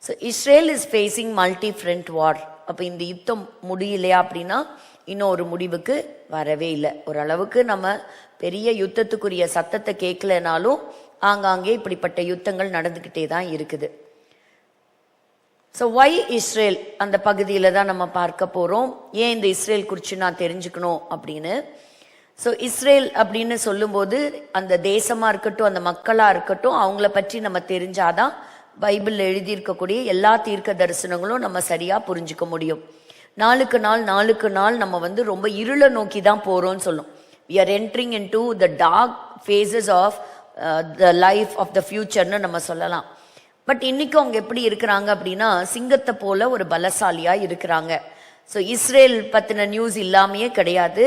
So Israel is facing multi front war. அப்போ இந்த யுத்தம் முடியலையா அப்படின்னா இன்னும் ஒரு முடிவுக்கு வரவே இல்லை. ஓரளவுக்கு நம்ம பெரிய யுத்தத்துக்குரிய சத்தத்தை கேட்கலனாலும் ஆங்காங்கே இப்படிப்பட்ட யுத்தங்கள் நடந்துக்கிட்டே தான் இருக்குது. ஸோ ஒய் இஸ்ரேல் அந்த பகுதியில் தான் நம்ம பார்க்க போகிறோம். ஏன் இந்த இஸ்ரேல் குறித்து நான் தெரிஞ்சுக்கணும் அப்படின்னு. ஸோ இஸ்ரேல் அப்படின்னு சொல்லும்போது அந்த தேசமாக இருக்கட்டும், அந்த மக்களாக இருக்கட்டும், அவங்கள பற்றி நம்ம தெரிஞ்சாதான் பைபிளில் எழுதியிருக்கக்கூடிய எல்லா தீர்க்க தரிசனங்களும் நம்ம சரியாக புரிஞ்சுக்க முடியும். நாளுக்கு நாள் நம்ம ரொம்ப இருளை நோக்கி தான் போகிறோம்னு சொல்லும். we are entering into the dark phases of the life of the futureன்னு நம்ம சொல்லலாம். பட் இன்னைக்கு அவங்க எப்படி இருக்கிறாங்க அப்படின்னா சிங்கத்தை போல ஒரு பலசாலியா இருக்கிறாங்க. ஸோ இஸ்ரேல் பத்தின நியூஸ் இல்லாமையே கிடையாது.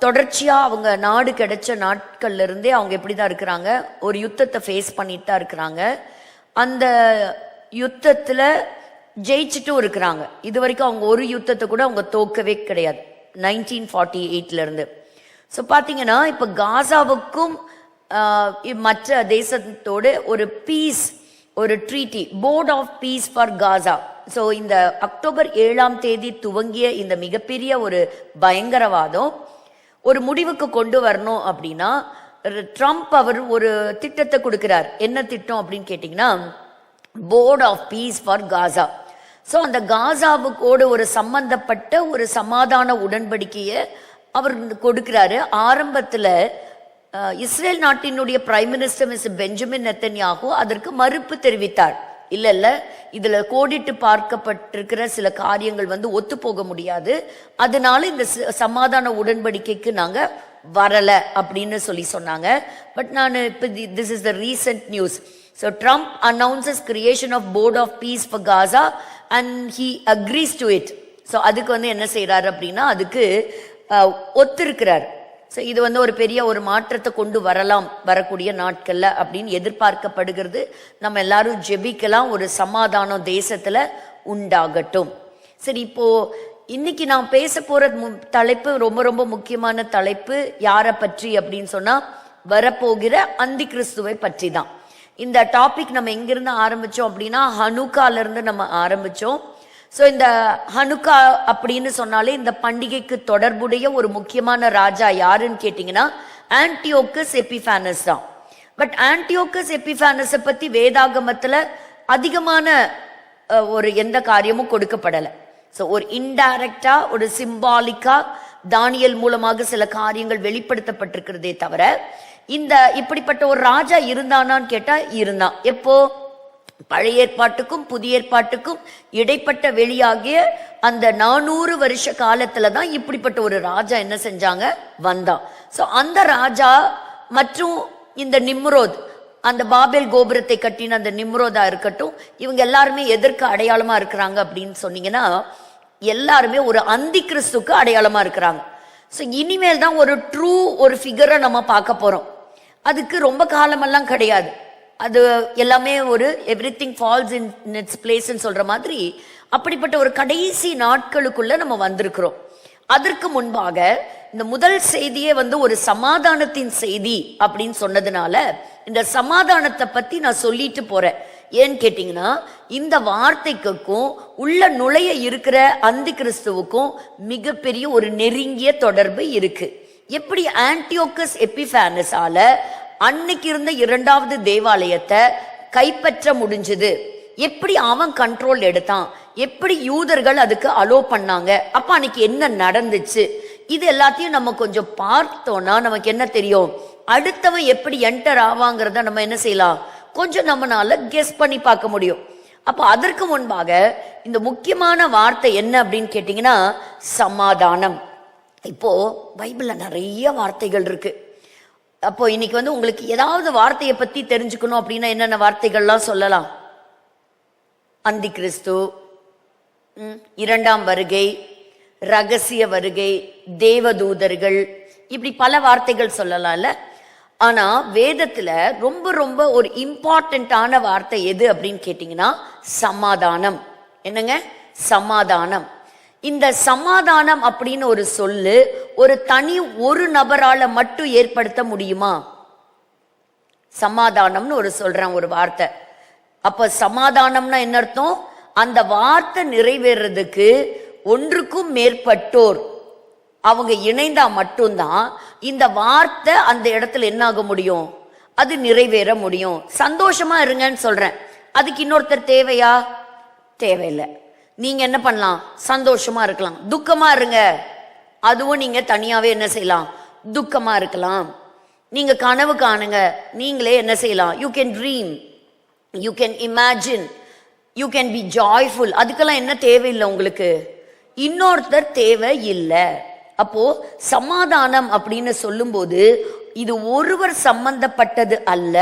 தொடர்ச்சியா அவங்க நாடு கிடைச்ச நாட்கள்ல இருந்தே அவங்க எப்படிதான் இருக்கிறாங்க, ஒரு யுத்தத்தை ஃபேஸ் பண்ணிட்டு தான் இருக்கிறாங்க. அந்த யுத்தத்துல ஜெயிச்சுட்டும் இருக்கிறாங்க. இது வரைக்கும் அவங்க ஒரு யுத்தத்தை கூட அவங்க தோக்கவே கிடையாது 1948 இருந்து. ஸோ பார்த்தீங்கன்னா இப்போ காசாவுக்கும் மற்ற தேசத்தோடு ஒரு பீஸ், ஒரு treaty, board of peace for Gaza. So இந்த அக்டோபர் 7 துவங்கிய இந்த மிகப்பெரிய ஒரு பயங்கரவாதம் ஒரு முடிவுக்கு கொண்டு வரணும் அப்படின்னா ட்ரம்ப் அவர் ஒரு திட்டத்தை கொடுக்கிறார். என்ன திட்டம் அப்படின்னு கேட்டிங்கன்னா board of peace for Gaza. So அந்த காசாவுக்கோடு ஒரு சம்பந்தப்பட்ட ஒரு சமாதான உடன்படிக்கையை அவர் கொடுக்கிறாரு. ஆரம்பத்தில் இஸ்ரேல் நாட்டினுடைய prime minister mister Benjamin Netanyahu அதற்கு மறுப்பு தெரிவித்தார். இல்ல இதுல கோடிட்டு பார்க்கப்பட்டிருக்கிற சில காரியங்கள் ஒத்து போக முடியாது, அதனால இந்த சமாதான உடன்படிக்கைக்கு நாங்க வரல அப்படின்னு சொன்னாங்க. பட் நான் இப்போ this is the recent news. So Trump announces creation of board of peace for Gaza and he agrees to it. So அதுக்கு என்ன செய்யறாரு அப்படின்னா அதுக்கு ஒத்திருக்கிறார். ஸோ இது ஒரு பெரிய ஒரு மாற்றத்தை கொண்டு வரக்கூடிய நாட்கள்ல அப்படின்னு எதிர்பார்க்கப்படுகிறது. நம்ம எல்லாரும் ஜெபிக்கலாம், ஒரு சமாதானம் தேசத்துல உண்டாகட்டும். சரி, இப்போ இன்னைக்கு நான் பேச போற தலைப்பு ரொம்ப ரொம்ப முக்கியமான தலைப்பு. யாரை பற்றி அப்படின்னு சொன்னா வரப்போகிற அந்தி கிறிஸ்துவை பற்றி தான். இந்த டாபிக் நம்ம எங்கிருந்து ஆரம்பிச்சோம் அப்படின்னா ஹனுக்கால இருந்து நம்ம ஆரம்பிச்சோம். ஸோ இந்த ஹனுக்கா அப்படின்னு சொன்னாலே இந்த பண்டிகைக்கு தொடர்புடைய ஒரு முக்கியமான ராஜா யாருன்னு கேட்டிங்கன்னா ஆன்டியோகஸ் எபிஃபானஸ் தான். பட் ஆன்டியோகஸ் எபிஃபானஸை பற்றி வேதாகமத்தில் அதிகமான ஒரு எந்த காரியமும் கொடுக்கப்படலை. ஸோ ஒரு இன்டைரக்டா, ஒரு சிம்பாலிக்கா தானியல் மூலமாக சில காரியங்கள் வெளிப்படுத்தப்பட்டிருக்கிறதே தவிர இந்த இப்படிப்பட்ட ஒரு ராஜா இருந்தானான்னு கேட்டா இருந்தான். எப்போ? பழைய ஏற்பாட்டுக்கும் புதிய ஏற்பாட்டுக்கும் இடைப்பட்ட வெளியாகிய அந்த 400 வருஷ காலத்துல தான் இப்படிப்பட்ட ஒரு ராஜா என்ன செஞ்சாங்க, வந்தான். ஸோ அந்த ராஜா மற்றும் இந்த நிம்ரோத், அந்த பாபேல் கோபுரத்தை கட்டின அந்த நிம்ரோதா இருக்கட்டும், இவங்க எல்லாருமே எதற்கு அடையாளமா இருக்கிறாங்க அப்படின்னு சொன்னீங்கன்னா எல்லாருமே ஒரு அந்தி கிறிஸ்துக்கு அடையாளமா இருக்கிறாங்க. ஸோ இனிமேல் தான் ஒரு ட்ரூ ஒரு ஃபிகரை நம்ம பார்க்க போறோம். அதுக்கு ரொம்ப காலமெல்லாம் கிடையாது. அது எல்லாமே ஒரு எவ்ரிதிங் ஃபால்ஸ் இன் இட்ஸ் பிளேஸ்ன்னு சொல்ற மாதிரி அப்படிப்பட்ட ஒரு கடைசி நாட்களுக்குள்ள நம்ம வந்திருக்கிறோம். அதற்கு முன்பாக இந்த முதல் செய்தியே ஒரு சமாதானத்தின் செய்தி அப்படின்னு சொன்னதுனால இந்த சமாதானத்தை பத்தி நான் சொல்லிட்டு போறேன். ஏன்னு கேட்டீங்கன்னா இந்த வார்த்தைக்கும் உள்ள நுழைய இருக்கிற அந்தி கிறிஸ்துவுக்கும் மிகப்பெரிய ஒரு நெருங்கிய தொடர்பு இருக்கு. எப்படி ஆன்டியோகஸ் எபிஃபானஸால அன்னைக்கு இருந்த 2வது தேவாலயத்தை கைப்பற்ற முடிஞ்சது, எப்படி அவன் கண்ட்ரோல் எடுத்தான், எப்படி யூதர்கள் அதுக்கு அலோ பண்ணாங்க, அப்ப அன்னைக்கு என்ன நடந்துச்சு, இது எல்லாத்தையும் நம்ம கொஞ்சம் பார்த்தோம்னா நமக்கு என்ன தெரியும், அடுத்தவன் எப்படி என்டர் ஆவாங்கிறத நம்ம என்ன செய்யலாம், கொஞ்சம் நம்மளால கெஸ் பண்ணி பார்க்க முடியும். அப்ப அதற்கு முன்பாக இந்த முக்கியமான வார்த்தை என்ன அப்படின்னு கேட்டீங்கன்னா சமாதானம். இப்போ பைபிள்ல நிறைய வார்த்தைகள் இருக்கு. அப்போ இன்னைக்கு உங்களுக்கு ஏதாவது வார்த்தையை பத்தி தெரிஞ்சுக்கணும் அப்படின்னா என்னென்ன வார்த்தைகள்லாம் சொல்லலாம்? அந்தி கிறிஸ்து, 2ஆம் வருகை, ரகசிய வருகை, தேவதூதர்கள், இப்படி பல வார்த்தைகள் சொல்லலாம்ல. ஆனா வேதத்துல ரொம்ப ரொம்ப ஒரு இம்பார்ட்டன்டான வார்த்தை எது அப்படின்னு கேட்டீங்கன்னா சமாதானம். என்னங்க? சமாதானம். இந்த சமாதானம் அப்படின்னு ஒரு சொல்லு ஒரு தனி ஒரு நபரால மட்டும் ஏற்படுத்த முடியுமா? சமாதானம்னு சொல்றேன் ஒரு வார்த்தை, அப்ப சமாதானம்னா என்ன அர்த்தம்? அந்த வார்த்தை நிறைவேறதுக்கு ஒன்றுக்கும் மேற்பட்டோர் அவங்க இணைந்தா மட்டும்தான் இந்த வார்த்தை அந்த இடத்துல என்ன ஆக முடியும், அது நிறைவேற முடியும். சந்தோஷமா இருங்கன்னு சொல்றேன், அதுக்கு இன்னொருத்தர் தேவையா? தேவையில்லை. நீங்க என்ன பண்ணலாம்? சந்தோஷமா இருக்கலாம். துக்கமா இருங்க, அதுவும் நீங்க தனியாவே என்ன செய்யலாம்? துக்கமா இருக்கலாம். நீங்க கனவு காணுங்க, நீங்களே என்ன செய்யலாம்? You can dream, you can imagine, you can be joyful. அதுக்கெல்லாம் என்ன தேவையில்லை உங்களுக்கு? இன்னொருத்தர் தேவை இல்லை. அப்போ சமாதானம் அப்படின்னு சொல்லும்போது இது ஒருவர் சம்பந்தப்பட்டது அல்ல,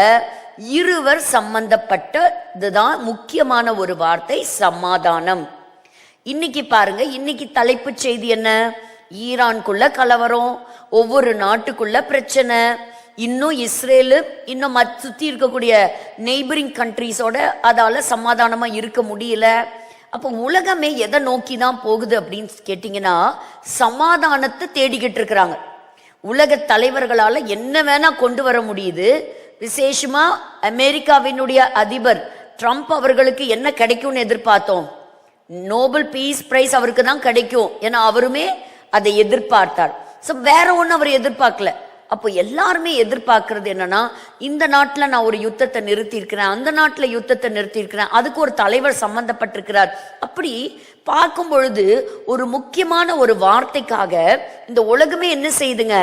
இருவர் சம்பந்தப்பட்டதுதான் முக்கியமான ஒரு வார்த்தை சமாதானம். இன்னைக்கு பாருங்க, இன்னைக்கு தலைப்பு செய்தி என்ன? ஈரான்குள்ள கலவரம், ஒவ்வொரு நாட்டுக்குள்ள பிரச்சனை, இன்னும் இஸ்ரேலு இன்னும் சுத்தி இருக்கக்கூடிய நெய்பரிங் கண்ட்ரிஸோட அதால சமாதானமா இருக்க முடியல. அப்போ உலகமே எதை நோக்கி தான் போகுது அப்படின்னு கேட்டீங்கன்னா சமாதானத்தை தேடிக்கிட்டு இருக்கிறாங்க. உலக தலைவர்களால என்ன வேணா கொண்டு வர முடியுது. விசேஷமா அமெரிக்காவினுடைய அதிபர் ட்ரம்ப் அவர்களுக்கு என்ன கிடைக்கும்னு எதிர்பார்த்தோம்? நோபல் பீஸ் பிரைஸ் அவருக்கு தான் கிடைக்கும், ஏன்னா அவருமே அதை எதிர்பார்த்தார். ஸோ வேற ஒன்று அவர் எதிர்பார்க்கல. அப்போ எல்லாருமே எதிர்பார்க்கறது என்னன்னா, இந்த நாட்டில் நான் ஒரு யுத்தத்தை நிறுத்தி இருக்கிறேன், அந்த நாட்டில் யுத்தத்தை நிறுத்தி இருக்கிறேன், அதுக்கு ஒரு தலைவர் சம்பந்தப்பட்டிருக்கிறார். அப்படி பார்க்கும் பொழுது ஒரு முக்கியமான ஒரு வார்த்தைக்காக இந்த உலகமே என்ன செய்யுதுங்க?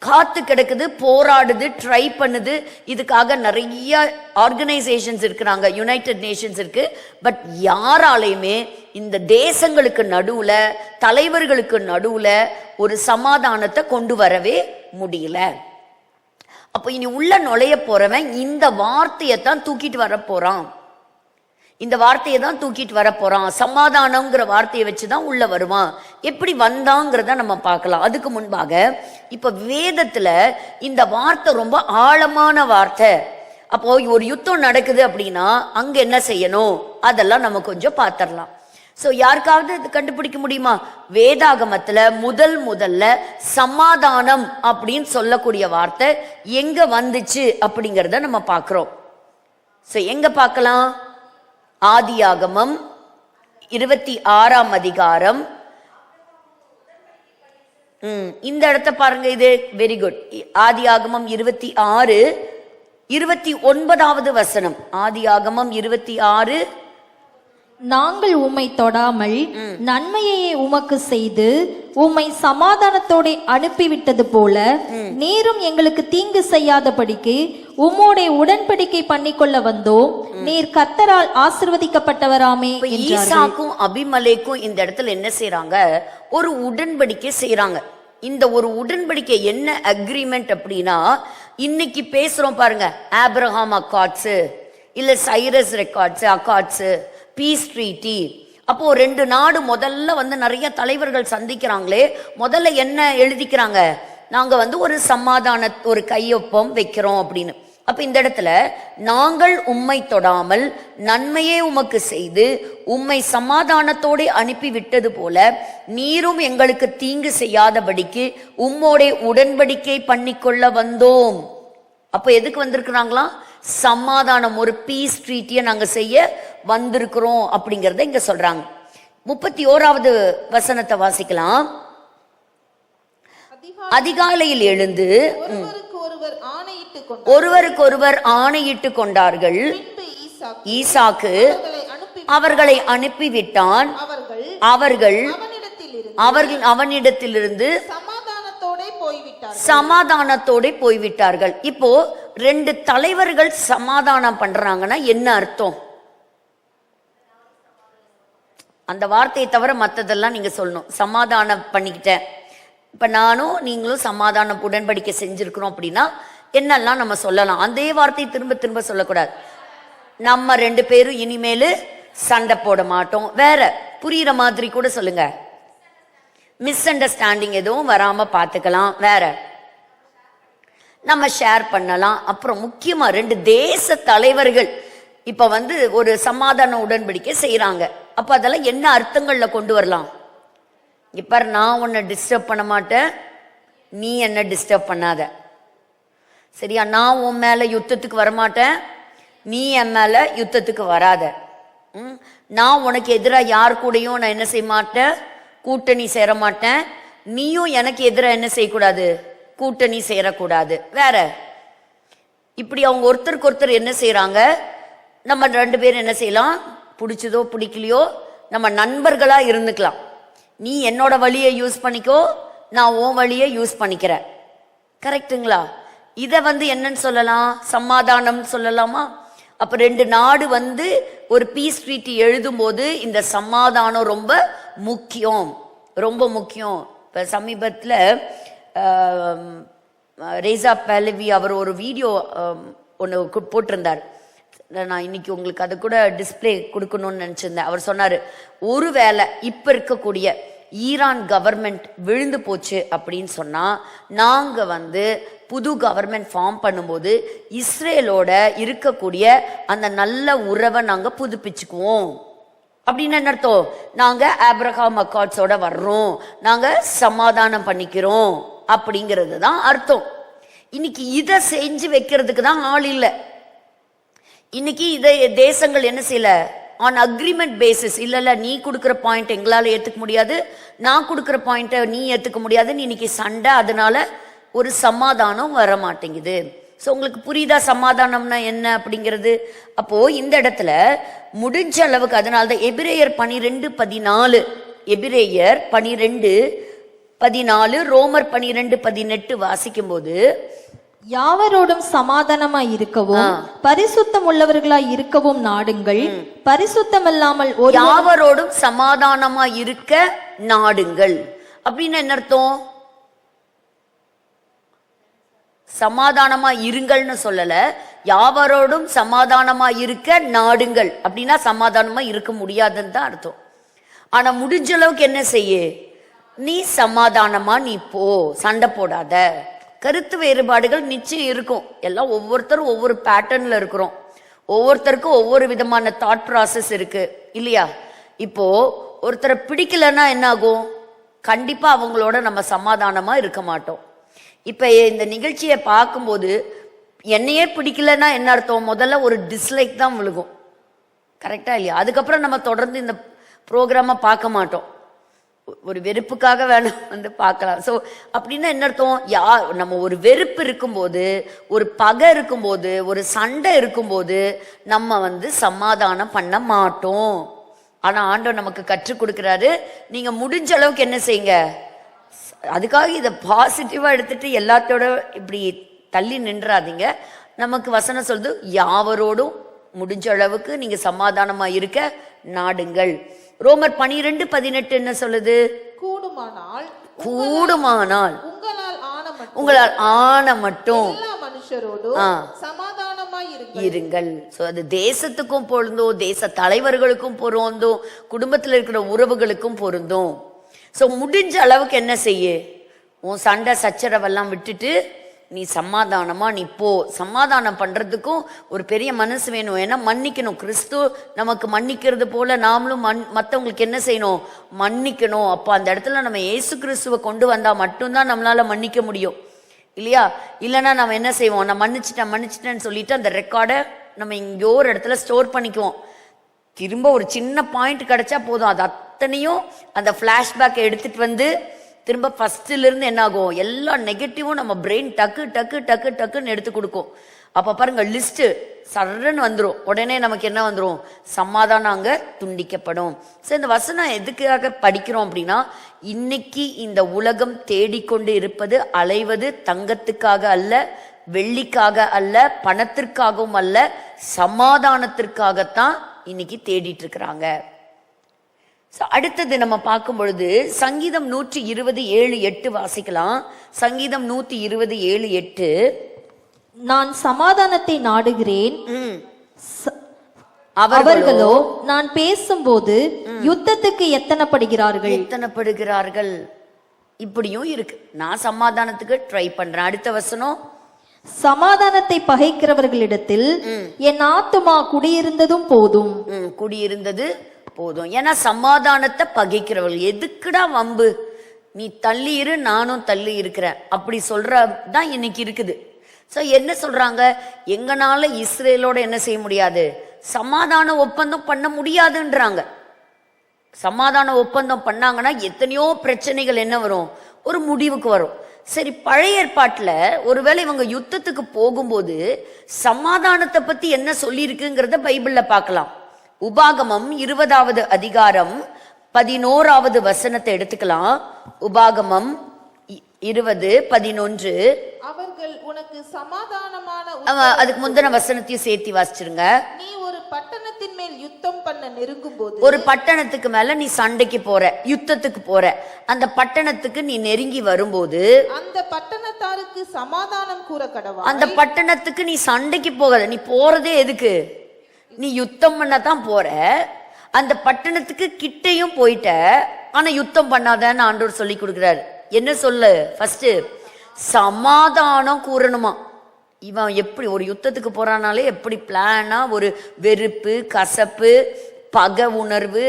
காத்து கிடக்குது, போராடுது, ட்ரை பண்ணுது. இதுக்காக நிறைய ஆர்கனைசேஷன்ஸ் இருக்கிறாங்க, யுனைடெட் நேஷன்ஸ் இருக்கு. பட் யாராலையுமே இந்த தேசங்களுக்கு நடுவுல, தலைவர்களுக்கு நடுவுல ஒரு சமாதானத்தை கொண்டு வரவே முடியல. அப்ப இனி உள்ள நுழைய போறவன் இந்த வார்த்தையை தான் தூக்கிட்டு வர போறான், இந்த வார்த்தையை தான் தூக்கிட்டு வர போறான். சமாதானம்ங்கிற வார்த்தையை வச்சுதான் உள்ள வருவான். எப்படி வந்தாங்கிறத நம்ம பார்க்கலாம். அதுக்கு முன்பாக இப்ப வேதத்துல இந்த வார்த்தை ரொம்ப ஆழமான வார்த்தை. அப்போ ஒரு யுத்தம் நடக்குது அப்படின்னா அங்க என்ன செய்யணும், அதெல்லாம் நம்ம கொஞ்சம் பார்த்துடலாம். ஸோ யாருக்காவது இது கண்டுபிடிக்க முடியுமா? வேதாகமத்துல முதல்ல சமாதானம் அப்படின்னு சொல்லக்கூடிய வார்த்தை எங்க வந்துச்சு அப்படிங்கிறத நம்ம பார்க்கிறோம். ஸோ எங்க பார்க்கலாம்? ஆதியாகமம் 26ஆம் அதிகாரம். இந்த இடத்த பாருங்க, இது வெரி குட். ஆதியாகமம் 26 29வது வசனம். ஆதியாகமம் 26. நாங்கள் உம்மை தொடாமல் நன்மையை உமக்கு செய்து உம்மை சமாதானத்தோட அனுப்பிவிட்டது போல நீரும் எங்களுக்கு தீங்கு செய்யாதபடிக்கு உம்மோட உடன்படிக்கை பண்ணிக்கொள்ள வந்தோம். நீர் கர்த்தரால் ஆசீர்வதிக்கப்பட்டவராமே. ஈசாக்கும் அபிமலேக்கும் இந்த இடத்துல என்ன செய்யறாங்க? ஒரு உடன்படிக்கை செய்யறாங்க. இந்த ஒரு உடன்படிக்கை என்ன அக்ரிமெண்ட் அப்படின்னா, இன்னைக்கு பேசுறோம் பாருங்க, ஆப்ரஹாம் அக்கார்ட்ஸ், இல்ல Cyrus records accords, piece treaty. அப்போ 2 நாடு முதல்ல வந்து நிறைய தலைவர்கள் சந்திக்கிறாங்களே, முதல்ல என்ன எழுதிக்கிறாங்க? நாங்க வந்து ஒரு சமாதான ஒரு கையொப்பம் வைக்கிறோம் அப்படின்னு. அப்ப இந்த இடத்துல நாங்கள் உம்மை தொடாமல் நன்மையே உமக்கு செய்து உம்மை சமாதானத்தோடு அனுப்பி விட்டது போல நீரும் எங்களுக்கு தீங்கு செய்யாதபடிக்கு உம்மோட உடன்படிக்கை பண்ணிக்கொள்ள வந்தோம். அப்ப எதுக்கு வந்திருக்கிறாங்களாம்? சமாதானம், ஒரு பீஸ் ட்ரீட்டியை நாங்க செய்ய வந்திருக்கிறோம் அப்படிங்கறத இங்க சொல்றாங்க. 31வது வசனத்தை வாசிக்கலாம். அதிகாலையில் எழுந்து ஒருவருக்கொருவர் ஆணையிட்டு கொண்டார்கள். ஈசாக்கு அவர்களை அனுப்பிவிட்டான். அவர்கள் அவனிடத்திலிருந்து சமாதானத்தோட போய்விட்டார்கள். இப்போ 2 தலைவர்கள் சமாதானம் பண்றாங்கன்னா என்ன அர்த்தம்? அந்த வார்த்தையை தவிர மற்றதெல்லாம் நீங்க சொல்லணும். சமாதானம் பண்ணிக்கிட்டேன், இப்ப நானும் நீங்களும் சமாதானம் உடன்படிக்கை செஞ்சிருக்கிறோம் அப்படின்னா என்னெல்லாம் நம்ம சொல்லலாம்? அதே வார்த்தையை திரும்ப திரும்ப சொல்லக்கூடாது. நம்ம 2 பேரும் இனிமேலு சண்டை போட மாட்டோம். வேற புரியுற மாதிரி கூட சொல்லுங்க. மிஸ் அண்டர்ஸ்டாண்டிங் எதுவும் வராம பாத்துக்கலாம். வேற நம்ம ஷேர் பண்ணலாம். அப்புறம் முக்கியமா 2 தேச தலைவர்கள் இப்ப வந்து ஒரு சமாதான உடன்படிக்கை செய்யறாங்க. அப்ப அதெல்லாம் என்ன அர்த்தங்கள்ல கொண்டு வரலாம்? இப்ப நான் உன்னை டிஸ்டர்ப் பண்ண மாட்டேன், நீ என்ன டிஸ்டர்ப் பண்ணாத, சரியா? நான் உன் மேல யுத்தத்துக்கு வரமாட்டேன், நீ என் மேல யுத்தத்துக்கு வராத. நான் உனக்கு எதிராக யார் கூடயும் நான் என்ன செய்ய மாட்டேன், கூட்டணி சேர மாட்டேன். நீயும் எனக்கு எதிராக என்ன செய்யக்கூடாது, கூட்டணி சேரக்கூடாது. வேற இப்படி அவங்க ஒருத்தருக்கு ஒருத்தர் என்ன செய்யறாங்க, நம்ம 2 பேரும் என்ன செய்யலாம், பிடிச்சதோ பிடிக்கலையோ நம்ம நண்பர்களா இருந்துக்கலாம். நீ என்னோட வழியை யூஸ் பண்ணிக்கோ, நான் உன் வழியை யூஸ் பண்ணிக்கிறேன். கரெக்டுங்களா? இத என்னன்னு சொல்லலாம், சமாதானம் சொல்லலாமா? அப்ப 2 நாடு ஒரு பீஸ் ட்ரீட்டி எழுதும் போது இந்த சமாதானம் ரொம்ப முக்கியம், ரொம்ப முக்கியம். இப்ப சமீபத்துல ரேசா பல்லவி அவர் ஒரு வீடியோ ஒன்று போட்டிருந்தார். நான் இன்னைக்கு உங்களுக்கு அது கூட டிஸ்பிளே கொடுக்கணும்னு நினைச்சிருந்தேன். அவர் சொன்னாரு, ஒருவேளை இப்ப இருக்கக்கூடிய ஈரான் கவர்மெண்ட் விழுந்து போச்சு அப்படின்னு சொன்னா நாங்க புது கவர்மெண்ட் ஃபார்ம் பண்ணும்போது இஸ்ரேலோட இருக்கக்கூடிய அந்த நல்ல உறவை நாங்க புதுப்பிச்சுக்குவோம். அப்படின்னு என்ன அர்த்தம், நாங்க ஆப்ரஹாம் அக்கார்ட்ஸோட வர்றோம், நாங்க சமாதானம் பண்ணிக்கிறோம் அப்படிங்கிறது தான் அர்த்தம். இன்னைக்கு இதை செஞ்சு வைக்கிறதுக்கு தான் ஆள் இல்லை. இன்னைக்கு இதை தேசங்கள் என்ன செய்யல, ஆன் அக்ரிமெண்ட் பேசிஸ், இல்ல நீ கொடுக்குற பாயிண்ட் எங்களால ஏத்துக்க முடியாது, நான் கொடுக்குற பாயிண்ட நீ ஏத்துக்க முடியாதுன்னு இன்னைக்கு சண்டை. அதனால ஒரு சமாதானம் வர மாட்டேங்குது. ஸோ உங்களுக்கு புரியுதா சமாதானம்னா என்ன அப்படிங்கிறது? அப்போ இந்த இடத்துல முடிஞ்ச அளவுக்கு, அதனால்தான் எபிரேயர் 12:14, எபிரேயர் 12:14, ரோமர் 12:18 வாசிக்கும் போது, யாவரோடும் சமாதானமாய் இருக்கவும் பரிசுத்தம் உள்ளவர்களாய் இருக்கவும் நாடுங்கள், பரிசுத்தம் இல்லாமல் யாவரோடும் சமாதானமாய் இருக்க நாடுங்கள். அப்படின்னு என்ன அர்த்தம்? சமாதானமா இருங்கள்னு சொல்லல, யாவரோடும் சமாதானமா இருக்க நாடுங்கள். அப்படின்னா சமாதானமா இருக்க முடியாதுன்னு தான் அர்த்தம். ஆனா முடிஞ்ச அளவுக்கு என்ன செய்ய, நீ சமாதானமா நீ போ, சண்டை போடாத. கருத்து வேறுபாடுகள் நிச்சயம் இருக்கும், எல்லாம் ஒவ்வொருத்தரும் ஒவ்வொரு பேட்டர்ன்ல இருக்கிறோம், ஒவ்வொருத்தருக்கும் ஒவ்வொரு விதமான தாட் ப்ராசஸ் இருக்கு இல்லையா? இப்போ ஒருத்தரை பிடிக்கலன்னா என்ன ஆகும், கண்டிப்பா அவங்களோட நம்ம சமாதானமா இருக்க மாட்டோம். இப்ப இந்த நிகழ்ச்சியை பார்க்கும்போது என்னையே பிடிக்கலன்னா என்ன அர்த்தம், முதல்ல ஒரு டிஸ்லைக் தான் விழுகும். கரெக்டா இல்லையா? அதுக்கப்புறம் நம்ம தொடர்ந்து இந்த ப்ரோக்ராம பார்க்க மாட்டோம், ஒரு வெறுப்புக்காக வேணும் பார்க்கலாம். ஸோ அப்படின்னா என்ன அர்த்தம், நம்ம ஒரு வெறுப்பு இருக்கும்போது, ஒரு பகை இருக்கும்போது, ஒரு சண்டை இருக்கும்போது நம்ம சமாதானம் பண்ண மாட்டோம். ஆனா ஆண்டவர் நமக்கு கற்றுக் கொடுக்கிறாரு, நீங்க முடிஞ்ச அளவுக்கு என்ன செய்யுங்க. அதுக்காக இதை பாசிட்டிவா எடுத்துட்டு எல்லாத்தோட இப்படி தள்ளி நின்றாதீங்க. நமக்கு வசனம் சொல்லுது, யாவரோடும் முடிஞ்ச அளவுக்கு நீங்க சமாதானமா இருக்க நாடுங்கள். ரோமர் 12:18 என்ன சொல்லுது, கூடுமானால் உங்களால் ஆன மட்டும் இருங்கள். சோ அது தேசத்துக்கும் பொருந்தும், தேச தலைவர்களுக்கும் பொருந்தும், குடும்பத்தில் இருக்கிற உறவுகளுக்கும் பொருந்தும். சோ முடிஞ்ச அளவுக்கு என்ன செய்ய, உன் சண்டை சச்சரவெல்லாம் விட்டுட்டு நீ சமாதானமா நீ போ. சமாதானம் பண்றதுக்கும் ஒரு பெரிய மனசு வேணும். ஏன்னா மன்னிக்கணும். கிறிஸ்து நமக்கு மன்னிக்கிறது போல நாமளும் மற்றவங்களுக்கு என்ன செய்யணும், மன்னிக்கணும். அப்போ அந்த இடத்துல நம்ம இயேசு கிறிஸ்துவை கொண்டு வந்தா மட்டும்தான் நம்மளால மன்னிக்க முடியும் இல்லையா? இல்லைன்னா நம்ம என்ன செய்வோம், நான் மன்னிச்சிட்டேன்னு சொல்லிட்டு அந்த ரெக்கார்டை நம்ம எங்கேயோ ஒரு இடத்துல ஸ்டோர் பண்ணிக்குவோம். திரும்ப ஒரு சின்ன பாயிண்ட் கிடைச்சா போதும், அது அத்தனையும் அந்த பிளாஷ்பேக்கை எடுத்துட்டு திரும்ப ஃபர்ஸ்ட்ல இருந்து என்ன ஆகும், எல்லா நெகட்டிவும் நம்ம பிரெயின் டக்கு டக்கு டக்கு டக்குன்னு எடுத்து கொடுக்கும். அப்ப பாருங்க, லிஸ்ட் சர்ன்னு வந்துடும். உடனே நமக்கு என்ன வந்துடும், சமாதானம் அங்க துண்டிக்கப்படும். சோ இந்த வசனம் எதுக்காக படிக்கிறோம் அப்படின்னா, இன்னைக்கு இந்த உலகம் தேடிக்கொண்டு இருப்பது, அலைவது தங்கத்துக்காக அல்ல, வெள்ளிக்காக அல்ல, பணத்திற்காகவும் அல்ல, சமாதானத்திற்காகத்தான் இன்னைக்கு தேடிட்டு இருக்கிறாங்க. அடுத்தது நம்ம பார்க்கும் பொழுது சங்கீதம் 127:7 வாசிக்கலாம். சங்கீதம் 127:7, நான் சமாதானத்தை நாடுகிறேன், அவர்களோ நான் பேசும்போது யுத்தத்துக்கு எத்தனைப்படுகிறார்கள். இப்படியும் இருக்கு, நான் சமாதானத்துக்கு ட்ரை பண்றேன். அடுத்த வசனம், சமாதானத்தை பகைக்கிறவர்களிடத்தில் என் ஆத்துமா குடியிருந்ததும் போதும். குடியிருந்தது போதும். ஏன்னா சமாதானத்தை பகைக்கிறவர்கள், எதுக்குடா வம்பு, நீ தள்ளி இரு நானும் தள்ளி இருக்கிறேன் அப்படி சொல்றதான் இன்னைக்கு இருக்குது. சோ என்ன சொல்றாங்க, எங்கனால இஸ்ரேலோட என்ன செய்ய முடியாது, சமாதான ஒப்பந்தம் பண்ண முடியாதுன்றாங்க. சமாதான ஒப்பந்தம் பண்ணாங்கன்னா எத்தனையோ பிரச்சனைகள் என்ன வரும், ஒரு முடிவுக்கு வரும். சரி, பழைய ஏற்பாட்டுல ஒருவேளை இவங்க யுத்தத்துக்கு போகும்போது சமாதானத்தை பத்தி என்ன சொல்லி இருக்குங்கிறத பைபிள்ல பார்க்கலாம். உபாகமம் 20வது அதிகாரம் 11வது வசனத்தை எடுத்துக்கலாம். உபாகமம் 20:11. அவர்கள் உனக்கு சமாதானமான அதுக்கு முந்தின வசனத்தையும் சேர்த்து வாசிச்சிருங்க. நீ ஒரு பட்டணத்தின் மேல் யுத்தம் பண்ண நெருங்கும் போது, ஒரு பட்டணத்துக்கு மேல நீ சண்டைக்கு போற, யுத்தத்துக்கு போற, அந்த பட்டணத்துக்கு நீ நெருங்கி வரும்போது அந்த பட்டணத்தாருக்கு சமாதானம் கூற கடவா. அந்த பட்டணத்துக்கு நீ சண்டைக்கு போகாத, நீ போறதே எதுக்கு, நீ யுத்தம் பண்ணத்தான் போற. அந்த பட்டணத்துக்கு கிட்டையும் போயிட்ட, ஆனா யுத்தம் பண்ணாதன்னு ஆண்டவர் சொல்லி கொடுக்கிறாரு. என்ன சொல்லு, ஃபர்ஸ்ட் சமாதானம் கூறணுமா. இவன் எப்படி ஒரு யுத்தத்துக்கு போறானாலே எப்படி பிளானா ஒரு வெறுப்பு, கசப்பு, பகை உணர்வு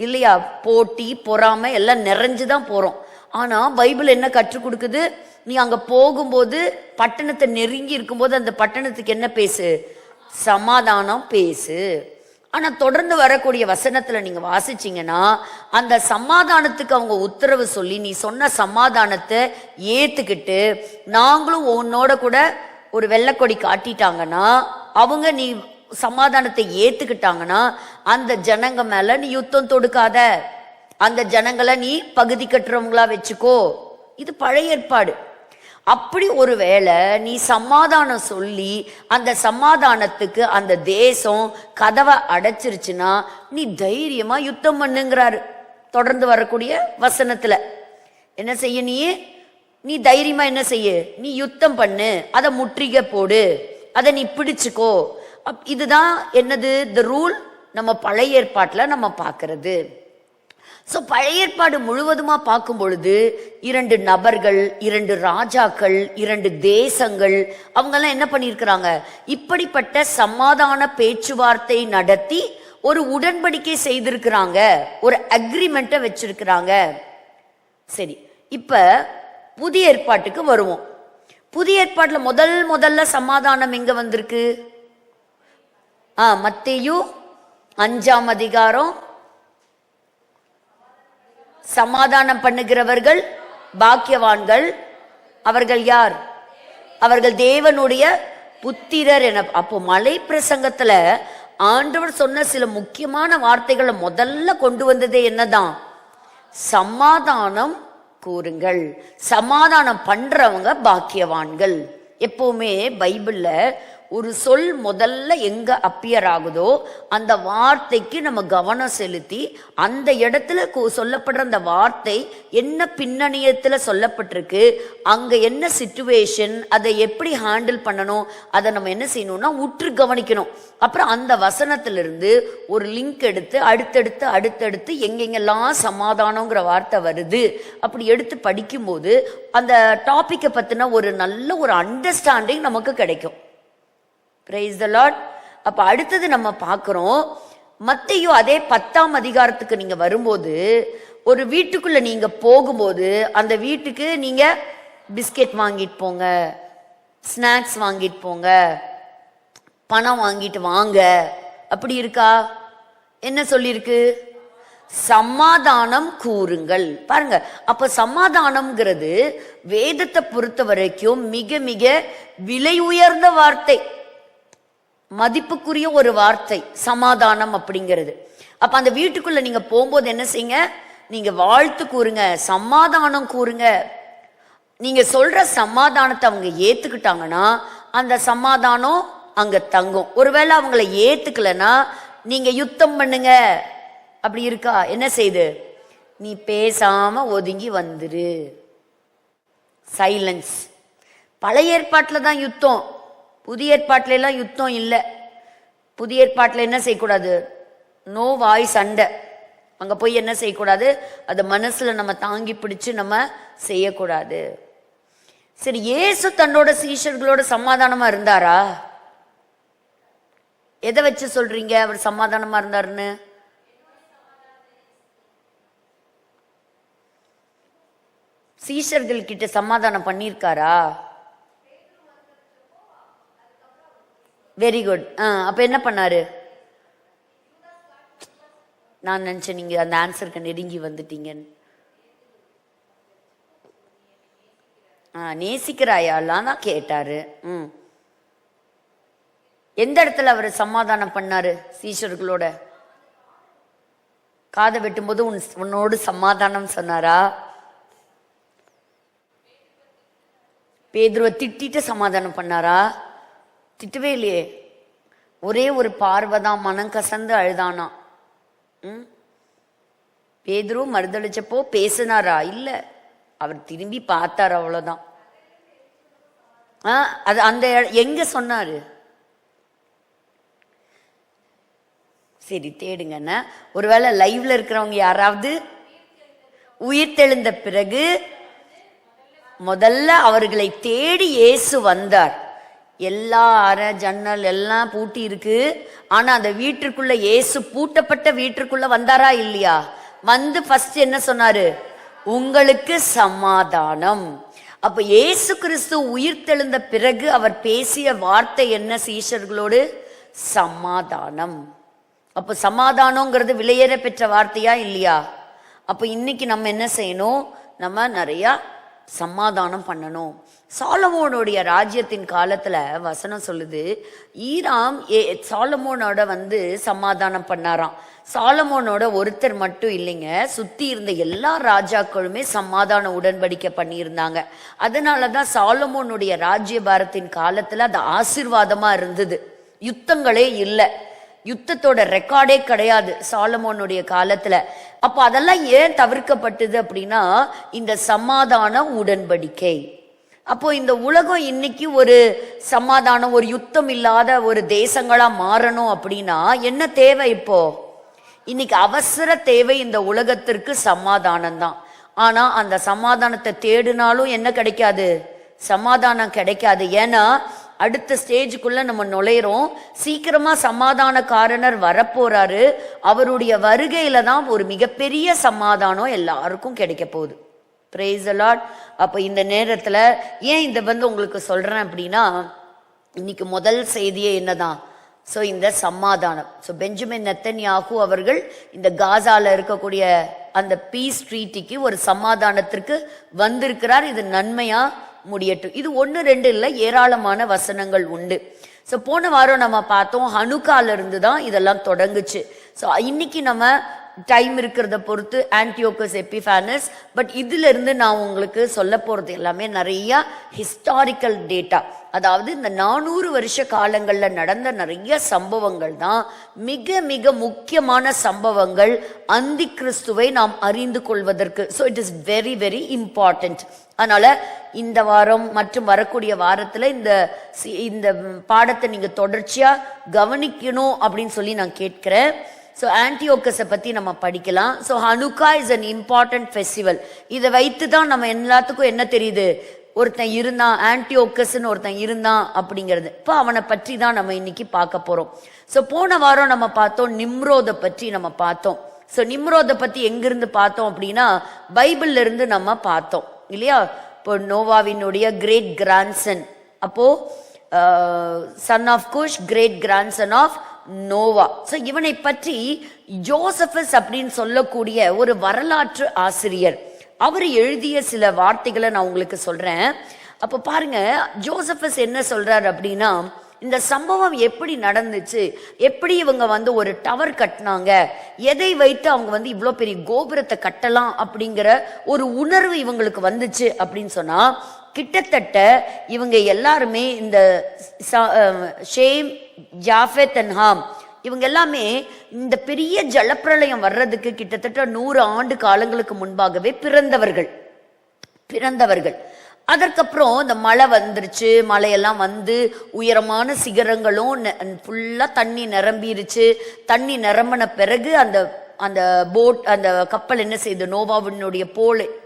இல்லையா, போட்டி, பொறாமை எல்லாம் நிறைஞ்சுதான் போறோம். ஆனா பைபிள் என்ன கற்றுக் கொடுக்குது, நீ அங்க போகும்போது பட்டணத்தை நெருங்கி இருக்கும்போது அந்த பட்டணத்துக்கு என்ன பேசு, சமாதானம் பேசு. ஆனா தொடர்ந்து வரக்கூடிய வசனத்துல நீங்க வாசிச்சீங்கன்னா அந்த சமாதானத்துக்கு அவங்க உத்தரவு சொல்லி நீ சொன்ன சமாதானத்தை ஏத்துக்கிட்டு நாங்களும் உன்னோட கூட ஒரு வெள்ளைக்கொடி காட்டிட்டாங்கன்னா, அவங்க நீ சமாதானத்தை ஏத்துக்கிட்டாங்கன்னா அந்த ஜனங்க மேல நீ யுத்தம் தொடுக்காத, அந்த ஜனங்களை நீ பகுதி கட்டுறவங்களா வச்சுக்கோ. இது பழைய ஏற்பாடு. அப்படி ஒருவேளை நீ சமாதானம் சொல்லி அந்த சமாதானத்துக்கு அந்த தேசம் கதவை அடைச்சிருச்சுன்னா நீ தைரியமா யுத்தம் பண்ணுங்கிறாரு. தொடர்ந்து வரக்கூடிய வசனத்துல என்ன செய்ய, நீ தைரியமா என்ன செய்ய, நீ யுத்தம் பண்ணு, அதை முற்றுகை போடு, அதை நீ பிடிச்சுக்கோ. இதுதான் என்னது, த ரூல். நம்ம பழைய ஏற்பாட்டுல நம்ம பார்க்கிறது. சோ பழைய ஏற்பாடு முழுவதுமா பார்க்கும் பொழுது 2 நபர்கள், 2 ராஜாக்கள், 2 தேசங்கள், அவங்கெல்லாம் என்ன பண்ணியிருக்கிறாங்க, இப்படிப்பட்ட சமாதான பேச்சுவார்த்தை நடத்தி ஒரு உடன்படிக்கை செய்திருக்கிறாங்க, ஒரு அக்ரிமெண்ட்டை வச்சிருக்கிறாங்க. சரி, இப்ப புதிய ஏற்பாட்டுக்கு வருவோம். புதிய ஏற்பாட்டுல முதல்ல சமாதானம் எங்க வந்திருக்கு, மத்தேயு 5ஆம் அதிகாரம். சமாதானம் பண்ணுகிறவர்கள் பாக்கியவான்கள், அவர்கள் யார், அவர்கள் தேவனுடைய புத்திரர் என. அப்போ மலை பிரசங்கத்துல ஆண்டவர் சொன்ன சில முக்கியமான வார்த்தைகளை முதல்ல கொண்டு வந்ததே என்னதான், சமாதானம் கூறுங்கள், சமாதானம் பண்றவங்க பாக்கியவான்கள். எப்பவுமே பைபிள்ல ஒரு சொல் முதல்ல எங்க அப்பியர் ஆகுதோ அந்த வார்த்தைக்கு நம்ம கவனம் செலுத்தி அந்த இடத்துல சொல்லப்படுற அந்த வார்த்தை என்ன பின்னணியத்துல சொல்லப்பட்டிருக்கு, அங்க என்ன சிச்சுவேஷன், அதை எப்படி ஹேண்டில் பண்ணணும், அதை நம்ம என்ன செய்யணும்னா உற்று கவனிக்கணும். அப்புறம் அந்த வசனத்திலிருந்து ஒரு லிங்க் எடுத்து அடுத்தடுத்து எங்கெங்கெல்லாம் சமாதானங்கிற வார்த்தை வருது அப்படி எடுத்து படிக்கும்போது அந்த டாபிக்கை பத்தின ஒரு நல்ல ஒரு அண்டர்ஸ்டாண்டிங் நமக்கு கிடைக்கும். Praise the Lord. அப்ப அடுத்தது நம்ம பார்க்கிறோம், மத்தேயு அதே 10ஆம் அதிகாரத்துக்கு நீங்க வரும்போது ஒரு வீட்டுக்குள்ள நீங்க போகும்போது அந்த வீட்டுக்கு நீங்க பிஸ்கெட் வாங்கிட்டு போங்க, ஸ்நாக்ஸ் வாங்கிட்டு போங்க, பணம் வாங்கிட்டு வாங்க, அப்படி இருக்கா? என்ன சொல்லிருக்கு, சமாதானம் கூறுங்கள். பாருங்க, அப்ப சமாதானம்ங்கிறது வேதத்தை பொறுத்த வரைக்கும் மிக மிக விலை உயர்ந்த வார்த்தை, மதிப்புக்குரிய ஒரு வார்த்தை சமாதானம் அப்படிங்கிறது. அப்ப அந்த வீட்டுக்குள்ள நீங்க போகும்போது என்ன செய்யுங்க, நீங்க வாழ்த்து கூறுங்க, சமாதானம் கூறுங்க. நீங்க சொல்ற சமாதானத்தை அவங்க ஏத்துக்கிட்டாங்கன்னா அந்த சமாதானம் அங்க தங்கும். ஒருவேளை அவங்கள ஏத்துக்கலன்னா நீங்க யுத்தம் பண்ணுங்க, அப்படி இருக்கா? என்ன செய்து, நீ பேசாம ஒதுங்கி வந்துரு, சைலன்ஸ். பழைய ஏற்பாட்டுல தான் யுத்தம், புதிய ஏற்பாட்டுல எல்லாம் யுத்தம் இல்லை. புதிய ஏற்பாட்டுல என்ன செய்யக்கூடாது, நோ வாய் சண்டை. அங்க போய் என்ன செய்யக்கூடாது, அது மனசுல நம்ம தாங்கி பிடிச்சு நம்ம செய்யக்கூடாது. சரி, இயேசு தன்னோட சீஷர்களோட சமாதானமா இருந்தாரா? எதை வச்சு சொல்றீங்க அவர் சமாதானமா இருந்தாருன்னு? சீஷர்கள் கிட்ட சமாதானம் பண்ணியிருக்காரா? Very good. அப்ப என்ன பண்ணாரு? நான் நினைச்சேன் நீங்க அந்த ஆன்சருக்கு நெருங்கி வந்துட்டீங்கன்னு. நேசிக்கிறாயாலாம் தான் கேட்டாரு. எந்த இடத்துல அவர் சமாதானம் பண்ணாரு சீஷர்களோட? காதை வெட்டும்போது உன்னோடு சமாதானம் சொன்னாரா? பேதுருவை திட்டிட்டு சமாதானம் பண்ணாரா? திட்டவே இல்லையே. ஒரே ஒரு பார்வை தான், மனம் கசந்து அழுதானா. பேதுரு மறுதளிச்சப்போ பேசினாரா? இல்ல, அவர் திரும்பி பார்த்தார், அவ்வளவுதான். அது அந்த எங்க சொன்னாரு? சரி தேடுங்கண்ணா. ஒருவேளை லைவ்ல இருக்கிறவங்க யாராவது உயிர்த்தெழுந்த பிறகு முதல்ல அவர்களை தேடி இயேசு வந்தார். எல்லா அறை ஜன்னல் எல்லாம் பூட்டி இருக்கு. ஆனா அந்த வீட்டிற்குள்ள, இயேசு பூட்டப்பட்ட வீட்டிற்குள்ள வந்தாரா இல்லையா? வந்து ஃபர்ஸ்ட் என்ன சொன்னாரு? உங்களுக்கு சமாதானம். அப்ப இயேசு கிறிஸ்து உயிர்த்தெழுந்த பிறகு அவர் பேசிய வார்த்தை என்ன சீஷர்களோடு? சமாதானம். அப்ப சமாதானம்ங்கிறது விலையேற பெற்ற வார்த்தையா இல்லையா? அப்ப இன்னைக்கு நம்ம என்ன செய்யணும்? நம்ம நிறைய சமாதானம் பண்ணணும். சாலமோனுடைய ராஜ்யத்தின் காலத்துல வசனம் சொல்லுது, ஈராம் சாலமோனோட வந்து சமாதானம் பண்ணாராம். சாலமோனோட ஒருத்தர் மட்டும் இல்லைங்க, சுத்தி இருந்த எல்லா ராஜாக்களுமே சமாதான உடன்படிக்கை பண்ணியிருந்தாங்க. அதனாலதான் சாலமோனுடைய ராஜ்யபாரத்தின் காலத்துல அது ஆசீர்வாதமா இருந்தது. யுத்தங்களே இல்லை, யுத்தத்தோட ரெக்கார்டே கிடையாது சாலமோனுடைய காலத்துல. அப்ப அதெல்லாம் ஏன் தவிர்க்கப்பட்டது அப்படின்னா இந்த சமாதான உடன்படிக்கை. அப்போ இந்த உலகம் இன்னைக்கு ஒரு சமாதானம், ஒரு யுத்தம் இல்லாத ஒரு தேசங்களா மாறணும் அப்படின்னா என்ன தேவை? இப்போ இன்னைக்கு அவசர தேவை இந்த உலகத்திற்கு சமாதானம் தான். ஆனா அந்த சமாதானத்தை தேடினாலும் என்ன கிடைக்காது? சமாதானம் கிடைக்காது. ஏன்னா அடுத்த ஸ்டேஜுக்குள்ள நம்ம நுழையிறோம். சீக்கிரமா சமாதானக்காரனர் வரப்போறாரு. அவருடைய வருகையில தான் ஒரு மிகப்பெரிய சமாதானம் எல்லாருக்கும் கிடைக்க போகுது. Praise the Lord. அப்ப இந்த நேரத்துல ஏன் இந்த வந்து உங்களுக்கு சொல்றேன் அப்படின்னா, இன்னைக்கு முதல் செய்தியே என்னதான்? ஸோ இந்த சமாதானம். ஸோ பெஞ்சமின் நெத்தன்யாகு அவர்கள் இந்த காசால இருக்கக்கூடிய அந்த பீஸ் ட்ரீட்டிக்கு ஒரு சமாதானத்திற்கு வந்திருக்கிறார். இது நன்மையா முடியட்டும். இது 1 2 இல்லை, ஏராளமான வசனங்கள் உண்டு. ஸோ போன வாரம் நம்ம பார்த்தோம், ஹனுக்கால இருந்து தான் இதெல்லாம் தொடங்குச்சு. ஸோ இன்னைக்கு நம்ம டைம் இருக்கிறத பொறுத்து ஆன்டியோகஸ் எபிஃபானஸ். பட் இதுல இருந்து நான் உங்களுக்கு சொல்ல போறது எல்லாமே நிறைய ஹிஸ்டாரிக்கல் டேட்டா. அதாவது இந்த 400 வருஷ காலங்கள்ல நடந்த நிறைய சம்பவங்கள் தான் மிக மிக முக்கியமான சம்பவங்கள் அந்தி கிறிஸ்துவை நாம் அறிந்து கொள்வதற்கு. So it is very very important. அதனால இந்த வாரம் மற்றும் வரக்கூடிய வாரத்துல இந்த பாடத்தை நீங்க தொடர்ச்சியா கவனிக்கணும் அப்படின்னு சொல்லி நான் கேட்கிறேன். ஸோ ஆன்டியோகஸை பற்றி நம்ம படிக்கலாம். So Hanukkah is an important festival. இதை வைத்து தான் நம்ம எல்லாத்துக்கும் என்ன தெரியுது? ஒருத்தன் இருந்தான், ஆன்டியோகஸ்ன்னு ஒருத்தன் இருந்தான் அப்படிங்கிறது. இப்போ அவனை பற்றி தான் நம்ம இன்னைக்கு பார்க்க போகிறோம். ஸோ போன வாரம் நம்ம பார்த்தோம், நிம்ரோதை பற்றி நம்ம பார்த்தோம். ஸோ நிம்ரோதை பற்றி எங்கிருந்து பார்த்தோம் அப்படின்னா பைபிள்ல இருந்து நம்ம பார்த்தோம் இல்லையா? இப்போ நோவாவினுடைய கிரேட் கிராண்ட்சன், அப்போ son of Cush, great grandson of Noah. So இவனை பற்றி ஜோசபஸ் அப்படின்னு சொல்லக்கூடிய ஒரு வரலாற்று ஆசிரியர் அவர் எழுதிய சில வார்த்தைகளை நான் உங்களுக்கு சொல்றேன். அப்ப பாருங்க, ஜோசபஸ் என்ன சொல்றாரு அப்படின்னா, இந்த சம்பவம் எப்படி நடந்துச்சு, எப்படி இவங்க வந்து ஒரு டவர் கட்டினாங்க, எதை வைத்து அவங்க வந்து இவ்வளோ பெரிய கோபுரத்தை கட்டலாம் அப்படிங்கிற ஒரு உணர்வு இவங்களுக்கு வந்துச்சு அப்படின்னு சொன்னா, கிட்டத்தட்ட இவங்க எல்லாருமே இந்த ஷேம், ஜாஃபெத் அண்ட் ஹாம் இவங்க எல்லாமே இந்த பெரிய ஜலப்பிரளயம் வர்றதுக்கு கிட்டத்தட்ட 100 ஆண்டு காலங்களுக்கு முன்பாகவே பிறந்தவர்கள். அதற்கப்புறம் இந்த மழை வந்துருச்சு, மழையெல்லாம் வந்து உயரமான சிகரங்களும் ஃபுல்லா தண்ணி நிரம்பிருச்சு. தண்ணி நிரம்பின பிறகு அந்த போட், அந்த கப்பல் என்ன செய்யுது? நோவாவினுடைய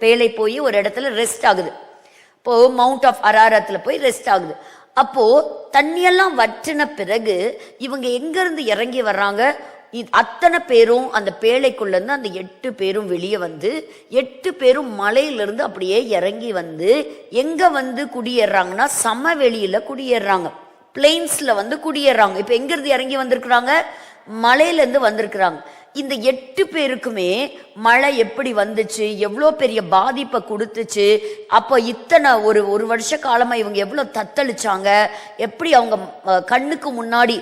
பேழை போய் ஒரு இடத்துல ரெஸ்ட் ஆகுது. இப்போ மவுண்ட் ஆஃப் அராரத்துல போய் ரெஸ்ட் ஆகுது. அப்போ தண்ணியெல்லாம் வற்றின பிறகு இவங்க எங்க இருந்து இறங்கி வர்றாங்க? அத்தனை பேரும் அந்த பேழைக்குள்ள இருந்து அந்த 8 பேரும் வெளியே வந்து 8 பேரும் மலையிலிருந்து அப்படியே இறங்கி வந்து எங்க வந்து குடியேறாங்கன்னா சமவெளியில குடியேறாங்க. பிளெயின்ஸ்ல வந்து குடியேறாங்க. இப்ப எங்க இருந்து இறங்கி வந்திருக்கிறாங்க? மலையில இருந்து வந்திருக்கிறாங்க. இந்த 8 பேருக்குமே மழை எப்படி வந்துச்சு, எவ்வளோ பெரிய பாதிப்பை கொடுத்துச்சு, அப்போ இத்தனை ஒரு வருஷ காலமா இவங்க எவ்வளோ தத்தளிச்சாங்க, எப்படி அவங்க கண்ணுக்கு முன்னாடி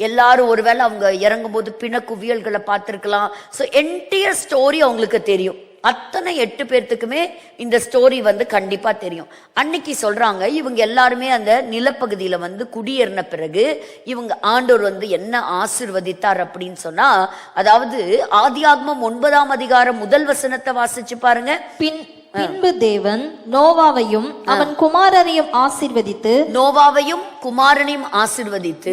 எல்லாரும் ஒருவேளை அவங்க இறங்கும் போது பிணக்குவியல்களை பார்த்துருக்கலாம். ஸோ என்டையர் ஸ்டோரி அவங்களுக்கு தெரியும். அத்தனை 8 பேர்த்துக்குமே இந்த ஸ்டோரி வந்து கண்டிப்பா தெரியும். அன்னைக்கு சொல்றாங்க, இவங்க எல்லாருமே அந்த நிலப்பகுதியில வந்து குடியேறின பிறகு இவங்க ஆண்டவர் வந்து என்ன ஆசீர்வதித்தார் அப்படின்னு சொன்னா, அதாவது ஆதியாகமம் 9ஆம் அதிகாரம் 1 வசனத்தை வாசிச்சு பாருங்க. பின்பு தேவன் நோவாவையும் அவன் குமாரரையும் ஆசீர்வதித்து, நோவாவையும் குமாரனையும் ஆசீர்வதித்து,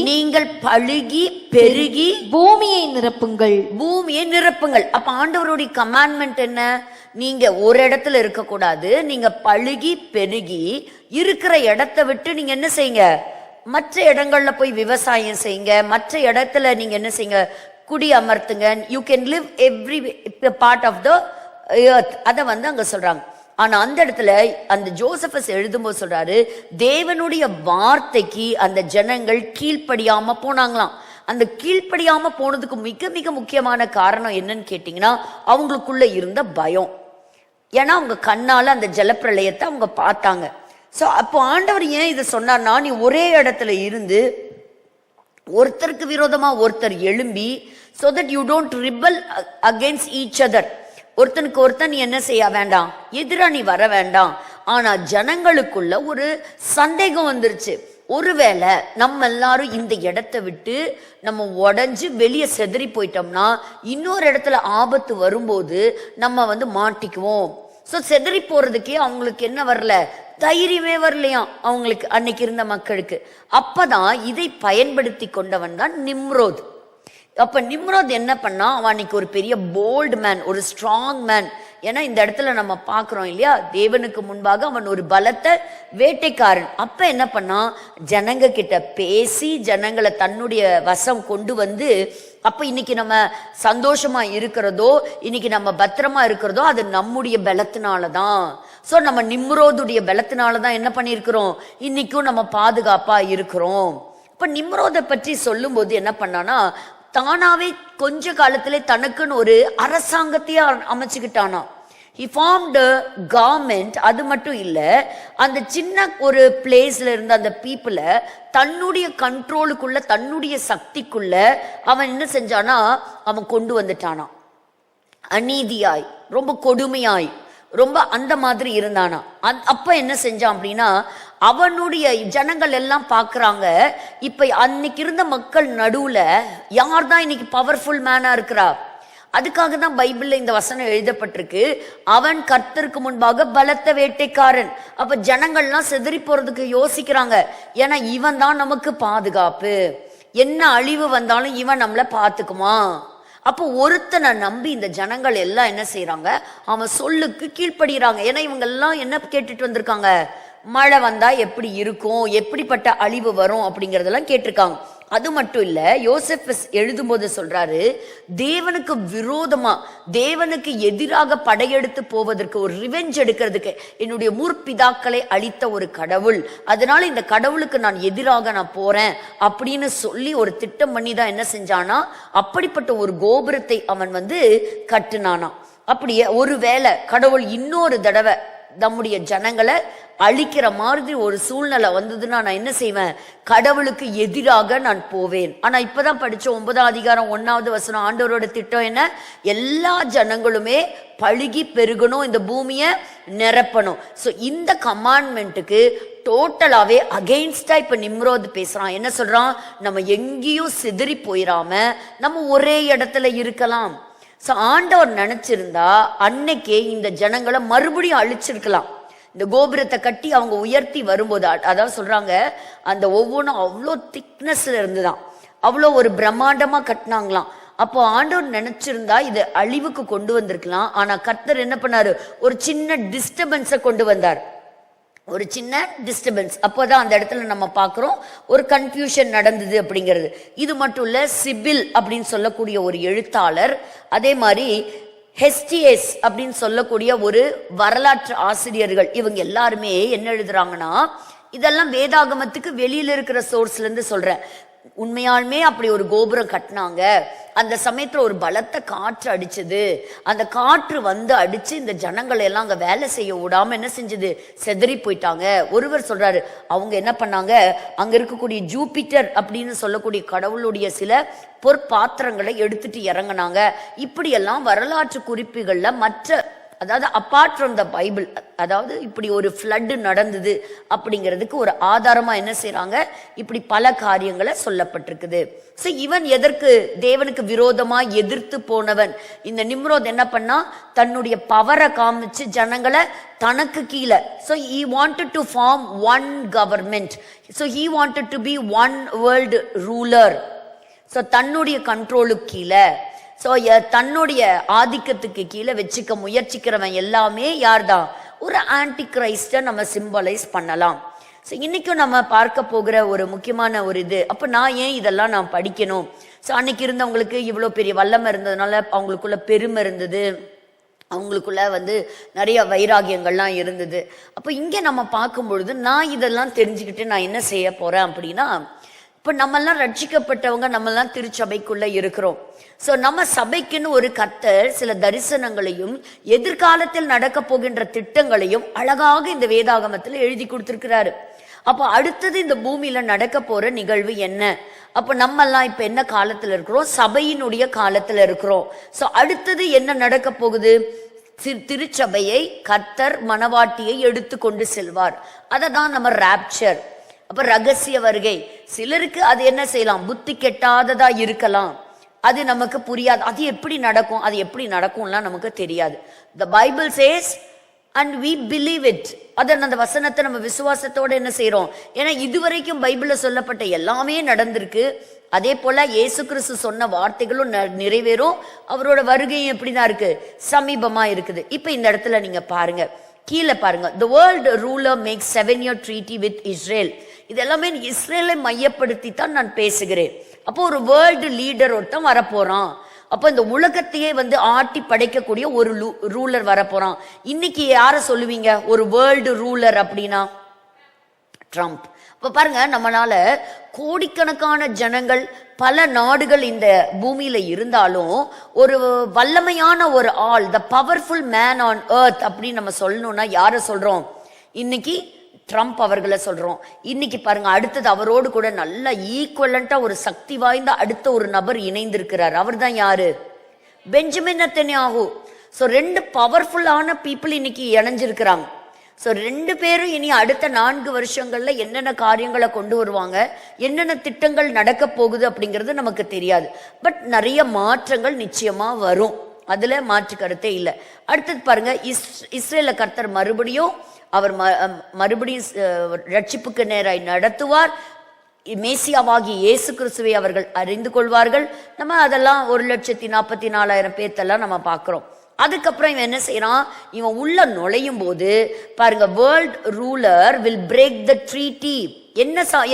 நீங்கள் பழுகி பெருகி பூமியை நிரப்புங்கள், பூமியை நிரப்புங்கள். அப்ப ஆண்டவருடைய கமாண்ட்மெண்ட் என்ன? நீங்க ஒரு இடத்துல இருக்க கூடாது, நீங்க பழுகி பெருகி இருக்கிற இடத்தை விட்டு நீங்க என்ன செய்யுங்க, மற்ற இடங்கள்ல போய் விவசாயம் செய்யுங்க, மற்ற இடத்துல நீங்க என்ன செய்யுங்க, குடி அமர்த்துங்க. You can live every part of the earth. அதை வந்து அங்க சொல்றாங்க. ஆனா அந்த இடத்துல அந்த ஜோசபஸ் எழுதும்போது சொல்றாரு, தேவனுடைய வார்த்தைக்கு அந்த ஜனங்கள் கீழ்ப்படியாம போனாங்களாம். அந்த கீழ்ப்படியாம போனதுக்கு மிக மிக முக்கியமான காரணம் என்னன்னு கேட்டீங்கன்னா, அவங்களுக்குள்ள இருந்த பயம். ஏன்னா அவங்க கண்ணால அந்த ஜலப்பிரளயத்தை அவங்க பார்த்தாங்க. ஸோ அப்போ ஆண்டவர் ஏன் இதை சொன்னார்னா, நீ ஒரே இடத்துல இருந்து ஒருத்தருக்கு விரோதமா ஒருத்தர் எழும்பி, so that you don't rebel against each other. ஒருத்தனுக்கு ஒருத்தன் நீ என்ன செய்ய வேண்டாம், எதிரா நீ வர வேண்டாம். ஆனா ஜனங்களுக்குள்ள ஒரு சந்தேகம் வந்துருச்சு, ஒருவேளை நம்ம எல்லாரும் இந்த இடத்தை விட்டு நம்ம உடஞ்சு வெளியே செதறி போயிட்டோம்னா இன்னொரு இடத்துல ஆபத்து வரும்போது நம்ம வந்து மாட்டிக்குவோம். ஸோ செதறி போறதுக்கே அவங்களுக்கு என்ன வரல, தைரியமே வரலையாம் அவங்களுக்கு, அன்னைக்கு இருந்த மக்களுக்கு. அப்பதான் இதை பயன்படுத்தி கொண்டவன் தான் நிம்ரோத். அப்ப நிம்ரோத் என்ன பண்ணா, அவன் அன்னைக்கு ஒரு பெரிய போல்ட் மேன், ஒரு ஸ்ட்ராங் மேன். ஏன்னா இந்த இடத்துல நம்ம பாக்குறோம் இல்லையா, தேவனுக்கு முன்பாக அவன் ஒரு பலத்த வேட்டைக்காரன். அப்ப என்ன பண்ணா, ஜனங்க கிட்ட பேசி ஜனங்களை தன்னுடைய வசம் கொண்டு வந்து, அப்ப இன்னைக்கு நம்ம சந்தோஷமா இருக்கிறதோ, இன்னைக்கு நம்ம பத்திரமா இருக்கிறதோ அது நம்முடைய பலத்தினாலதான். சோ நம்ம நிம்ரோதுடைய பலத்தினாலதான் என்ன பண்ணிருக்கிறோம், இன்னைக்கும் நம்ம பாதுகாப்பா இருக்கிறோம். இப்ப நிம்ரோதை பற்றி சொல்லும் போது என்ன பண்ணானா, தானாவே கொஞ்ச காலத்திலே தனக்குன்னு ஒரு அரசாங்கத்தையே அமைச்சுக்கிட்டானா. He formed a government. அது மட்டும் இல்ல, அந்த சின்ன ஒரு பிளேஸ்ல இருந்த அந்த பீப்புள தன்னுடைய கண்ட்ரோலுக்குள்ள, தன்னுடைய சக்திக்குள்ள அவன் என்ன செஞ்சானா, அவன் கொண்டு வந்துட்டானா. அநீதியாய், ரொம்ப கொடுமையாய், ரொம்ப அந்த மாதிரி இருந்தானா. அப்ப என்ன செஞ்சான் அப்படின்னா, அவனுடைய ஜனங்கள் எல்லாம் பாக்குறாங்க, இப்ப அன்னைக்கு இருந்த மக்கள் நடுவுல யார் தான் இன்னைக்கு பவர்ஃபுல் மேனா இருக்கிறா. அதுக்காக தான் பைபிள்ல இந்த வசனம் எழுதப்பட்டிருக்கு, அவன் கர்த்தருக்கு முன்பாக பலத்த வேட்டைக்காரன். அப்ப ஜனங்கள்லாம் செதறி போறதுக்கு யோசிக்கிறாங்க, ஏன்னா இவன் தான் நமக்கு பாதுகாப்பு, என்ன அழிவு வந்தாலும் இவன் நம்மள பாத்துக்குமா. அப்போ ஒருத்தனை நம்பி இந்த ஜனங்கள் எல்லாம் என்ன செய்யறாங்க, அவன் சொல்லுக்கு கீழ்ப்படுகிறாங்க. ஏன்னா இவங்க எல்லாம் என்ன கேட்டுட்டு வந்திருக்காங்க, மழை வந்தா எப்படி இருக்கும், எப்படிப்பட்ட அழிவு வரும் அப்படிங்கறதெல்லாம் கேட்டிருக்காங்க. அது மட்டும் இல்ல, யோசேப் எழுதும்போது சொல்றாரு, தேவனுக்கு விரோதமா, தேவனுக்கு எதிராக படையெடுத்து போவதற்கு, ஒரு ரிவெஞ்ச் எடுக்கிறதுக்கு என்னுடைய முற்பிதாக்களை அழித்த ஒரு கடவுள், அதனால இந்த கடவுளுக்கு நான் எதிராக நான் போறேன் அப்படின்னு சொல்லி ஒரு திட்டம் பண்ணி தான் என்ன செஞ்சானா, அப்படிப்பட்ட ஒரு கோபுரத்தை அவன் வந்து கட்டுனானா. அப்படியே ஒருவேளை கடவுள் இன்னொரு தடவை நம்முடைய ஜனங்களை அழிக்கிற மாதிரி ஒரு சூழ்நிலை வந்ததுன்னா நான் என்ன செய்வேன், கடவுளுக்கு எதிராக நான் போவேன். ஆனா இப்பதான் படிச்ச 9ஆம் அதிகாரம் 1வது வசனம், ஆண்டவரோட திட்டம் என்ன, எல்லா ஜனங்களுமே பழுகி பெருகணும், இந்த பூமியை நிரப்பணும். சோ இந்த கமாண்ட்மெண்ட்டுக்கு டோட்டலாவே அகெயின்ஸ்டா இப்ப நிம்ரோத் பேசுறான். என்ன சொல்றான், நம்ம எங்கேயும் சிதறி போயிடாம நம்ம ஒரே இடத்துல இருக்கலாம். சோ ஆண்டவர் நினைச்சிருந்தா அன்னைக்கே இந்த ஜனங்களை மறுபடியும் அழிச்சிருக்கலாம். இந்த கோபுரத்தை கட்டி அவங்க உயர்த்தி வரும்போது, அதாவது சொல்றாங்க, அந்த ஒவ்வொன்றும் அவ்வளோ திக்னஸ்ல இருந்துதான், அவ்வளோ ஒரு பிரம்மாண்டமா கட்டினாங்களாம். அப்போ ஆண்டவர் நினைச்சிருந்தா இதை அழிவுக்கு கொண்டு வந்திருக்கலாம். ஆனா கர்த்தர் என்ன பண்ணாரு, ஒரு சின்ன டிஸ்டர்பன்ஸை கொண்டு வந்தார், ஒரு சின்ன டிஸ்டர்பன்ஸ். அப்போதான் அந்த இடத்துல நம்ம பார்க்கிறோம் ஒரு கன்ஃபியூஷன் நடந்தது அப்படிங்கிறது. இது மட்டும் இல்ல, சிபில் அப்படின்னு சொல்லக்கூடிய ஒரு எழுத்தாளர், அதே மாதிரி ஹெஸ்டியஸ் அப்படின்னு சொல்லக்கூடிய ஒரு வரலாற்று ஆசிரியர்கள், இவங்க எல்லாருமே என்ன எழுதுறாங்கன்னா, இதெல்லாம் வேதாகமத்துக்கு வெளியில இருக்கிற சோர்ஸ்ல இருந்து சொல்றேன். உண்மையாலுமே அப்படி ஒரு கோபுரம் கட்டினாங்க. அந்த சமயத்துல ஒரு பலத்த காற்று அடிச்சது. அந்த காற்று வந்து அடிச்சு இந்த ஜனங்களை எல்லாம் அங்க வேலை செய்ய விடாம என்ன செஞ்சது, செதறி போயிட்டாங்க. ஒருவர் சொல்றாரு, அவங்க என்ன பண்ணாங்க, அங்க இருக்கக்கூடிய ஜூபிட்டர் அப்படின்னு சொல்லக்கூடிய கடவுளுடைய சில பொற்பாத்திரங்களை எடுத்துட்டு இறங்கினாங்க. இப்படியெல்லாம் வரலாற்று குறிப்புகள்ல மற்ற, அதாவது அப்பார்ட் ஃப்ரம் த பைபிள், அதாவது இப்படி ஒரு ஃப்ளட் நடந்தது அப்படிங்கிறதுக்கு ஒரு ஆதாரமா என்ன செய்யறாங்க, இப்படி பல காரியங்களை சொல்லப்பட்டிருக்குது. சோ இவன் எதற்கு தேவனுக்கு விரோதமா எதிர்த்து போனவன். இந்த நிம்ரோத் என்ன பண்ணா, தன்னுடைய பவரை காமிச்சு ஜனங்களை தனக்கு கீழே. So he wanted to form one government. So he wanted to be one world ruler. So தன்னுடைய கண்ட்ரோலுக்கு கீழே, ஸோ தன்னுடைய ஆதிக்கத்துக்கு கீழே வச்சுக்க முயற்சிக்கிறவன் எல்லாமே யார்தான், ஒரு ஆன்டி கிரைஸ்ட நம்ம சிம்பலைஸ் பண்ணலாம். ஸோ இன்னைக்கும் நம்ம பார்க்க போகிற ஒரு முக்கியமான ஒரு இது. அப்போ நான் ஏன் இதெல்லாம் நான் படிக்கணும்? ஸோ அன்னைக்கு இருந்தவங்களுக்கு இவ்வளோ பெரிய வல்லமை இருந்ததுனால அவங்களுக்குள்ள பெருமை இருந்தது, அவங்களுக்குள்ள நிறைய வைராகியங்கள்லாம் இருந்தது. அப்போ இங்கே நம்ம பார்க்கும் பொழுது நான் இதெல்லாம் தெரிஞ்சுக்கிட்டு நான் என்ன செய்ய போறேன் அப்படின்னா, இப்போ நம்மெல்லாம் ரட்சிக்கப்பட்டவங்க, நம்மெல்லாம் திருச்சபைக்குள்ள இருக்கிறோம். சோ நம்ம சபைக்குன்னு ஒரு கர்த்தர் சில தரிசனங்களையும் எதிர்காலத்தில் நடக்க போகின்ற திட்டங்களையும் அழகாக இந்த வேதாகமத்தில் எழுதி கொடுத்திருக்கிறாரு. அப்போ அடுத்தது இந்த பூமியில நடக்க போற நிகழ்வு என்ன? அப்ப நம்ம எல்லாம் இப்ப என்ன காலத்துல இருக்கிறோம்? சபையினுடைய காலத்துல இருக்கிறோம். சோ அடுத்தது என்ன நடக்க போகுது? திருச்சபையை கர்த்தர் மணவாட்டியை எடுத்து கொண்டு செல்வார். அதை தான் நம்ம ராப்சர், அப்ப ரகசிய வருகை. சிலருக்கு அது என்ன செய்யலாம், புத்தி கெட்டாததா இருக்கலாம், அது நமக்கு புரியாது. அது எப்படி நடக்கும், அது எப்படி நடக்கும்லாம் நமக்கு தெரியாது. The Bible says and we believe it. அதன் அந்த வசனத்தை நம்ம விசுவாசத்தோட என்ன செய்யறோம், ஏன்னா இதுவரைக்கும் பைபிள்ல சொல்லப்பட்ட எல்லாமே நடந்திருக்கு. அதே போல இயேசு கிறிஸ்து சொன்ன வார்த்தைகளும் நிறைவேறும். அவரோட வருகையும் எப்படிதான் இருக்கு, சமீபமா இருக்குது. இப்ப இந்த இடத்துல நீங்க பாருங்க, கீழே பாருங்க, the world ruler makes 7-year treaty with Israel. இது எல்லாமே இஸ்ரேலை மையப்படுத்தி தான் நான் பேசுகிறேன். அப்போ ஒரு வேர்ல்டு லீடர் ஒருத்தன் வரப்போறான். அப்போ இந்த உலகத்தையே ஆட்டி படைக்கக்கூடிய ஒரு ரூலர் வரப்போறான். இன்னைக்கு யார சொல்லுவீங்க ஒரு வேர்ல்டு ரூலர் அப்படின்னா? ட்ரம்ப். இப்ப பாருங்க, நம்மளால கோடிக்கணக்கான ஜனங்கள் பல நாடுகள் இந்த பூமியில இருந்தாலும் ஒரு வல்லமையான ஒரு ஆள், த பவர்ஃபுல் மேன் ஆன் எர்த் அப்படின்னு நம்ம சொல்லணும்னா யார சொல்றோம்? இன்னைக்கு ட்ரம்ப் அவர்களை சொல்றோம். இன்னைக்கு பாருங்க, அடுத்தது அவரோடு கூட நல்ல ஈக்குவலண்டா ஒரு சக்தி வாய்ந்த அடுத்த ஒரு நபர் இணைந்திருக்கிறார். அவர் தான் யாரு? Benjamin Netanyahu. சோ ரெண்டு பவர்ஃபுல்லான பீப்புள் இன்னைக்கு இணைஞ்சிருக்கிறாங்க. ஸோ ரெண்டு பேரும் இனி அடுத்த 4 வருஷங்கள்ல என்னென்ன காரியங்களை கொண்டு வருவாங்க, என்னென்ன திட்டங்கள் நடக்க போகுது அப்படிங்கிறது நமக்கு தெரியாது. பட் நிறைய மாற்றங்கள் நிச்சயமா வரும், அதுல மாற்று கருத்தே இல்லை. அடுத்தது பாருங்க, இஸ்ரேல கர்த்தர் மறுபடியும் அவர் மறுபடியும் ரட்சிப்புக்கு நேராய் நடத்துவார். மேசியாவாகி இயேசு கிறிஸ்துவை அவர்கள் அறிந்து கொள்வார்கள். நம்ம அதெல்லாம் 1,44,000 பேர்த்தெல்லாம் நம்ம பார்க்கிறோம். அதுக்கப்புறம் இவன் என்ன செய்யறான், இவன் உள்ள நுழையும் போது பாருங்க, world ruler will break the treaty.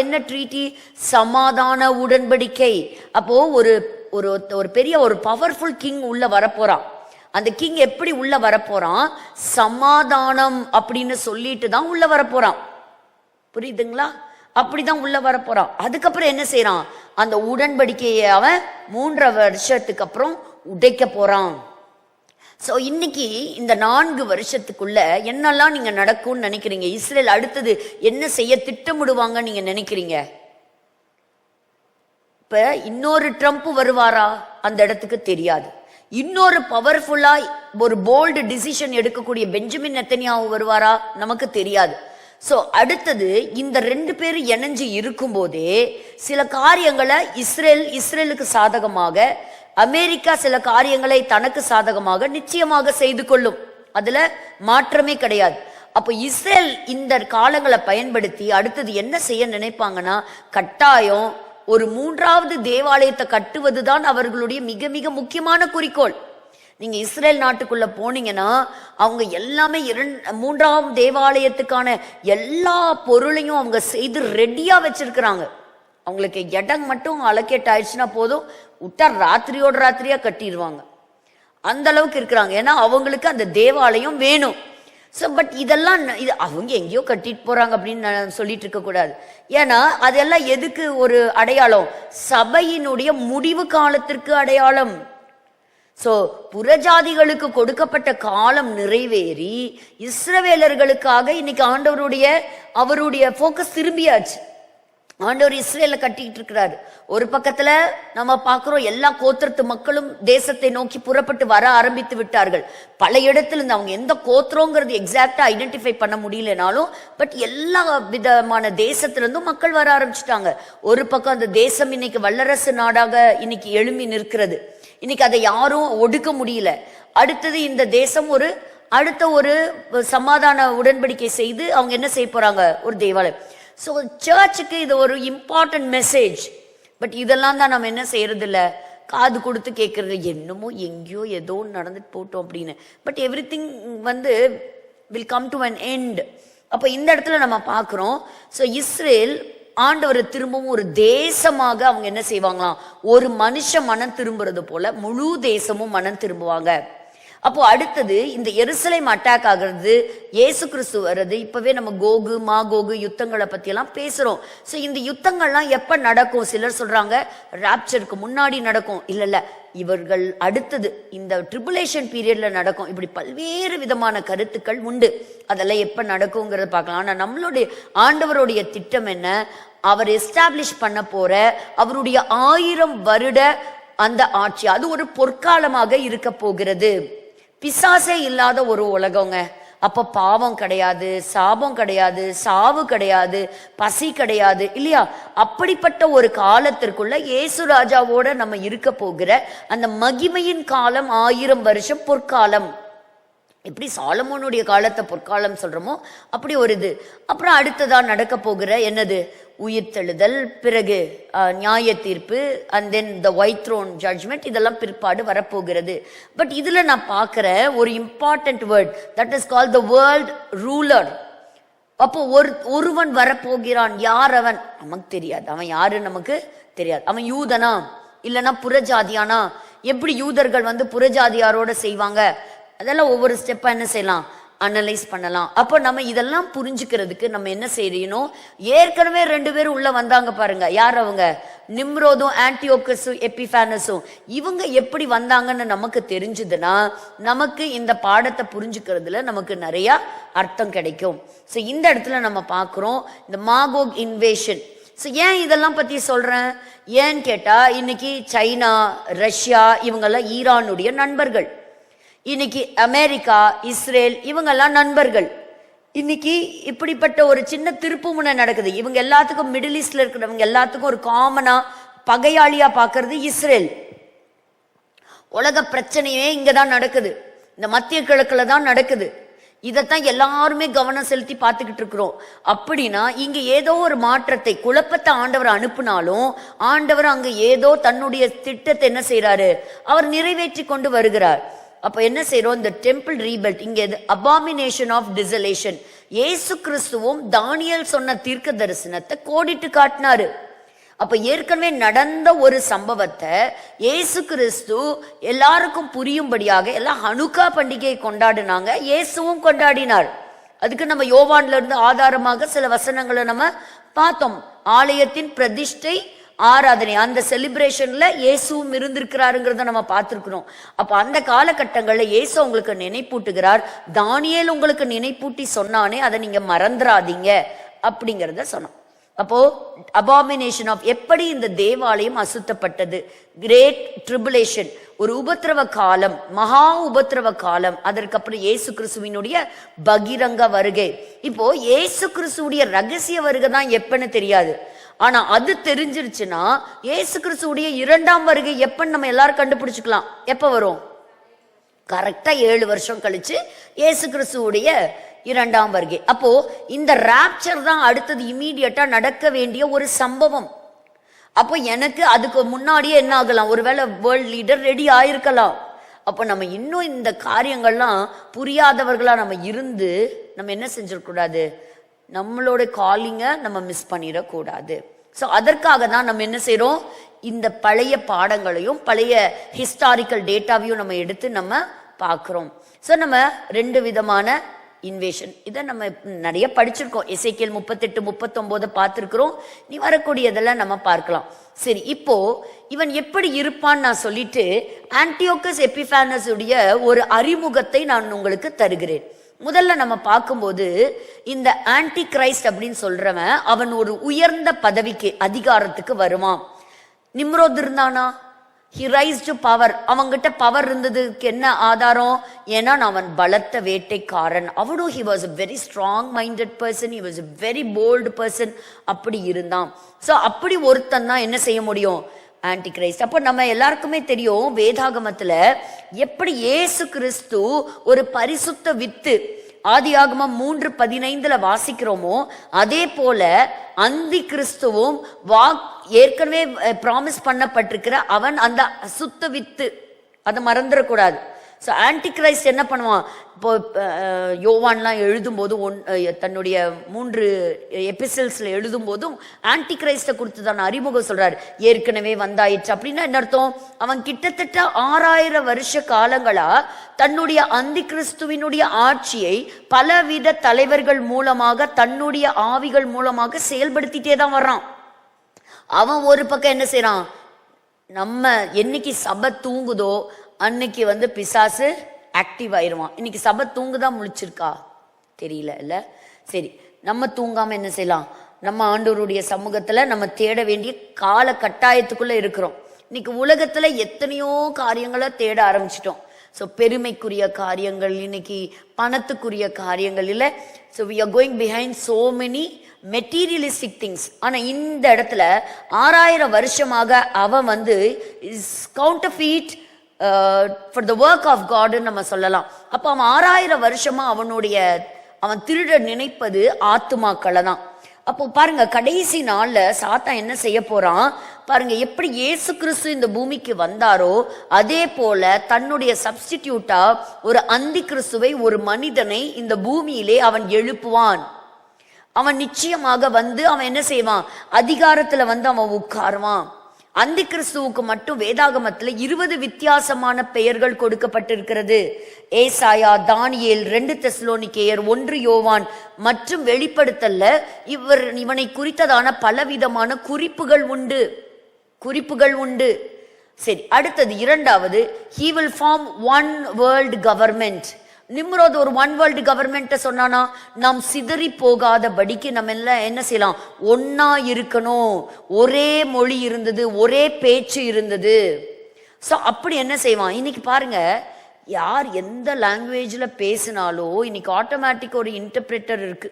என்ன ட்ரீட்டி? சமாதான உடன்படிக்கை. அப்போ ஒரு பெரிய ஒரு பவர்ஃபுல் கிங் உள்ள வரப்போறான். அந்த கிங் எப்படி உள்ள வரப்போறான்? சமாதானம் அப்படின்னு சொல்லிட்டு தான் உள்ள வரப்போறான். புரியுதுங்களா? அப்படிதான் உள்ள வரப்போறான். அதுக்கப்புறம் என்ன செய்யறான், அந்த உடன்படிக்கையை அவன் 3 வருஷத்துக்கு அப்புறம் உடைக்க போறான். சோ இன்னைக்கு இந்த 4 வருஷத்துக்குள்ள என்னெல்லாம் நீங்க நடக்கும்னு நினைக்கிறீங்க? இஸ்ரேல் அடுத்தது என்ன செய்ய திட்டமிடுவாங்க நீங்க நினைக்கிறீங்க? இப்ப இன்னொரு ட்ரம்ப் வருவாரா அந்த இடத்துக்கு தெரியாது. இன்னொரு பவர்ஃபுல்லா ஒரு போல்டு டிசிஷன் எடுக்கக்கூடிய பெஞ்சமின் நெத்தன்யாஹூ வருவாரா நமக்கு தெரியாது. சோ அடுத்தது இந்த 2 பேரும் இணைஞ்சு இருக்கும் போதே சில காரியங்களை இஸ்ரேலுக்கு சாதகமாக, அமெரிக்கா சில காரியங்களை தனக்கு சாதகமாக நிச்சயமாக செய்து கொள்ளும். அதுல மாற்றமே கிடையாது. அப்ப இஸ்ரேல் இந்த காலங்களை பயன்படுத்தி அடுத்தது என்ன செய்ய நினைப்பாங்கன்னா, கட்டாயம் ஒரு 3வது தேவாலயத்தை கட்டுவதுதான் அவர்களுடைய மிக மிக முக்கியமான குறிக்கோள். நீங்க இஸ்ரேல் நாட்டுக்குள்ள போனீங்கன்னா அவங்க எல்லாமே 3ஆம் தேவாலயத்துக்கான எல்லா பொருளையும் அவங்க செய்து ரெடியா வச்சிருக்கிறாங்க. அவங்களுக்கு இடம் மட்டும் அலோகேட் ஆயிடுச்சுன்னா போதும், விட்டா ராத்திரியோட ராத்திரியா கட்டிடுவாங்க. அந்த அளவுக்கு இருக்கிறாங்க. ஏன்னா அவங்களுக்கு அந்த தேவாலயம் வேணும். ஸோ பட் இதெல்லாம் இது அவங்க எங்கேயோ கட்டிட்டு போறாங்க அப்படின்னு நான் சொல்லிட்டு இருக்க கூடாது. ஏன்னா அதெல்லாம் எதுக்கு ஒரு அடையாளம்? சபையினுடைய முடிவு காலத்திற்கு அடையாளம். சோ புறஜாதிகளுக்கு கொடுக்கப்பட்ட காலம் நிறைவேறி இஸ்ரவேலர்களுக்காக இன்னைக்கு அவருடைய போக்கஸ் திரும்பியாச்சு. ஆண்டவர் இஸ்ரேல கட்டிட்டு இருக்கிறாரு. ஒரு பக்கத்துல நம்ம பாக்குறோம் எல்லா கோத்திரத்து மக்களும் தேசத்தை நோக்கி புறப்பட்டு வர ஆரம்பித்து விட்டார்கள். பல இடத்துல இருந்து அவங்க எந்த கோத்திரங்கிறது எக்ஸாக்டா ஐடென்டிஃபை பண்ண முடியலனாலும் பட் எல்லா விதமான தேசத்துல இருந்தும் மக்கள் வர ஆரம்பிச்சுட்டாங்க. ஒரு பக்கம் அந்த தேசம் இன்னைக்கு வல்லரசு நாடாக இன்னைக்கு எழும்பி நிற்கிறது. இன்னைக்கு அதை யாரும் ஒடுக்க முடியல. அடுத்தது இந்த தேசம் அடுத்த ஒரு சமாதான உடன்படிக்கை செய்து அவங்க என்ன செய்ய போறாங்க? ஒரு தேவாலயம். ஸோ சர்ச்சுக்கு இது ஒரு இம்பார்ட்டன்ட் மெசேஜ். பட் இதெல்லாம் தான் நம்ம என்ன செய்யறது இல்லை, காது கொடுத்து கேட்கறது. என்னமோ எங்கேயோ ஏதோ நடந்துட்டு போட்டோம் அப்படின்னு. But every thing will come to an end. அப்போ இந்த இடத்துல நம்ம பார்க்குறோம். ஸோ இஸ்ரேல் ஆண்டவர் திரும்பவும் ஒரு தேசமாக அவங்க என்ன செய்வாங்களாம், ஒரு மனுஷன் மனம் திரும்புறது போல முழு தேசமும் மனம் திரும்புவாங்க. அப்போ அடுத்தது இந்த எருசலேம் அட்டாக் ஆகிறது, இயேசு கிறிஸ்து வர்றது. இப்பவே நம்ம கோகு மாகோகு யுத்தங்களை பத்தி எல்லாம் பேசுறோம். ஸோ இந்த யுத்தங்கள்லாம் எப்ப நடக்கும்? சிலர் சொல்றாங்க ராப்சருக்கு முன்னாடி நடக்கும். இல்ல இவர்கள் அடுத்தது இந்த ட்ரிபுலேஷன் பீரியட்ல நடக்கும். இப்படி பல்வேறு விதமான கருத்துக்கள் உண்டு. அதெல்லாம் எப்ப நடக்குங்கிறத பார்க்கலாம். ஆனா நம்மளுடைய ஆண்டவருடைய திட்டம் என்ன? அவர் எஸ்டாப்ளிஷ் பண்ண போற அவருடைய 1000 வருட அந்த ஆட்சி, அது ஒரு பொற்காலமாக இருக்க போகிறது. பிசாசே இல்லாத ஒரு உலகங்க. அப்ப பாவம் கிடையாது, சாபம் கிடையாது, சாவு கிடையாது, பசி கிடையாது, இல்லையா? அப்படிப்பட்ட ஒரு காலத்திற்குள்ள இயேசு ராஜாவோட நம்ம இருக்க போகிற அந்த மகிமையின் காலம் 1000 வருஷம் பொற்காலம். எப்படி சாலமோனுடைய காலத்தை பொற்காலம் சொல்றோமோ அப்படி ஒரு இது. அப்புறம் அடுத்ததா நடக்க போகிற என்னது? உயிர்த்தெழுதல், பிறகு நியாய தீர்ப்பு, and then the white throne judgment. இதெல்லாம் பிற்பாடு வரப்போகிறது. பட் இதுல நான் பார்க்கிற ஒரு important word, that is called the world ruler. அப்போ ஒருவன் வரப்போகிறான். யார் அவன்? நமக்கு தெரியாது. அவன் யாரு நமக்கு தெரியாது. அவன் யூதனா இல்லைன்னா புறஜாதியானா? எப்படி யூதர்கள் புறஜாதியாரோட செய்வாங்க? அதெல்லாம் ஒவ்வொரு ஸ்டெப்பா என்ன செய்யலாம், அனலைஸ் பண்ணலாம். அப்போ நம்ம இதெல்லாம் புரிஞ்சுக்கிறதுக்கு நம்ம என்ன செய்யணும்? ஏற்கனவே 2 பேரும் உள்ள வந்தாங்க பாருங்க. யார் அவங்க? நிம்ரோதும் ஆன்டியோகஸும் எபிஃபானஸும். இவங்க எப்படி வந்தாங்கன்னு நமக்கு தெரிஞ்சதுன்னா நமக்கு இந்த பாடத்தை புரிஞ்சுக்கிறதுல நமக்கு நிறைய அர்த்தம் கிடைக்கும். ஸோ இந்த இடத்துல நம்ம பார்க்குறோம் இந்த மாகோக் இன்வேஷன். ஸோ ஏன் இதெல்லாம் பத்தி சொல்றேன்? ஏன்னு கேட்டா இன்னைக்கு சைனா, ரஷ்யா இவங்கெல்லாம் ஈரானுடைய நண்பர்கள். இன்னைக்கு அமெரிக்கா, இஸ்ரேல் இவங்கெல்லாம் நண்பர்கள். இன்னைக்கு இப்படிப்பட்ட ஒரு சின்ன திருப்புமுனை நடக்குது. இவங்க எல்லாத்துக்கும், மிடில் ஈஸ்ட்ல இருக்கிறவங்க எல்லாத்துக்கும் ஒரு காமனா பகையாளியா பார்க்கறது இஸ்ரேல். உலக பிரச்சனையே இங்கதான் நடக்குது, இந்த மத்திய கிழக்குல தான் நடக்குது. இதைத்தான் எல்லாருமே கவனம் செலுத்தி பார்த்துக்கிட்டு இருக்கிறோம். அப்படின்னா இங்க ஏதோ ஒரு மாற்றத்தை, குழப்பத்தை ஆண்டவர் அனுப்புனாலும் ஆண்டவர் அங்க ஏதோ தன்னுடைய திட்டத்தை என்ன செய்யறாரு, அவர் நிறைவேற்றி கொண்டு வருகிறார். அப்ப என்ன செய்யறோம்? இந்த டெம்பிள் ரீபில்ட், இங்க அபாமினேஷன் ஆஃப் டிசலேஷன். இயேசு கிறிஸ்துவும் தானியேல் சொன்ன தீர்க்க தரிசனத்தை கோடிட்டு காட்டினாரு. அப்ப ஏற்கனவே நடந்த ஒரு சம்பவத்தை இயேசு கிறிஸ்து எல்லாருக்கும் புரியும்படியாக எல்லாம் ஹனுக்கா பண்டிகையை கொண்டாடினாங்க, இயேசுவும் கொண்டாடினார். அதுக்கு நம்ம யோவான்ல இருந்து ஆதாரமாக சில வசனங்களை நம்ம பார்த்தோம். ஆலயத்தின் பிரதிஷ்டை ஆராதனை, அந்த செலிப்ரேஷன்ல இயேசுவும் இருந்திருக்கிறாருங்கிறத நம்ம பார்த்திருக்கிறோம். அப்ப அந்த காலகட்டங்கள்ல இயேசு உங்களுக்கு நினைப்பூட்டுகிறார். தானியேல் உங்களுக்கு நினைப்பூட்டி சொன்னானே, அதை நீங்க மறந்துடாதீங்க அப்படிங்கிறத சொன்னோம். அப்போ அபாமினேஷன் ஆஃப், எப்படி இந்த தேவாலயம் அசுத்தப்பட்டது, கிரேட் ட்ரிபுலேஷன், ஒரு உபத்திரவ காலம், மகா உபத்திரவ காலம். அதற்கப்புறம் இயேசு கிறிஸ்துவினுடைய பகிரங்க வருகை. இப்போ இயேசு கிறிஸ்துடைய ரகசிய வருகை தான் எப்பன்னு தெரியாது. ஆனா அது தெரிஞ்சிருச்சுன்னா இயேசு கிறிஸ்துடைய 2ஆம் வருகை எப்பன்னு நம்ம எல்லாரும் கண்டுபிடிச்சுக்கலாம். எப்ப வரும்? கரெக்டா 7 வருஷம் கழிச்சு இயேசு கிறிஸ்துடைய 2ஆம் வருகை. அப்போ இந்த ராப்சர் தான் அடுத்தது இமீடியட்டா நடக்க வேண்டிய ஒரு சம்பவம். அப்போ எனக்கு அதுக்கு முன்னாடியே என்ன ஆகலாம், ஒருவேளை வேர்ல்ட் லீடர் ரெடி ஆயிருக்கலாம். அப்போ நம்ம இன்னும் இந்த காரியங்கள்லாம் புரியாதவர்களா நம்ம இருந்து நம்ம என்ன செஞ்சிடக்கூடாது, நம்மளோட காலிங்க நம்ம மிஸ் பண்ணிடக்கூடாது. ஸோ அதற்காக தான் நம்ம என்ன செய்யறோம், இந்த பழைய பாடங்களையும் பழைய ஹிஸ்டாரிக்கல் டேட்டாவையும் நம்ம எடுத்து நம்ம பார்க்குறோம். ஸோ நம்ம 2 விதமான இன்வேஷன். இதை நம்ம நிறைய படிச்சிருக்கோம். எசேக்கியேல் 38, 39 பார்த்திருக்கிறோம். நீ வரக்கூடியதெல்லாம் நம்ம பார்க்கலாம். சரி, இப்போ இவன் எப்படி இருப்பான்னு நான் சொல்லிட்டு ஆன்டியோகஸ் எபிஃபானஸ் உடைய ஒரு அறிமுகத்தை நான் உங்களுக்கு தருகிறேன். முதல்ல நம்ம பார்க்கும்போது இந்த ஆன்டி கிரைஸ்ட் அப்படின்னு சொல்றவன் அவன் ஒரு உயர்ந்த பதவிக்கு, அதிகாரத்துக்கு வருவான். நிம்ரோத் இருந்தானா? he rise to power. அவங்கிட்ட பவர் இருந்ததுக்கு என்ன ஆதாரம்? ஏன்னா அவன் பலத்த வேட்டைக்காரன். அவனும் he was a very strong minded person, he was a very bold person. அப்படி இருந்தான். ஸோ அப்படி ஒருத்தன் தான் என்ன செய்ய முடியும்? Anti Christ. அப்போ நம்ம எல்லாருக்குமே தெரியும், வேதாகமத்துல எப்படி இயேசு கிறிஸ்து ஒரு பரிசுத்த வித்து ஆதியாகமம் 3:15 வாசிக்கிறோமோ, அதே போல அந்தி கிறிஸ்துவும் ஏற்கனவே ப்ராமிஸ் பண்ணப்பட்டிருக்கிற அவன் அந்த சுத்த வித்து, அதை மறந்துடக்கூடாது. ஸோ ஆன்டி கிரைஸ்ட் என்ன பண்ணுவான்? இப்போ யோவான்லாம் எழுதும்போது தன்னுடைய 3 எபிசல்ஸ்ல எழுதும் போதும் ஆன்டி கிரைஸ்ட குறித்து தான் அறிமுகம் சொல்றாரு. ஏற்கனவே வந்தாயிற்று அப்படின்னா என்ன அர்த்தம்? அவன் கிட்டத்தட்ட 6000 வருஷ காலங்களா தன்னுடைய அந்தி கிறிஸ்துவினுடைய ஆட்சியை பலவித தலைவர்கள் மூலமாக, தன்னுடைய ஆவிகள் மூலமாக செயல்படுத்திட்டே தான் வர்றான். அவன் ஒரு பக்கம் என்ன செய்யறான்? நம்ம என்னைக்கு சபை தூங்குதோ அன்னைக்கு பிசாசு ஆக்டிவ் ஆயிருவான். இன்னைக்கு சபை தூங்குதான் முழிச்சிருக்கா தெரியல இல்ல. சரி, நம்ம தூங்காம என்ன செய்யலாம்? நம்ம ஆண்டவருடைய சமூகத்துல நம்ம தேட வேண்டிய கால கட்டாயத்துக்குள்ள இருக்கிறோம். இன்னைக்கு உலகத்துல எத்தனையோ காரியங்களை தேட ஆரம்பிச்சிட்டோம். ஸோ பெருமைக்குரிய காரியங்கள், இன்னைக்கு பணத்துக்குரிய காரியங்கள் இல்லை. So we are going behind so many materialistic things. ஆனா இந்த இடத்துல 6000 வருஷமாக அவன் is counterfeit for the work of God நம்ம சொல்லலாம். அப்ப அவன் 6000 வருஷமா அவன் திருட நினைப்பது ஆத்துமாக்களை தான். அப்போ பாருங்க, கடைசி நாள்ல சாத்தான் என்ன செய்ய போறான் பாருங்க. எப்படி இயேசு கிறிஸ்து இந்த பூமிக்கு வந்தாரோ அதே போல தன்னுடைய சப்ஸ்டிடியூட்டா ஒரு அந்தி கிறிஸ்துவை, ஒரு மனிதனை இந்த பூமியிலே அவன் எழுப்புவான். அவன் நிச்சயமாக அவன் என்ன செய்வான்? அதிகாரத்துல அவன் உட்காருவான். அந்தி கிறிஸ்துவுக்கு மட்டும் வேதாகமத்துல 20 வித்தியாசமான பெயர்கள் கொடுக்கப்பட்டிருக்கிறது. ஏசாயா, தானியேல், 2 தெசலோனிக்கேயர், 1 யோவான் மற்றும் வெளிப்படுத்தல்ல இவனை குறித்ததான பலவிதமான குறிப்புகள் உண்டு. சரி, அடுத்தது இரண்டாவது, he will form one world government. Nimrod ஒரு ஒன் வேர்ல்டு கவர்மெண்ட் சொன்னானா? நாம் சிதறி போகாதபடிக்கு நம்ம எல்லாம் என்ன செய்யலாம்? ஒன்னா இருக்கணும். ஒரே மொழி இருந்தது, ஒரே பேச்சு இருந்தது. ஸோ அப்படி என்ன செய்வான்? இன்னைக்கு பாருங்க, யார் எந்த லாங்குவேஜ்ல பேசினாலும் இன்னைக்கு ஆட்டோமேட்டிக் ஒரு இன்டர்பிரேட்டர் இருக்கு.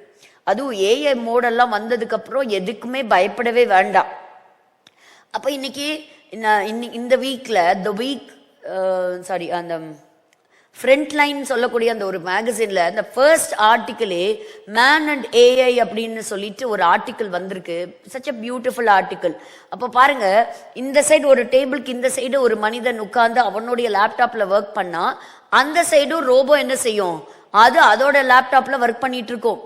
அதுவும் ஏஐ மோடெல்லாம் வந்ததுக்கு அப்புறம் எதுக்குமே பயப்படவே வேண்டாம். அப்ப இன்னைக்கு இந்த வீக்ல அந்த ஃப்ரண்ட் லைன் சொல்லக்கூடிய அந்த ஒரு மேகசின்ல அந்த ஃபர்ஸ்ட் ஆர்டிக்கிளே மேன் அண்ட் ஏஐ அப்படின்னு சொல்லிட்டு ஒரு ஆர்டிக்கிள் வந்திருக்கு. Such a beautiful article. அப்போ பாருங்க, இந்த சைடு ஒரு டேபிளுக்கு இந்த சைடு ஒரு மனிதன் உட்கார்ந்து அவனுடைய லேப்டாப்ல ஒர்க் பண்ணா, அந்த சைடும் ரோபோ என்ன செய்யும்? அது அதோட லேப்டாப்ல ஒர்க் பண்ணிட்டு இருக்கும்.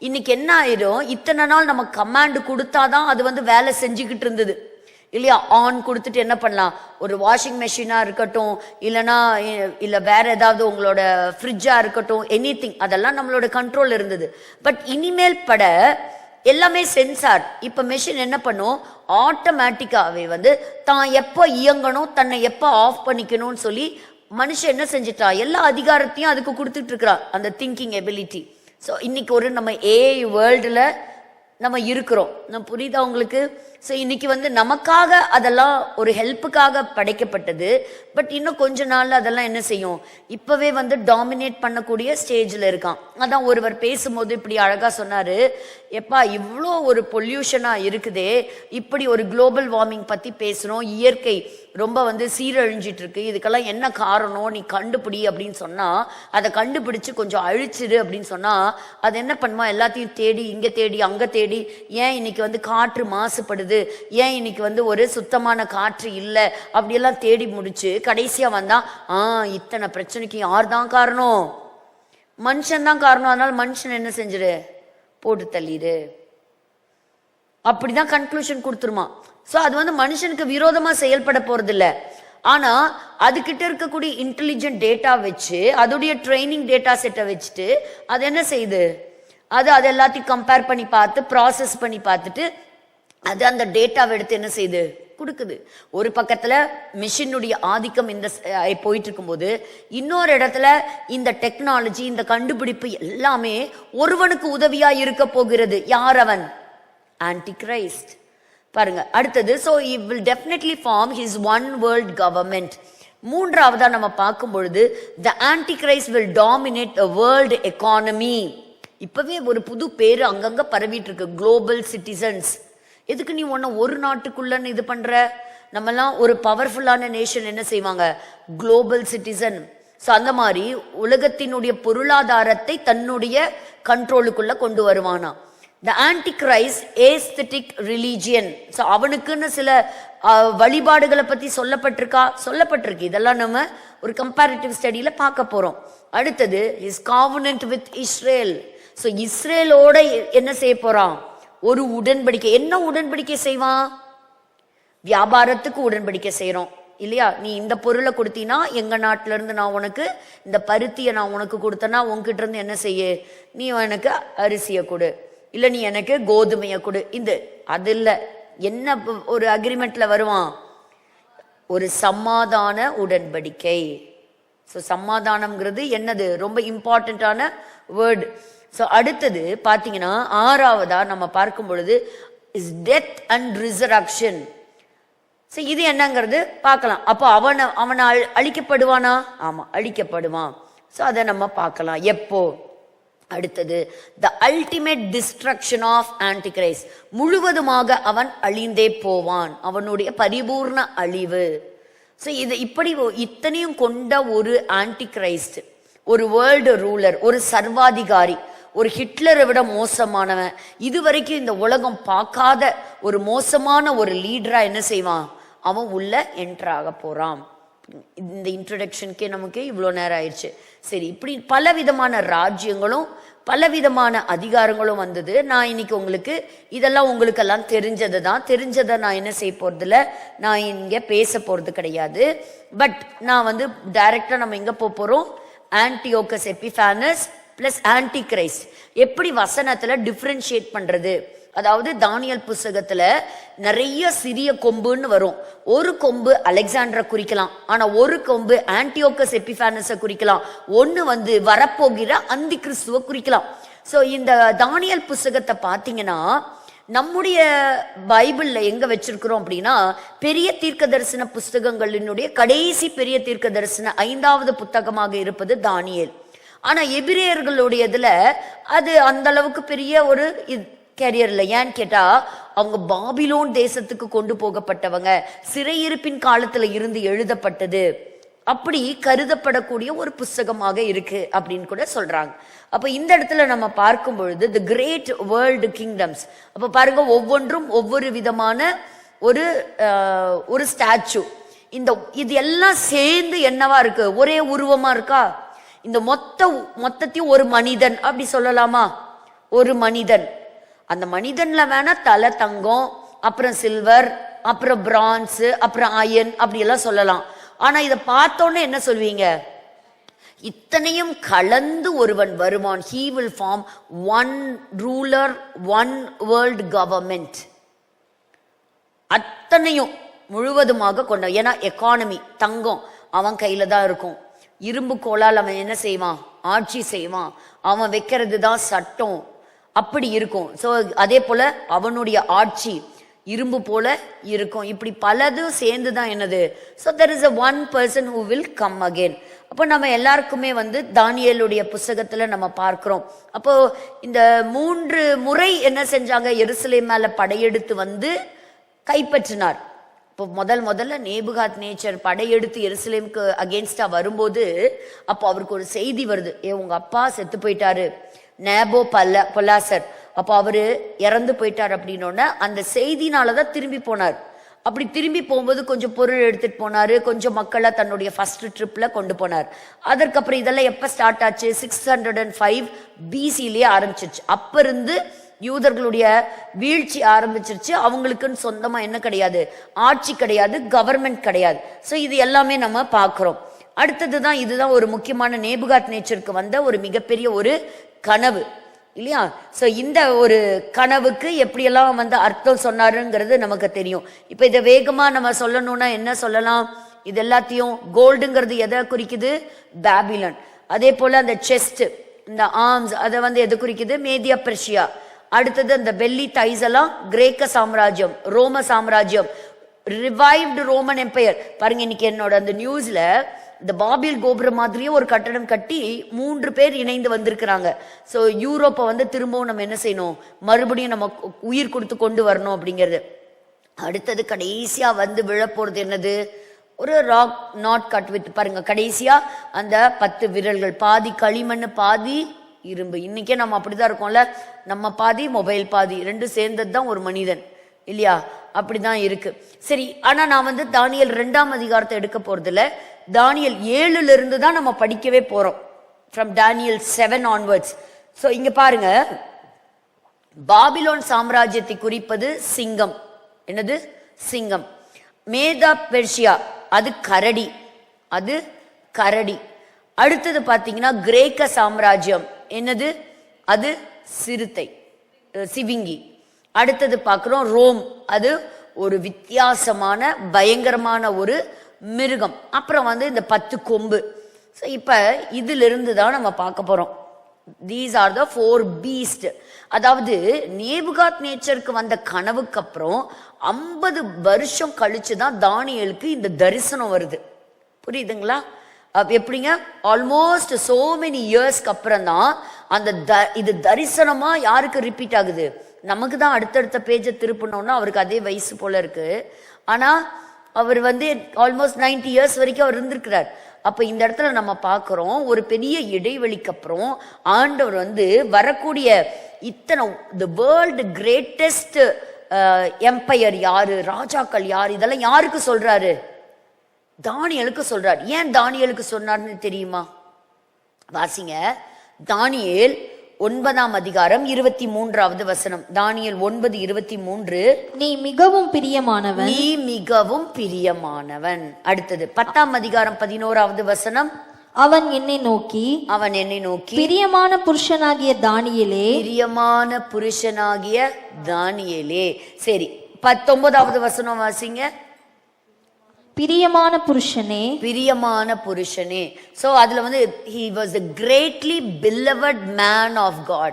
இன்னைக்கு என்ன ஆயிரும்? இத்தனை நாள் நம்ம கமாண்ட் கொடுத்தாதான் அது வேலை செஞ்சுக்கிட்டு இருந்தது இல்லையா? ஆன் கொடுத்துட்டு என்ன பண்ணலாம்? ஒரு வாஷிங் மெஷினா இருக்கட்டும், இல்ல வேற ஏதாவது உங்களோட ஃப்ரிட்ஜா இருக்கட்டும், எனிதிங், அதெல்லாம் நம்மளோட கண்ட்ரோல் இருந்தது. பட் இனிமேல் எல்லாமே சென்சார். இப்ப மெஷின் என்ன பண்ணும்? ஆட்டோமேட்டிக்காவே தான் எப்போ இயங்கணும், தன்னை எப்போ ஆஃப் பண்ணிக்கணும்னு சொல்லி மனுஷன் என்ன செஞ்சுட்டா? எல்லா அதிகாரத்தையும் அதுக்கு கொடுத்துட்டு இருக்கிறா, அந்த திங்கிங் எபிலிட்டி. ஸோ இன்னைக்கு நம்ம ஏஐ வேர்ல்டுல நம்ம இருக்கிறோம். நம்ம புரியுதா உங்களுக்கு? ஸோ இன்னைக்கு நமக்காக அதெல்லாம் ஒரு ஹெல்ப்புக்காக படைக்கப்பட்டது. பட் இன்னும் கொஞ்ச நாள்ல அதெல்லாம் என்ன செய்யும்? இப்பவே டாமினேட் பண்ணக்கூடிய ஸ்டேஜ்ல இருக்கான். அதான் ஒருவர் பேசும்போது இப்படி அழகா சொன்னாரு, எப்பா இவ்வளோ ஒரு பொல்யூஷனா இருக்குதே, இப்படி ஒரு குளோபல் வார்மிங் பத்தி பேசுறோம், இயற்கை ரொம்ப சீரழிஞ்சிட்டு இருக்கு, இதுக்கெல்லாம் என்ன காரணம் நீ கண்டுபிடி அப்படின்னு சொன்னா, அதை கண்டுபிடிச்சு கொஞ்சம் அழிச்சிரு அப்படின்னு சொன்னா, அது என்ன பண்ணுமா? எல்லாத்தையும் தேடி, இங்க தேடி, அங்க தேடி, ஏன் இன்னைக்கு காற்று மாசுபடுது, ஏன் இன்னைக்கு ஒரு சுத்தமான காற்று இல்லை, அப்படியெல்லாம் தேடி முடிச்சு கடைசியா இத்தனை பிரச்சனைக்கு யார் தான் காரணம்? மனுஷன் தான் காரணம். அதனால மனுஷன் என்ன செஞ்சிரு? போட்டு தள்ளிடு. அப்படிதான் கன்க்ளூஷன் கொடுத்துருமா. ஸோ அது மனுஷனுக்கு விரோதமா செயல்பட போறது இல்லை. ஆனா அதுகிட்ட இருக்கக்கூடிய இன்டெலிஜென்ட் டேட்டா வச்சு அதோடைய ட்ரைனிங் டேட்டா செட்டை வச்சுட்டு அது என்ன செய்யுது, அது எல்லாத்தையும் கம்பேர் பண்ணி பார்த்து ப்ராசஸ் பண்ணி பார்த்துட்டு அது அந்த டேட்டாவை எடுத்து என்ன செய்யுது, கொடுக்குது. ஒரு பக்கத்துல மிஷினுடைய ஆதிக்கம் இந்த போயிட்டு இருக்கும்போது, இன்னொரு இடத்துல இந்த டெக்னாலஜி, இந்த கண்டுபிடிப்பு எல்லாமே ஒருவனுக்கு உதவியா இருக்க போகிறது. யார் அவன்? Anti Christ. பாருங்க அடுத்தது, so he will definitely form his one world government. மூன்றாவதா நம்ம பார்க்கும் பொழுது the antichrist will dominate the world economy. இப்பவே ஒரு புது பேரு அங்கங்க பரவிட்டு இருக்கு, குளோபல் சிட்டிசன்ஸ். எதுக்கு நீ ஒன்ன ஒரு நாட்டுக்குள்ளன்னு இது பண்ற? நம்மலாம் ஒரு பவர்ஃபுல்லான நேஷன் என்ன செய்வாங்க, குளோபல் சிட்டிசன். ஸோ அந்த மாதிரி உலகத்தினுடைய பொருளாதாரத்தை தன்னுடைய கண்ட்ரோலுக்குள்ள கொண்டு வருவானா. The Antichrist aesthetic religion. So அவனுக்குன்னு சில வழிபாடுகளை பத்தி சொல்லப்பட்டிருக்கு. இதெல்லாம் நம்ம ஒரு கம்பேரிட்டிவ் ஸ்டடியில பார்க்க போறோம். அடுத்தது his covenant with Israel. So இஸ்ரேலோட என்ன செய்ய போறான், ஒரு உடன்படிக்கை. என்ன உடன்படிக்கை செய்வான்? வியாபாரத்துக்கு உடன்படிக்கை செய்யறோம் இல்லையா? நீ இந்த பொருளை கொடுத்தீனா எங்க நாட்டுல இருந்து நான் உனக்கு இந்த பருத்தியை நான் உனக்கு கொடுத்தனா உன்கிட்ட இருந்து என்ன செய்ய, நீ எனக்கு அரிசியை கொடு, இல்ல நீ எனக்கு கோதுமையை கொடு. இந்த அது இல்ல, என்ன ஒரு அக்ரிமெண்ட்ல வருவான், ஒரு சமாதான உடன்படிக்கை. ஸோ சமாதானம்ங்கிறது என்னது, ரொம்ப இம்பார்ட்டன்டான வேர்டு. ஸோ அடுத்தது பார்த்தீங்கன்னா ஆறாவதா நம்ம பார்க்கும் பொழுது is death and resurrection. So இது என்னங்கிறது பார்க்கலாம். அப்போ அவனை அழிக்கப்படுவானா? ஆமா, அழிக்கப்படுவான். ஸோ அதை நம்ம பார்க்கலாம். எப்போ? அடுத்தது the ultimate destruction of antichrist. முழுவதுமாக அவன் அழிந்தே போவான், அவனுடைய பரிபூர்ண அழிவு. ஸோ இது இப்படி இத்தனையும் கொண்ட ஒரு ஆன்டிகிரைஸ்ட், ஒரு வேர்ல்டு ரூலர், ஒரு சர்வாதிகாரி, ஒரு ஹிட்லரை விட மோசமானவன், இதுவரைக்கும் இந்த உலகம் பார்க்காத ஒரு மோசமான ஒரு லீடரா என்ன செய்வான், அவன் உள்ள என்டர் ஆக போறான். இந்த இன்ட்ரடக்ஷனுக்கே நமக்கு இவ்வளோ நேரம் ஆயிடுச்சு. சரி, இப்படி பலவிதமான ராஜ்யங்களும் பலவிதமான அதிகாரங்களும் வந்தது. நான் இன்னைக்கு உங்களுக்கு இதெல்லாம் உங்களுக்கெல்லாம் தெரிஞ்சதை நான் என்ன செய்ய போறதில்ல, நான் இங்க பேச போறது கிடையாது. பட் நான் டைரக்டா நம்ம எங்க போறோம், ஆன்டியோகஸ் எபிஃபானஸ் பிளஸ் ஆன்டிகிரைஸ்ட் எப்படி வசனத்துல டிஃபரன்ஷியேட் பண்றது. அதாவது தானியல் புஸ்தகத்துல நிறைய சிறிய கொம்புன்னு வரும். ஒரு கொம்பு அலெக்சாண்டரை குறிக்கலாம், ஆனா ஒரு கொம்பு ஆன்டியோகஸ் எபிஃபானஸை குறிக்கலாம். ஒன்னு வரப்போகிற அந்தி கிறிஸ்துவ குறிக்கலாம். சோ இந்த தானியல் புஸ்தகத்தை பாத்தீங்கன்னா நம்முடைய பைபிள்ல எங்க வச்சிருக்கிறோம் அப்படின்னா, பெரிய தீர்க்க தரிசன புஸ்தகங்களினுடைய கடைசி பெரிய தீர்க்க தரிசன 5வது புத்தகமாக இருப்பது தானியேல். ஆனா எபிரேயர்களுடையதுல அது அந்த அளவுக்கு பெரிய ஒரு கேரியர் இல்லை. ஏன்னு கேட்டா அவங்க பாபிலோன் தேசத்துக்கு கொண்டு போகப்பட்டவங்க, சிறையிருப்பின் காலத்துல இருந்து எழுதப்பட்டது, அப்படி கருதப்படக்கூடிய ஒரு புஸ்தகமாக இருக்கு அப்படின்னு கூட சொல்றாங்க. அப்ப இந்த இடத்துல நம்ம பார்க்கும் பொழுது தி கிரேட் வேர்ல்டு கிங்டம்ஸ், அப்ப பாருங்க ஒவ்வொன்றும் ஒவ்வொரு விதமான ஒரு ஸ்டாச்சு. இது எல்லாம் சேர்ந்து என்னவா இருக்கு, ஒரே உருவமா இருக்கா? இந்த மொத்தத்தையும் ஒரு மனிதன் அப்படி சொல்லலாமா? ஒரு மனிதன். அந்த மனிதன்ல வேணா தலை தங்கம், அப்புறம் சில்வர், அப்புறம் பிரான்ஸ், அப்புறம் அயன் அப்படி எல்லாம் சொல்லலாம். ஆனா இதை பார்த்தோன்னே என்ன சொல்வீங்க, இத்தனையும் கலந்து ஒருவன் வருவான். he will form one ruler, one world government. அத்தனையும் முழுவதுமாக கொண்ட, ஏன்னா எக்கானமி தங்கம் அவன் கையில தான் இருக்கும். இரும்பு கோலால் அவன் என்ன செய்வான், ஆட்சி செய்வான். அவன் வைக்கிறது தான் சட்டம், அப்படி இருக்கும். ஸோ அதே போல அவனுடைய ஆட்சி இரும்பு போல இருக்கும். இப்படி பலதும் சேர்ந்து தான் என்னது. So there is a one person who will come again. அப்போ நம்ம எல்லாருக்குமே தானியேலுடைய புஸ்தகத்துல நம்ம பார்க்கிறோம். அப்போ இந்த 3 முறை என்ன செஞ்சாங்க, எருசலேம் மேல படையெடுத்து கைப்பற்றினார். இப்போ முதல்ல நேபுகாத் நேச்சர் படையெடுத்து எருசலேமுக்கு அகேன்ஸ்டா வரும்போது அப்போ அவருக்கு ஒரு செய்தி வருது, உங்க அப்பா செத்து போயிட்டாரு, நேபோ பொலாசர், அப்போ அவரு இறந்து போயிட்டார் அப்படின்னோட அந்த செய்தினாலதான் திரும்பி போனார். அப்படி திரும்பி போகும்போது கொஞ்சம் பொருள் எடுத்துட்டு போனாரு, கொஞ்சம் மக்களை தன்னுடைய ஃபர்ஸ்ட் ட்ரிப்ல கொண்டு போனார். அதற்கப்புறம் இதெல்லாம் எப்ப ஸ்டார்ட் ஆச்சு, 605 BC ஆரம்பிச்சிருச்சு. அப்ப இருந்து யூதர்களுடைய வீழ்ச்சி ஆரம்பிச்சிருச்சு. அவங்களுக்குன்னு சொந்தமா என்ன கிடையாது, ஆட்சி கிடையாது, கவர்மெண்ட் கிடையாது. ஸோ இது எல்லாமே நம்ம பார்க்கிறோம். அடுத்ததுதான், இதுதான் ஒரு முக்கியமான நேபுகாத் நேச்சருக்கு வந்த ஒரு மிகப்பெரிய ஒரு கனவு இல்லையா? ஸோ இந்த ஒரு கனவுக்கு எப்படியெல்லாம் வந்து அர்த்தம் சொன்னாருங்கிறது நமக்கு தெரியும். இப்போ இதை வேகமா நம்ம சொல்லணும்னா என்ன சொல்லலாம்? இது எல்லாத்தையும் கோல்டுங்கிறது எதை குறிக்குது? பாபிலன். அதே போல அந்த செஸ்ட், இந்த ஆர்ம்ஸ், அதை வந்து எது குறிக்குது? மேதியா பெர்ஷியா. அடுத்தது அந்த வெள்ளி தைஸ் எல்லாம் கிரேக்க சாம்ராஜ்யம், ரோம சாம்ராஜ்யம், ரிவைவ்டு ரோமன் எம்பையர். பாருங்க, இன்னைக்கு என்னோட அந்த நியூஸ்ல இந்த பாபில் கோபுரம் மாதிரியே ஒரு கட்டடம் கட்டி 3 பேர் இணைந்து வந்திருக்கிறாங்க. ஸோ யூரோப்பை வந்து திரும்பவும் நம்ம என்ன செய்யணும், மறுபடியும் நம்ம உயிர் கொடுத்து கொண்டு வரணும் அப்படிங்கிறது. அடுத்தது கடைசியா வந்து விழப்போறது என்னது? ஒரு ராக் நாட் கட் வித், பாருங்க கடைசியா அந்த 10 விரல்கள், பாதி களிமண் பாதி இரும்பு. இன்னைக்கே நம்ம அப்படிதான் இருக்கோம்ல, நம்ம பாதி மொபைல் பாதி, ரெண்டும் சேர்ந்தது தான் ஒரு மனிதன் இல்லையா? அப்படிதான் இருக்கு. சரி, ஆனா நான் வந்து தானியேல் 2ஆம் அதிகாரத்தை எடுக்க போறது இல்ல. தானியேல் 7ல இருந்து தான் நம்ம படிக்கவே போறோம், ஃப்ரம் டானியல் 7 ஆன்வர்ட்ஸ். ஸோ இங்க பாருங்க, பாபிலோன் சாம்ராஜ்யத்தை குறிப்பது சிங்கம். என்னது? சிங்கம். மேதா பெர்ஷியா, அது கரடி, அது கரடி. அடுத்தது பாத்தீங்கன்னா கிரேக்க சாம்ராஜ்யம், என்னது? அது சிறுத்தை, சிவிங்கி. அடுத்தது பார்க்கிறோம் ரோம், அது ஒரு வித்தியாசமான பயங்கரமான ஒரு மிருகம். அப்புறம் வந்து இந்த 10 கொம்பு. ஸோ இப்ப இதுல இருந்து தான் நம்ம பார்க்க போறோம். These are the 4 Beast. அதாவது நேபுகாத் நேச்சருக்கு வந்த கனவுக்கு அப்புறம் 50 வருஷம் கழிச்சு தான் தானியேலுக்கு இந்த தரிசனம் வருது. புரியுதுங்களா? எப்படிங்க? ஆல்மோஸ்ட் சோ மெனி இயர்ஸ்க்கு அப்புறம் தான் அந்த இது தரிசனமா யாருக்கு ரிப்பீட் ஆகுது? நமக்கு தான் அடுத்தடுத்த பேஜை திருப்பினோம்னா அவருக்கு அதே வயசு போல இருக்கு. ஆனா அவர் வந்து ஆல்மோஸ்ட் 90 இயர்ஸ் வரைக்கும் அவர் இருந்திருக்கிறார். அப்ப இந்த இடத்துல நம்ம பார்க்கிறோம், ஒரு பெரிய இடைவெளிக்கு அப்புறம் ஆண்டவர் வந்து வரக்கூடிய இத்தனை தி வேர்ல்டு கிரேட்டஸ்ட் எம்பையர் யாரு, ராஜாக்கள் யாரு, இதெல்லாம் யாருக்கு சொல்றாரு? தானியேலுக்கு சொல்றார். ஏன் தானியேலுக்கு சொன்னார்னு தெரியுமா? வாசிங்க, தானியேல் 9ஆம் அதிகாரம் 23வது வசனம். தானியேல் 9:23. நீ மிகவும் பிரியமானவன், நீ மிகவும் பிரியமானவன். அடுத்தது 10ஆம் அதிகாரம் 11வது வசனம். அவன் என்னை நோக்கி, அவன் என்னை நோக்கி, பிரியமான புருஷனாகிய தானியேலே, பிரியமான புருஷனாகிய தானியேலே. சரி, 19வது வசனம் வாசிங்க. பிரியமான புருஷனே, பிரியமான புருஷனே. சோ அதுல வந்து he was a greatly beloved man of God.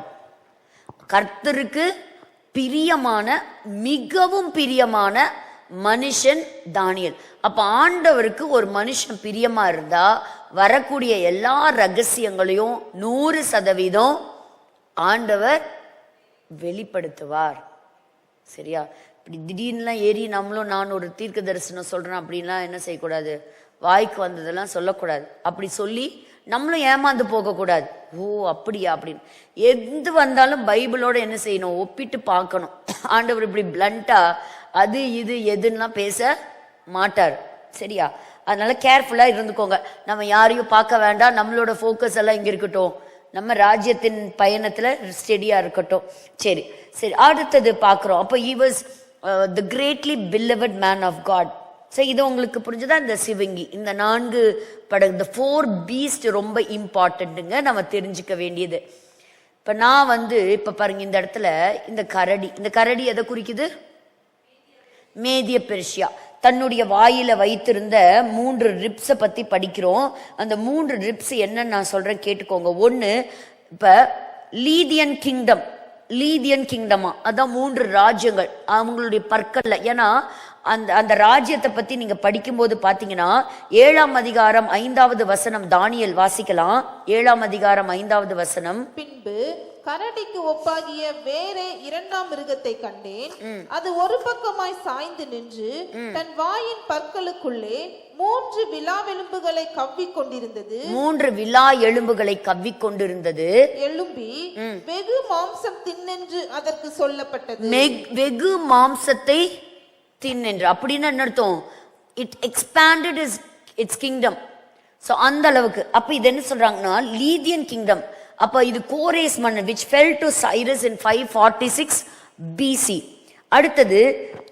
கர்த்தருக்கு பிரியமான, மிகவும் பிரியமான மனுஷன் தானியேல். அப்ப ஆண்டவருக்கு ஒரு மனுஷன் பிரியமா இருந்தா வரக்கூடிய எல்லா ரகசியங்களையும் 100% ஆண்டவர் வெளிப்படுத்துவார். சரியா? இப்படி திடீர்னுலாம் ஏறி நம்மளும் நான் ஒரு தீர்க்க தரிசனம் சொல்றேன் அப்படின்லாம் என்ன செய்யக்கூடாது? வாய்க்கு வந்ததெல்லாம் சொல்லக்கூடாது. அப்படி சொல்லி நம்மளும் ஏமாந்து போகக்கூடாது. ஓ அப்படியா அப்படின்னு. எது வந்தாலும் பைபிளோட என்ன செய்யணும்? ஒப்பிட்டு பார்க்கணும். ஆண்டவர் இப்படி பிளண்டா அது இது எதுன்னெலாம் பேச மாட்டார். சரியா? அதனால கேர்ஃபுல்லா இருந்துக்கோங்க. நம்ம யாரையும் பார்க்க வேண்டாம். நம்மளோட ஃபோக்கஸ் எல்லாம் இங்க இருக்கட்டும், நம்ம ராஜ்யத்தின் பயணத்துல ஸ்டெடியா இருக்கட்டும். சரி சரி, அடுத்தது பார்க்கிறோம். அப்போ he was the greatly beloved man of God. சரி, இது உங்களுக்கு புரிஞ்சுதா? இந்த சிவங்கி, இந்த 4 படகு, இந்த 4 பீஸ்ட் ரொம்ப இம்பார்ட்டன்ட்டுங்க, நம்ம தெரிஞ்சுக்க வேண்டியது. இப்ப நான் வந்து இப்ப பாருங்க, இந்த இடத்துல இந்த கரடி, இந்த கரடி எதை குறிக்குது? மேதிய பெர்ஷியா. தன்னுடைய வாயில வைத்திருந்த 3 ரிப்ஸை பத்தி படிக்கிறோம். அந்த 3 ரிப்ஸ் என்னன்னு நான் சொல்றேன், கேட்டுக்கோங்க. ஒன்னு, இப்ப லீதியன் கிங்டம், லீதியன் கிங்டமா, அதான் 3 ராஜ்யங்கள் அவங்களுடைய பற்கள்ல. ஏன்னா அந்த அந்த ராஜ்யத்தை பத்தி நீங்க படிக்கும்போது பாத்தீங்கன்னா 7ஆம் அதிகாரம் 5வது வசனம், தானியேல் வாசிக்கலாம். 7ஆம் அதிகாரம் 5வது வசனம். பின்பு கரடிக்கு ஒப்பாகிய வேறே 2ஆம் மிருகத்தை கண்டேன். அது ஒரு பக்கமாய் சாய்ந்து நின்று தன் வாயின் பற்களுக்குள்ளே 3 விலா எலும்புகளை கவ்விக் கொண்டிருந்தது. 3 விலா எலும்புகளை கவ்விக் கொண்டிருந்தது. எழும்பி வெகு மாம்சம் தின்னென்று அதற்கு சொல்லப்பட்டது. வெகு மாம்சத்தை தின்னென்று அப்படின்னு என்ன அர்த்தம்? It expanded it's kingdom. So அந்த அளவுக்கு. அப்ப இது என்ன சொல்றாங்கன்னா, லீதியன் கிங்டம், அப்ப இது கோரேஸ் மன்னன் which fell to Cyrus in 546 BC. அடுத்தது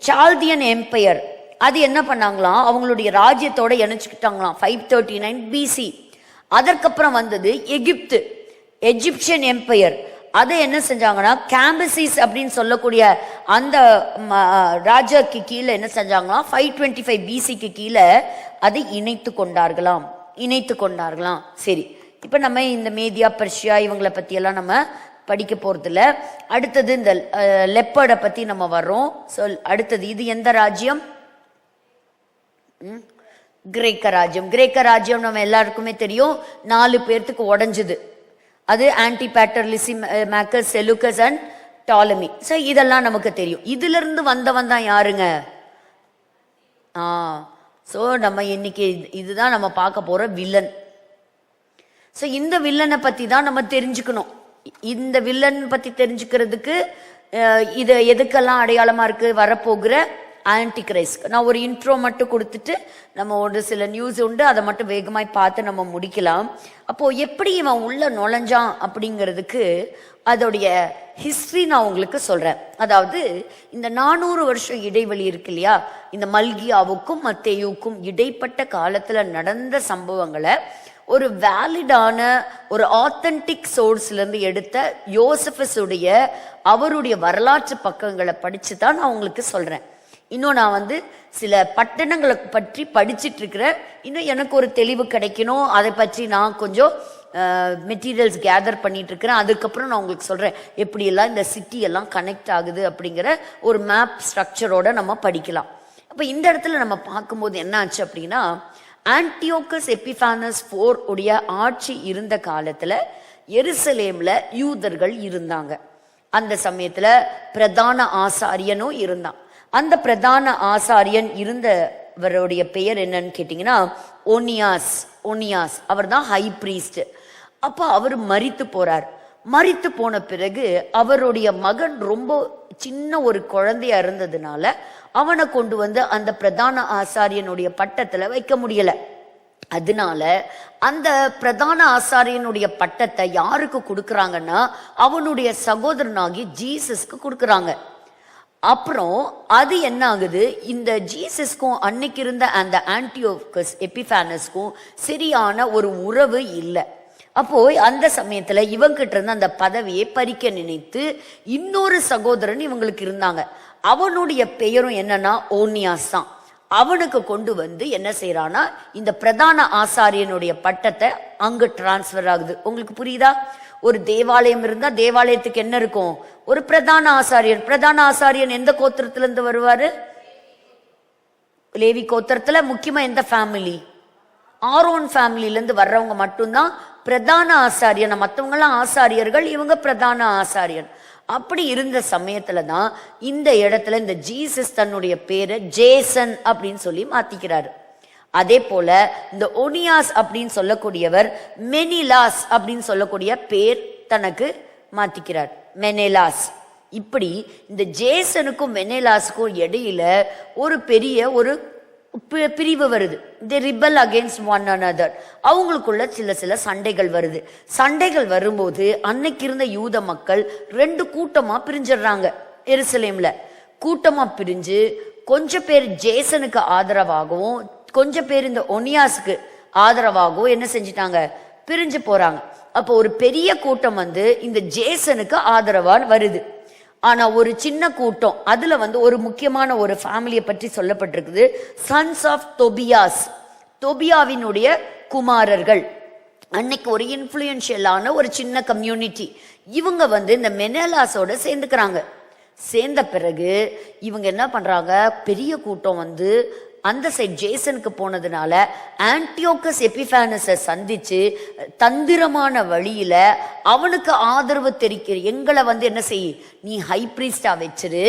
சால்தியன் எம்பையர், அது என்ன பண்ணாங்களாம், அவங்களுடைய ராஜ்யத்தோட இணைச்சுக்கிட்டாங்களாம் 539 BC. அதற்கப்புறம் வந்தது எகிப்து, எஜிப்சியன் எம்பையர். அதை என்ன செஞ்சாங்கன்னா கேம்பசிஸ் அப்படின்னு சொல்லக்கூடிய அந்த ராஜாக்கு கீழே என்ன செஞ்சாங்களாம் 525 BCக்கு கீழே அதை இணைத்து கொண்டார்களாம். சரி, இப்ப நம்ம இந்த மேதியா பர்ஷியா இவங்களை பத்தி எல்லாம் நம்ம படிக்க போறது இல்ல. அடுத்தது இந்த லெப்பர்டை பத்தி நம்ம வர்றோம். அடுத்தது இது எந்த ராஜ்யம்? கிரேக்க ராஜ்யம். கிரேக்க ராஜ்யம் நம்ம எல்லாருக்குமே தெரியும், 4 பேர்த்துக்கு உடைஞ்சது. அது ஆன்டிபேட்டர், லிசிமாக்கஸ், செலூக்கஸ் அண்ட் டாலமி. ஸோ இதெல்லாம் நமக்கு தெரியும். இதுல இருந்து வந்தவன் தான் யாருங்க? ஸோ நம்ம இன்னைக்கு இதுதான் நம்ம பார்க்க போற வில்லன். ஸோ இந்த வில்லனை பத்தி தான் நம்ம தெரிஞ்சுக்கணும். இந்த வில்லன் பத்தி தெரிஞ்சுக்கிறதுக்கு இது எதுக்கெல்லாம் அடையாளமா இருக்கு வரப்போகிற ஆன்டிகிரைஸ்ட். நான் ஒரு இன்ட்ரோ மட்டும் கொடுத்துட்டு நம்ம ஒரு சில நியூஸ் உண்டு, அதை மட்டும் வேகமாய் பார்த்து நம்ம முடிக்கலாம். அப்போ எப்படி இவன் உள்ள நுழைஞ்சான் அப்படிங்கிறதுக்கு அதோடைய ஹிஸ்டரி நான் உங்களுக்கு சொல்றேன். அதாவது இந்த 400 வருஷம் இடைவெளி இருக்கு இல்லையா, இந்த மல்கியாவுக்கும் மத்தேயுக்கும் இடைப்பட்ட காலத்துல நடந்த சம்பவங்களை ஒரு வேலிடான ஒரு ஆத்தென்டிக் சோர்ஸ்ல இருந்து எடுத்த யோசபஸ் உடைய அவருடைய வரலாற்று பக்கங்களை படிச்சு தான் நான் உங்களுக்கு சொல்றேன். இன்னும் நான் சில பட்டணங்களை பற்றி படிச்சுட்டு இருக்கிறேன். இன்னும் எனக்கு ஒரு தெளிவு கிடைக்கணும், அதை பற்றி நான் கொஞ்சம் மெட்டீரியல்ஸ் கேதர் பண்ணிட்டு இருக்கிறேன். அதுக்கப்புறம் நான் உங்களுக்கு சொல்றேன் எப்படி எல்லாம் இந்த சிட்டி எல்லாம் கனெக்ட் ஆகுது அப்படிங்கிற ஒரு மேப் ஸ்ட்ரக்சரோட நம்ம படிக்கலாம். அப்ப இந்த இடத்துல நம்ம பார்க்கும்போது என்ன ஆச்சு அப்படின்னா, ஆன்டியோகஸ் எபிஃபானஸ் IV உடைய ஆட்சி இருந்த காலத்துல எருசலேம்ல யூதர்கள் இருந்தாங்க. அந்த சமயத்துல பிரதான ஆசாரியனும் இருந்தான். அந்த பிரதான ஆசாரியன் இருந்தவருடைய பெயர் என்னன்னு கேட்டீங்கன்னா ஒனியாஸ். அவர் தான் ஹை பிரீஸ்ட். அப்ப அவர் மரித்து போறார். மரித்து போன பிறகு அவருடைய மகன் ரொம்ப சின்ன ஒரு குழந்தையா இருந்ததுனால அவனை கொண்டு அந்த பிரதான ஆசாரியனுடைய பட்டத்துல வைக்க முடியல. அதனால அந்த பிரதான ஆசாரியனுடைய பட்டத்தை யாருக்கு கொடுக்கறாங்கன்னா அவனுடைய சகோதரனாகி ஜீசஸ்க்கு கொடுக்கறாங்க. அப்புறம் அது என்ன ஆகுது, இந்த ஜீசஸ்க்கும் அன்னைக்கு இருந்த அந்த ஆன்டியோகஸ் எபிஃபானஸ்க்கும் சரியான ஒரு உறவு இல்லை. அப்போ அந்த சமயத்துல இவங்கிட்ட இருந்து அந்த பதவியை பறிக்க நினைத்து இன்னொரு சகோதரன் இவங்களுக்கு இருந்தாங்க. அவனுடைய பெயரும் என்னன்னா ஓனியாஸ் தான். அவனுக்கு கொண்டு என்ன செய்யறானா இந்த பிரதான ஆசாரியனுடைய பட்டத்தை அங்கு டிரான்ஸ்பர் ஆகுது. உங்களுக்கு புரியுதா? ஒரு தேவாலயம் இருந்தா தேவாலயத்துக்கு என்ன இருக்கும், ஒரு பிரதான ஆசாரியன். பிரதான ஆசாரியன் எந்த கோத்திரத்துல இருந்து வருவாரு? லேவி கோத்திரத்துல. முக்கியமா எந்த ஃபேமிலி? ஆரோன் ஃபேமிலில இருந்து வர்றவங்க மட்டும்தான் பிரதான ஆசாரியன். மற்றவங்க எல்லாம் ஆசாரியர்கள், இவங்க பிரதான ஆசாரியன். அப்படி இருந்த சமயத்துல தான் இந்த இடத்துல இந்த ஜீசஸ் தன்னுடைய பேரை ஜேசன் அப்படின்னு சொல்லி மாத்திக்கிறாரு. அதே போல இந்த ஒனியாஸ் அப்படின்னு சொல்லக்கூடியவர் மெனிலாஸ் அப்படின்னு சொல்லக்கூடிய பேர் தனக்கு மாத்திக்கிறார், மெனேலாஸ். இப்படி இந்த ஜேசனுக்கும் மெனேலாஸுக்கும் இடையில ஒரு பெரிய ஒரு பிரிவு வருது. they rebel against one another. அவங்களுக்குள்ள சில சண்டைகள் வருது. சண்டைகள் வரும்போது அன்னைக்கு இருந்த யூத மக்கள் 2 கூட்டமா பிரிஞ்சிடுறாங்க. எருசலேம்ல கூட்டமா பிரிஞ்சு கொஞ்சம் பேர் ஜேசனுக்கு ஆதரவாகவும் கொஞ்சம் பேர் இந்த ஒனியாஸுக்கு ஆதரவாகவும் என்ன செஞ்சிட்டாங்க, பிரிஞ்சு போறாங்க. அப்போ ஒரு பெரிய கூட்டம் இந்த ஜேசனுக்கு ஆதரவா வருது. ஆனா ஒரு சின்ன கூட்டம், அதுல ஒரு முக்கியமான ஒரு ஃபேமிலியை பற்றி சொல்லப்பட்டிருக்குது, சன்ஸ் ஆஃப் தொபியாஸ், தொபியாவினுடைய குமாரர்கள். அன்னைக்கு ஒரு இன்ஃப்ளூயன்ஷியலான ஒரு சின்ன கம்யூனிட்டி. இவங்க இந்த மெனேலாஸோட சேர்ந்துக்கிறாங்க. சேர்ந்த பிறகு இவங்க என்ன பண்றாங்க, பெரிய கூட்டம் அந்த சைட் ஜேசனுக்கு போனதுனால ஆன்டியோகஸ் எபிஃபானஸை சந்திச்சு தந்திரமான வழியில அவனுக்கு ஆதரவு தெரிவிக்கிற எங்களை என்ன செய், நீ ஹை பிரீஸ்டா வச்சிரு,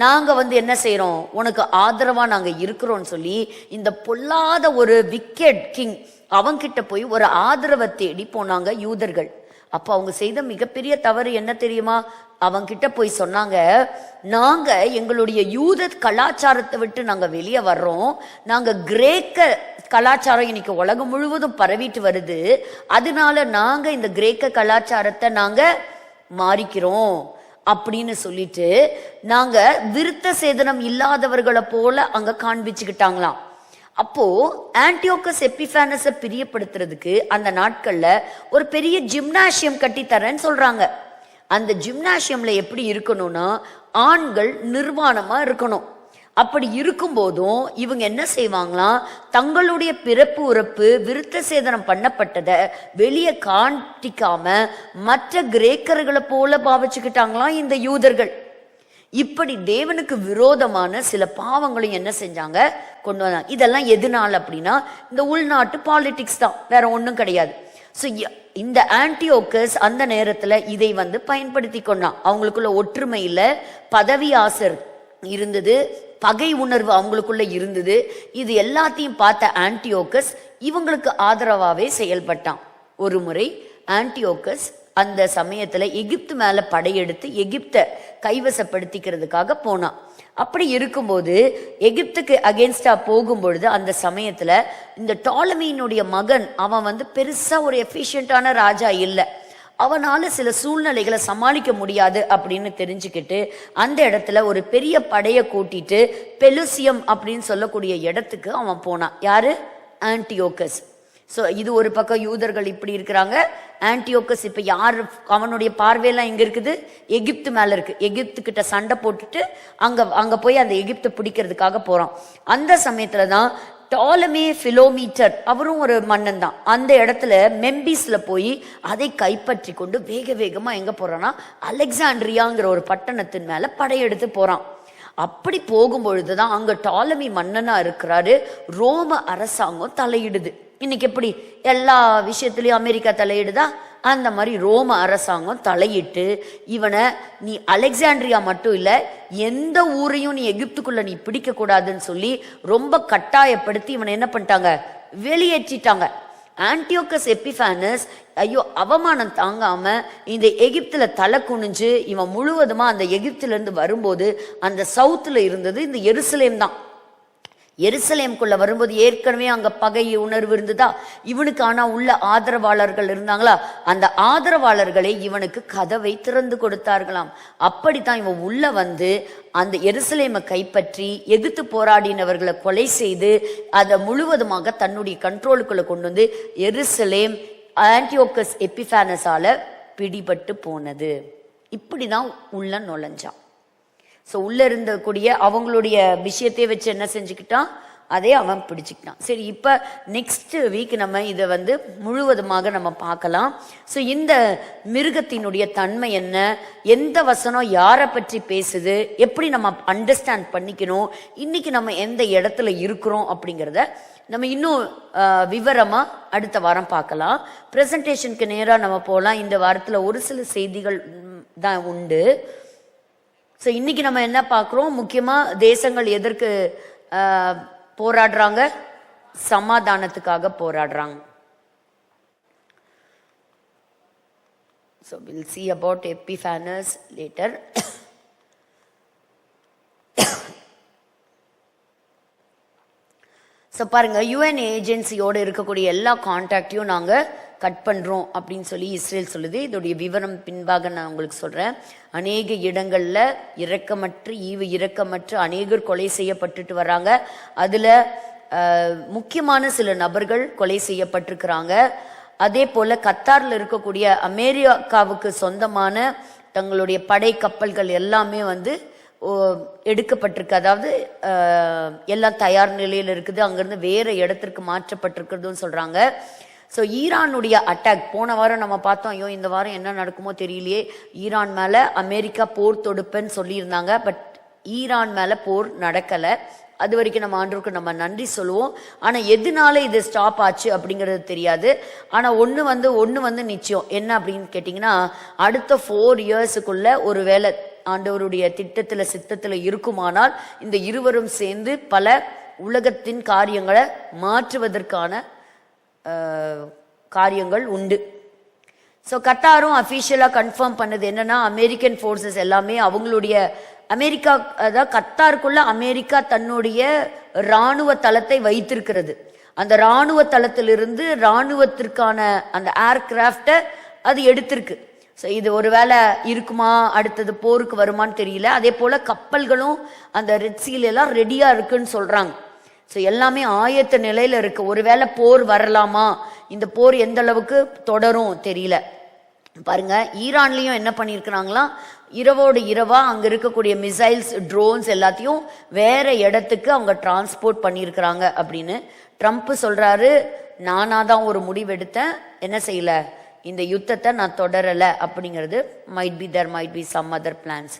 நாங்க என்ன செய்யறோம், உனக்கு ஆதரவா நாங்க இருக்கிறோம்னு சொல்லி இந்த பொல்லாத ஒரு விக்கெட் கிங் அவன்கிட்ட போய் ஒரு ஆதரவை தேடி போனாங்க யூதர்கள். அப்ப அவங்க செய்த மிகப்பெரிய தவறு என்ன தெரியுமா, அவங்கிட்ட போய் சொன்னாங்க, நாங்க எங்களுடைய யூத கலாச்சாரத்தை விட்டு நாங்க வெளியே வர்றோம், நாங்க கிரேக்க கலாச்சாரம் இன்னைக்கு உலகம் முழுவதும் பரவிட்டு வருது. அதனால நாங்க இந்த கிரேக்க கலாச்சாரத்தை நாங்க மாறிக்கிறோம் அப்படின்னு சொல்லிட்டு நாங்க விருத்த சேதனம் இல்லாதவர்களை போல அங்க காண்பிச்சுக்கிட்டாங்களாம். அப்போ ஆன்டியோகஸ் எபிஃபானஸை பிரியப்படுத்துறதுக்கு அந்த நாட்கள்ல ஒரு பெரிய ஜிம்னாசியம் கட்டி தரேன்னு சொல்றாங்க. அந்த ஜிம்னாசியம்ல எப்படி இருக்கணும்னா ஆண்கள் நிர்வாணமா இருக்கணும். அப்படி இருக்கும்போதும் இவங்க என்ன செய்வாங்களாம், தங்களுடைய பிறப்பு உறப்பு விருத்த சேதனம் பண்ணப்பட்டதை வெளியே காட்டிக்காம மற்ற கிரேக்கர்களை போல பாவிச்சுக்கிட்டாங்களாம் இந்த யூதர்கள். இப்படி தேவனுக்கு விரோதமான சில பாவங்களையும் என்ன செஞ்சாங்க, கொண்டு வந்தாங்க. இதெல்லாம் எதனால அப்படின்னா இந்த உள்நாட்டு பாலிடிக்ஸ் தான், வேற ஒன்றும் கிடையாது. ஸோ இந்த ஆன்டியோகஸ் அந்த நேரத்துல இதை பயன்படுத்தி கொண்டான். அவங்களுக்குள்ள ஒற்றுமை இல்லை, பதவி ஆசை இருந்தது, பகை உணர்வு அவங்களுக்குள்ள இருந்தது. இது எல்லாத்தையும் பார்த்த ஆன்டியோகஸ் இவங்களுக்கு ஆதரவாவே செயல்பட்டான். ஒரு முறை ஆன்டியோகஸ் அந்த சமயத்துல எகிப்து மேல படையெடுத்து எகிப்தை கைவசப்படுத்திக்கிறதுக்காக போனான். அப்படி இருக்கும்போது எகிப்துக்கு அகேன்ஸ்டா போகும்பொழுது அந்த சமயத்துல இந்த டாலமியினுடைய மகன் அவன் பெருசா ஒரு எஃபிஷியன்டான ராஜா இல்லை. அவனால சில சூழ்நிலைகளை சமாளிக்க முடியாது அப்படின்னு தெரிஞ்சுக்கிட்டு அந்த இடத்துல ஒரு பெரிய படையை கூட்டிட்டு பெலுசியம் அப்படின்னு சொல்லக்கூடிய இடத்துக்கு அவன் போனான். யாரு? ஆன்டியோகஸ். ஸோ இது ஒரு பக்கம் யூதர்கள் இப்படி இருக்கிறாங்க. ஆன்டியோகஸ் இப்ப யார், அவனுடைய பார்வையெல்லாம் எங்க இருக்குது, எகிப்து மேல இருக்கு. எகிப்து கிட்ட சண்டை போட்டுட்டு அங்க போய் அந்த எகிப்தை பிடிக்கிறதுக்காக போறான். அந்த சமயத்துலதான் டாலமே பிலோமீட்டர், அவரும் ஒரு மன்னன் தான், அந்த இடத்துல மெம்பிஸ்ல போய் அதை கைப்பற்றி கொண்டு வேக வேகமா எங்க போறான்னா அலெக்சாண்ட்ரியாங்கிற ஒரு பட்டணத்தின் மேல படையெடுத்து போறான். அப்படி போகும்பொழுதுதான் அங்க டாலமி மன்னனா இருக்கிறாரு. ரோம அரசாங்கம் தலையிடுது. இன்னைக்கு எப்படி எல்லா விஷயத்திலயும் அமெரிக்கா தலையிடுதா, அந்த மாதிரி ரோம அரசாங்கம் தலையிட்டு இவனை நீ அலெக்சாண்ட்ரியா மட்டும் இல்ல எந்த ஊரையும் நீ எகிப்துக்குள்ள நீ பிடிக்க கூடாதுன்னு சொல்லி ரொம்ப கட்டாயப்படுத்தி இவனை என்ன பண்ணிட்டாங்க, வெளியேற்றிட்டாங்க. ஆன்டியோகஸ் எபிஃபானஸ் ஐயோ அவமானம் தாங்காம இந்த எகிப்துல தலை குனிஞ்சு இவன் முழுவதுமா அந்த எகிப்துல இருந்து வரும்போது அந்த சவுத்துல இருந்தது இந்த எருசலேம் தான். எருசலேம்குள்ள வரும்போது ஏற்கனவே அங்க பகை உணர்வு இருந்ததா, இவனுக்கு ஆனா உள்ள ஆதரவாளர்கள் இருந்தாங்களா, அந்த ஆதரவாளர்களை இவனுக்கு கதவை திறந்து கொடுத்தார்களாம். அப்படித்தான் இவன் உள்ள அந்த எருசலேமை கைப்பற்றி எதிர்த்து போராடினவர்களை கொலை செய்து அதை முழுவதுமாக தன்னுடைய கண்ட்ரோலுக்குள்ள கொண்டு எருசலேம் ஆன்டியோகஸ் எபிஃபானஸால பிடிபட்டு போனது. இப்படிதான் உள்ள நுழைஞ்சான். ஸோ உள்ள இருந்தக்கூடிய அவங்களுடைய விஷயத்தை வச்சு என்ன செஞ்சுக்கிட்டான், அதே அவன் பிடிச்சிக்கிட்டான். சரி, இப்ப நெக்ஸ்ட் வீக் நம்ம இதை முழுவதுமாக நம்ம பார்க்கலாம். ஸோ இந்த மிருகத்தினுடைய தன்மை என்ன, எந்த வசனம் யாரை பற்றி பேசுது, எப்படி நம்ம அண்டர்ஸ்டாண்ட் பண்ணிக்கணும், இன்னைக்கு நம்ம எந்த இடத்துல இருக்கிறோம் அப்படிங்கிறத நம்ம இன்னும் விவரமா அடுத்த வாரம் பார்க்கலாம். பிரசன்டேஷனுக்கு நேராக நம்ம போகலாம். இந்த வாரத்தில் ஒரு சில செய்திகள் தான் உண்டு. ஸோ இன்னைக்கு நம்ம என்ன பார்க்குறோம், முக்கியமா தேசங்கள் எதற்கு போராடுறாங்க, சமாதானத்துக்காக போராடுறாங்க. So we'll see about Epiphanes later. So பாருங்க, யுஎன் ஏஜென்சியோடு இருக்கக்கூடிய எல்லா கான்டாக்டையும் நாங்கள் கட் பண்ணுறோம் அப்படின்னு சொல்லி இஸ்ரேல் சொல்லுது. இதோடைய விவரம் பின்பாக நான் உங்களுக்கு சொல்கிறேன். அநேக இடங்களில் ஈவு இரக்கமற்று அநேகர் கொலை செய்யப்பட்டுட்டு வராங்க. அதில் முக்கியமான சில நபர்கள் கொலை செய்யப்பட்டிருக்கிறாங்க. அதே போல் கத்தாரில் இருக்கக்கூடிய அமெரிக்காவுக்கு சொந்தமான தங்களுடைய படை கப்பல்கள் எல்லாமே எடுக்கப்பட்டிருக்கு. அதாவது எல்லாம் தயார் நிலையில் இருக்குது, அங்கிருந்து வேற இடத்திற்கு மாற்றப்பட்டிருக்கிறதுன்னு சொல்றாங்க. ஸோ ஈரானுடைய அட்டாக் போன வாரம் நம்ம பார்த்தோம். ஐயோ இந்த வாரம் என்ன நடக்குமோ தெரியலையே, ஈரான் மேல அமெரிக்கா போர் தொடுப்பேன்னு சொல்லியிருந்தாங்க. பட் ஈரான் மேல போர் நடக்கலை. அது வரைக்கும் நம்ம ஆண்டவருக்கு நம்ம நன்றி சொல்லுவோம். ஆனா எதனால இது ஸ்டாப் ஆச்சு அப்படிங்கிறது தெரியாது. ஆனா ஒண்ணு நிச்சயம் என்ன அப்படின்னு கேட்டீங்கன்னா, அடுத்த 4 இயர்ஸுக்குள்ள ஒரு வேலை ஆண்டவருடைய திட்டத்துல சித்தத்துல இருக்குமானால் இந்த இருவரும் சேர்ந்து பல உலகத்தின் காரியங்களை மாற்றுவதற்கான காரியங்கள் உண்டு. ஸோ கத்தாரும் அஃபீஷியலா கன்ஃபார்ம் பண்ணது என்னன்னா, அமெரிக்கன் ஃபோர்ஸஸ் எல்லாமே அவங்களுடைய அமெரிக்கா, அதாவது கத்தாருக்குள்ள அமெரிக்கா தன்னுடைய இராணுவ தளத்தை வைத்திருக்கிறது. அந்த இராணுவ தளத்திலிருந்து இராணுவத்திற்கான அந்த ஏர்கிராஃப்டை அது எடுத்திருக்கு. ஸோ இது ஒருவேளை இருக்குமா, அடுத்தது போருக்கு வருமானு தெரியல. அதே போல கப்பல்களும் அந்த ரெட் சீல எல்லாம் ரெடியா இருக்குன்னு சொல்றாங்க. ஸோ எல்லாமே ஆயத்த நிலையில இருக்கு. ஒருவேளை போர் வரலாமா, இந்த போர் எந்த அளவுக்கு தொடரும் தெரியல. பாருங்க, ஈரான்லயும் என்ன பண்ணிருக்கிறாங்களாம், இரவோடு இரவா அங்க இருக்கக்கூடிய மிசைல்ஸ், ட்ரோன்ஸ் எல்லாத்தையும் வேற இடத்துக்கு அவங்க டிரான்ஸ்போர்ட் பண்ணியிருக்கிறாங்க அப்படின்னு ட்ரம்ப் சொல்றாரு. நானாதான் ஒரு முடிவு எடுத்தேன், என்ன செய்யல, இந்த யுத்தத்தை நான் தொடரல அப்படிங்கிறது. Might be some other plans.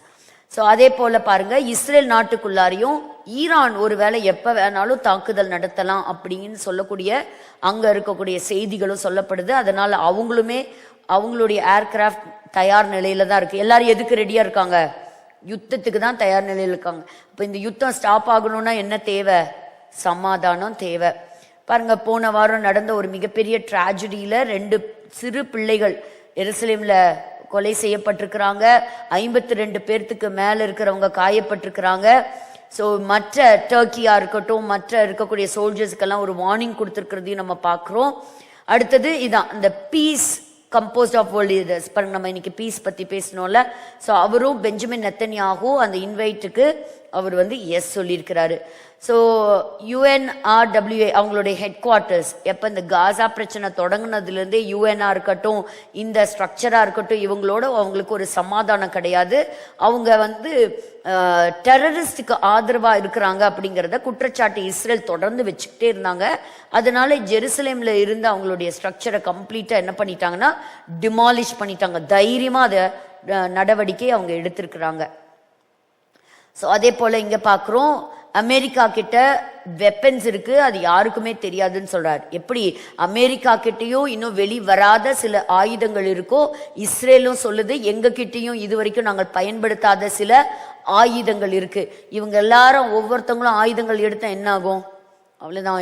So அதே போல பாருங்க, இஸ்ரேல் நாட்டுக்குள்ளாரையும் ஈரான் ஒருவேளை எப்ப வேணாலும் தாக்குதல் நடத்தலாம் அப்படின்னு சொல்லக்கூடிய அங்க இருக்கக்கூடிய செய்திகளும் சொல்லப்படுது. அதனால அவங்களுமே அவங்களுடைய ஏர்கிராஃப்ட் தயார் நிலையில தான் இருக்கு. எல்லாரும் எதுக்கு ரெடியா இருக்காங்க, யுத்தத்துக்கு தான் தயார் நிலையில இருக்காங்க. இப்ப இந்த யுத்தம் ஸ்டாப் ஆகணும்னா என்ன தேவை, சமாதானம் தேவை. பாருங்க, போன வாரம் நடந்த ஒரு மிகப்பெரிய டிராஜடியில 2 சிறு பிள்ளைகள் எருசலேம்ல கொலை செய்யப்பட்டிருக்கிறாங்க. 52 பேர்த்துக்கு மேல இருக்கிறவங்க காயப்பட்டிருக்கிறாங்க. ஸோ மற்ற டர்க்கியா இருக்கட்டும், மற்ற இருக்கக்கூடிய சோல்ஜர்ஸ்க்கெல்லாம் ஒரு வார்னிங் கொடுத்துருக்கிறதையும் நம்ம பார்க்குறோம். அடுத்தது இதான் இந்த peace composed of world leaders. பாருங்க, நம்ம இன்னைக்கு பீஸ் பத்தி பேசணும்ல. ஸோ அவரும் பெஞ்சமின் நெத்தன்யாஹூ அந்த இன்வைட்டுக்கு அவர் எஸ் சொல்லியிருக்கிறாரு. ஸோ UNRWA அவங்களுடைய ஹெட் குவார்ட்டர்ஸ் எப்போ இந்த காசா பிரச்சனை தொடங்கினதுலேருந்தே யுஎன்ஆ இருக்கட்டும், இந்த ஸ்ட்ரக்சராக இருக்கட்டும், இவங்களோட அவங்களுக்கு ஒரு சமாதானம் கிடையாது. அவங்க டெரரிஸ்டுக்கு ஆதரவாக இருக்கிறாங்க அப்படிங்கிறத குற்றச்சாட்டு இஸ்ரேல் தொடர்ந்து வச்சுக்கிட்டே இருந்தாங்க. அதனால ஜெருசலேம்ல இருந்து அவங்களுடைய ஸ்ட்ரக்சரை கம்ப்ளீட்டாக என்ன பண்ணிட்டாங்கன்னா டிமாலிஷ் பண்ணிட்டாங்க. தைரியமாக அதை நடவடிக்கை அவங்க எடுத்திருக்கிறாங்க. ஸோ அதே போல இங்க பார்க்குறோம், அமெரிக்கா கிட்ட வெப்பன்ஸ் இருக்கு, அது யாருக்குமே தெரியாதுன்னு சொல்றாரு. எப்படி அமெரிக்கா கிட்டயும் இன்னும் வெளி வராத சில ஆயுதங்கள் இருக்கோ, இஸ்ரேலும் சொல்லுது எங்க கிட்டயும் இதுவரைக்கும் நாங்கள் பயன்படுத்தாத சில ஆயுதங்கள் இருக்கு. இவங்க எல்லாரும் ஒவ்வொருத்தவங்களும் ஆயுதங்கள் எடுத்தா என்ன ஆகும், அவ்வளவுதான்,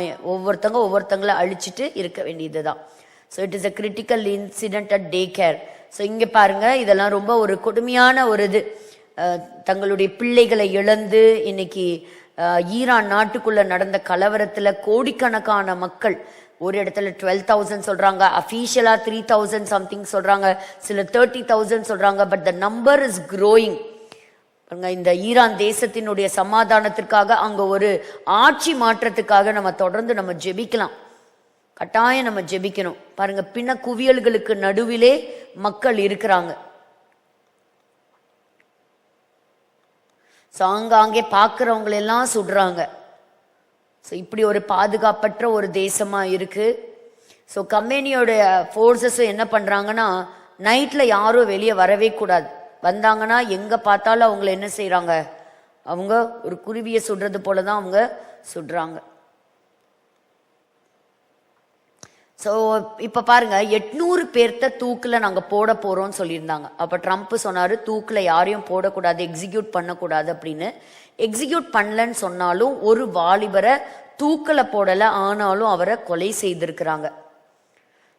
ஒவ்வொருத்தங்களை அழிச்சிட்டு இருக்க வேண்டியதுதான். So it is a critical incident at day care. So இங்க பாருங்க, இதெல்லாம் ரொம்ப ஒரு கொடுமையான ஒரு இது. தங்களுடைய பிள்ளைகளை இழந்து இன்னைக்கு ஈரான் நாட்டுக்குள்ள நடந்த கலவரத்துல கோடிக்கணக்கான மக்கள், ஒரு இடத்துல 12,000 சொல்றாங்க, அபிஷியலா 3,000 சம்திங் சொல்றாங்க, சில 30,000 சொல்றாங்க. But the number is growing. இந்த ஈரான் தேசத்தினுடைய சமாதானத்திற்காக, அங்க ஒரு ஆட்சி மாற்றத்துக்காக நம்ம தொடர்ந்து நம்ம ஜெபிக்கலாம், கட்டாயம் நம்ம ஜெபிக்கணும். பாருங்க, பின்ன குவியல்களுக்கு நடுவிலே மக்கள் இருக்கிறாங்க. ஸோ அங்கே பார்க்குறவங்களெல்லாம் சுடுறாங்க. ஸோ இப்படி ஒரு பாதுகாப்பற்ற ஒரு தேசமா இருக்கு. ஸோ கம்பெனியோட ஃபோர்ஸஸும் என்ன பண்றாங்கன்னா, நைட்ல யாரும் வெளியே வரவே கூடாது. வந்தாங்கன்னா எங்க பார்த்தாலும் அவங்கள என்ன செய்யறாங்க, அவங்க ஒரு குருவியை சுடுறது போலதான் அவங்க சுடுறாங்க. ஸோ இப்ப பாருங்க, 800 பேர்த்த தூக்குல நாங்க போட போறோம்னு சொல்லியிருந்தாங்க. அப்ப ட்ரம்ப் சொன்னாரு, தூக்குல யாரையும் போடக்கூடாது, எக்ஸிக்யூட் பண்ணக்கூடாது அப்படின்னு. எக்ஸிக்யூட் பண்ணலன்னு சொன்னாலும் ஒரு வாலிபரை தூக்கல போடல, ஆனாலும் அவரை கொலை செய்திருக்கிறாங்க.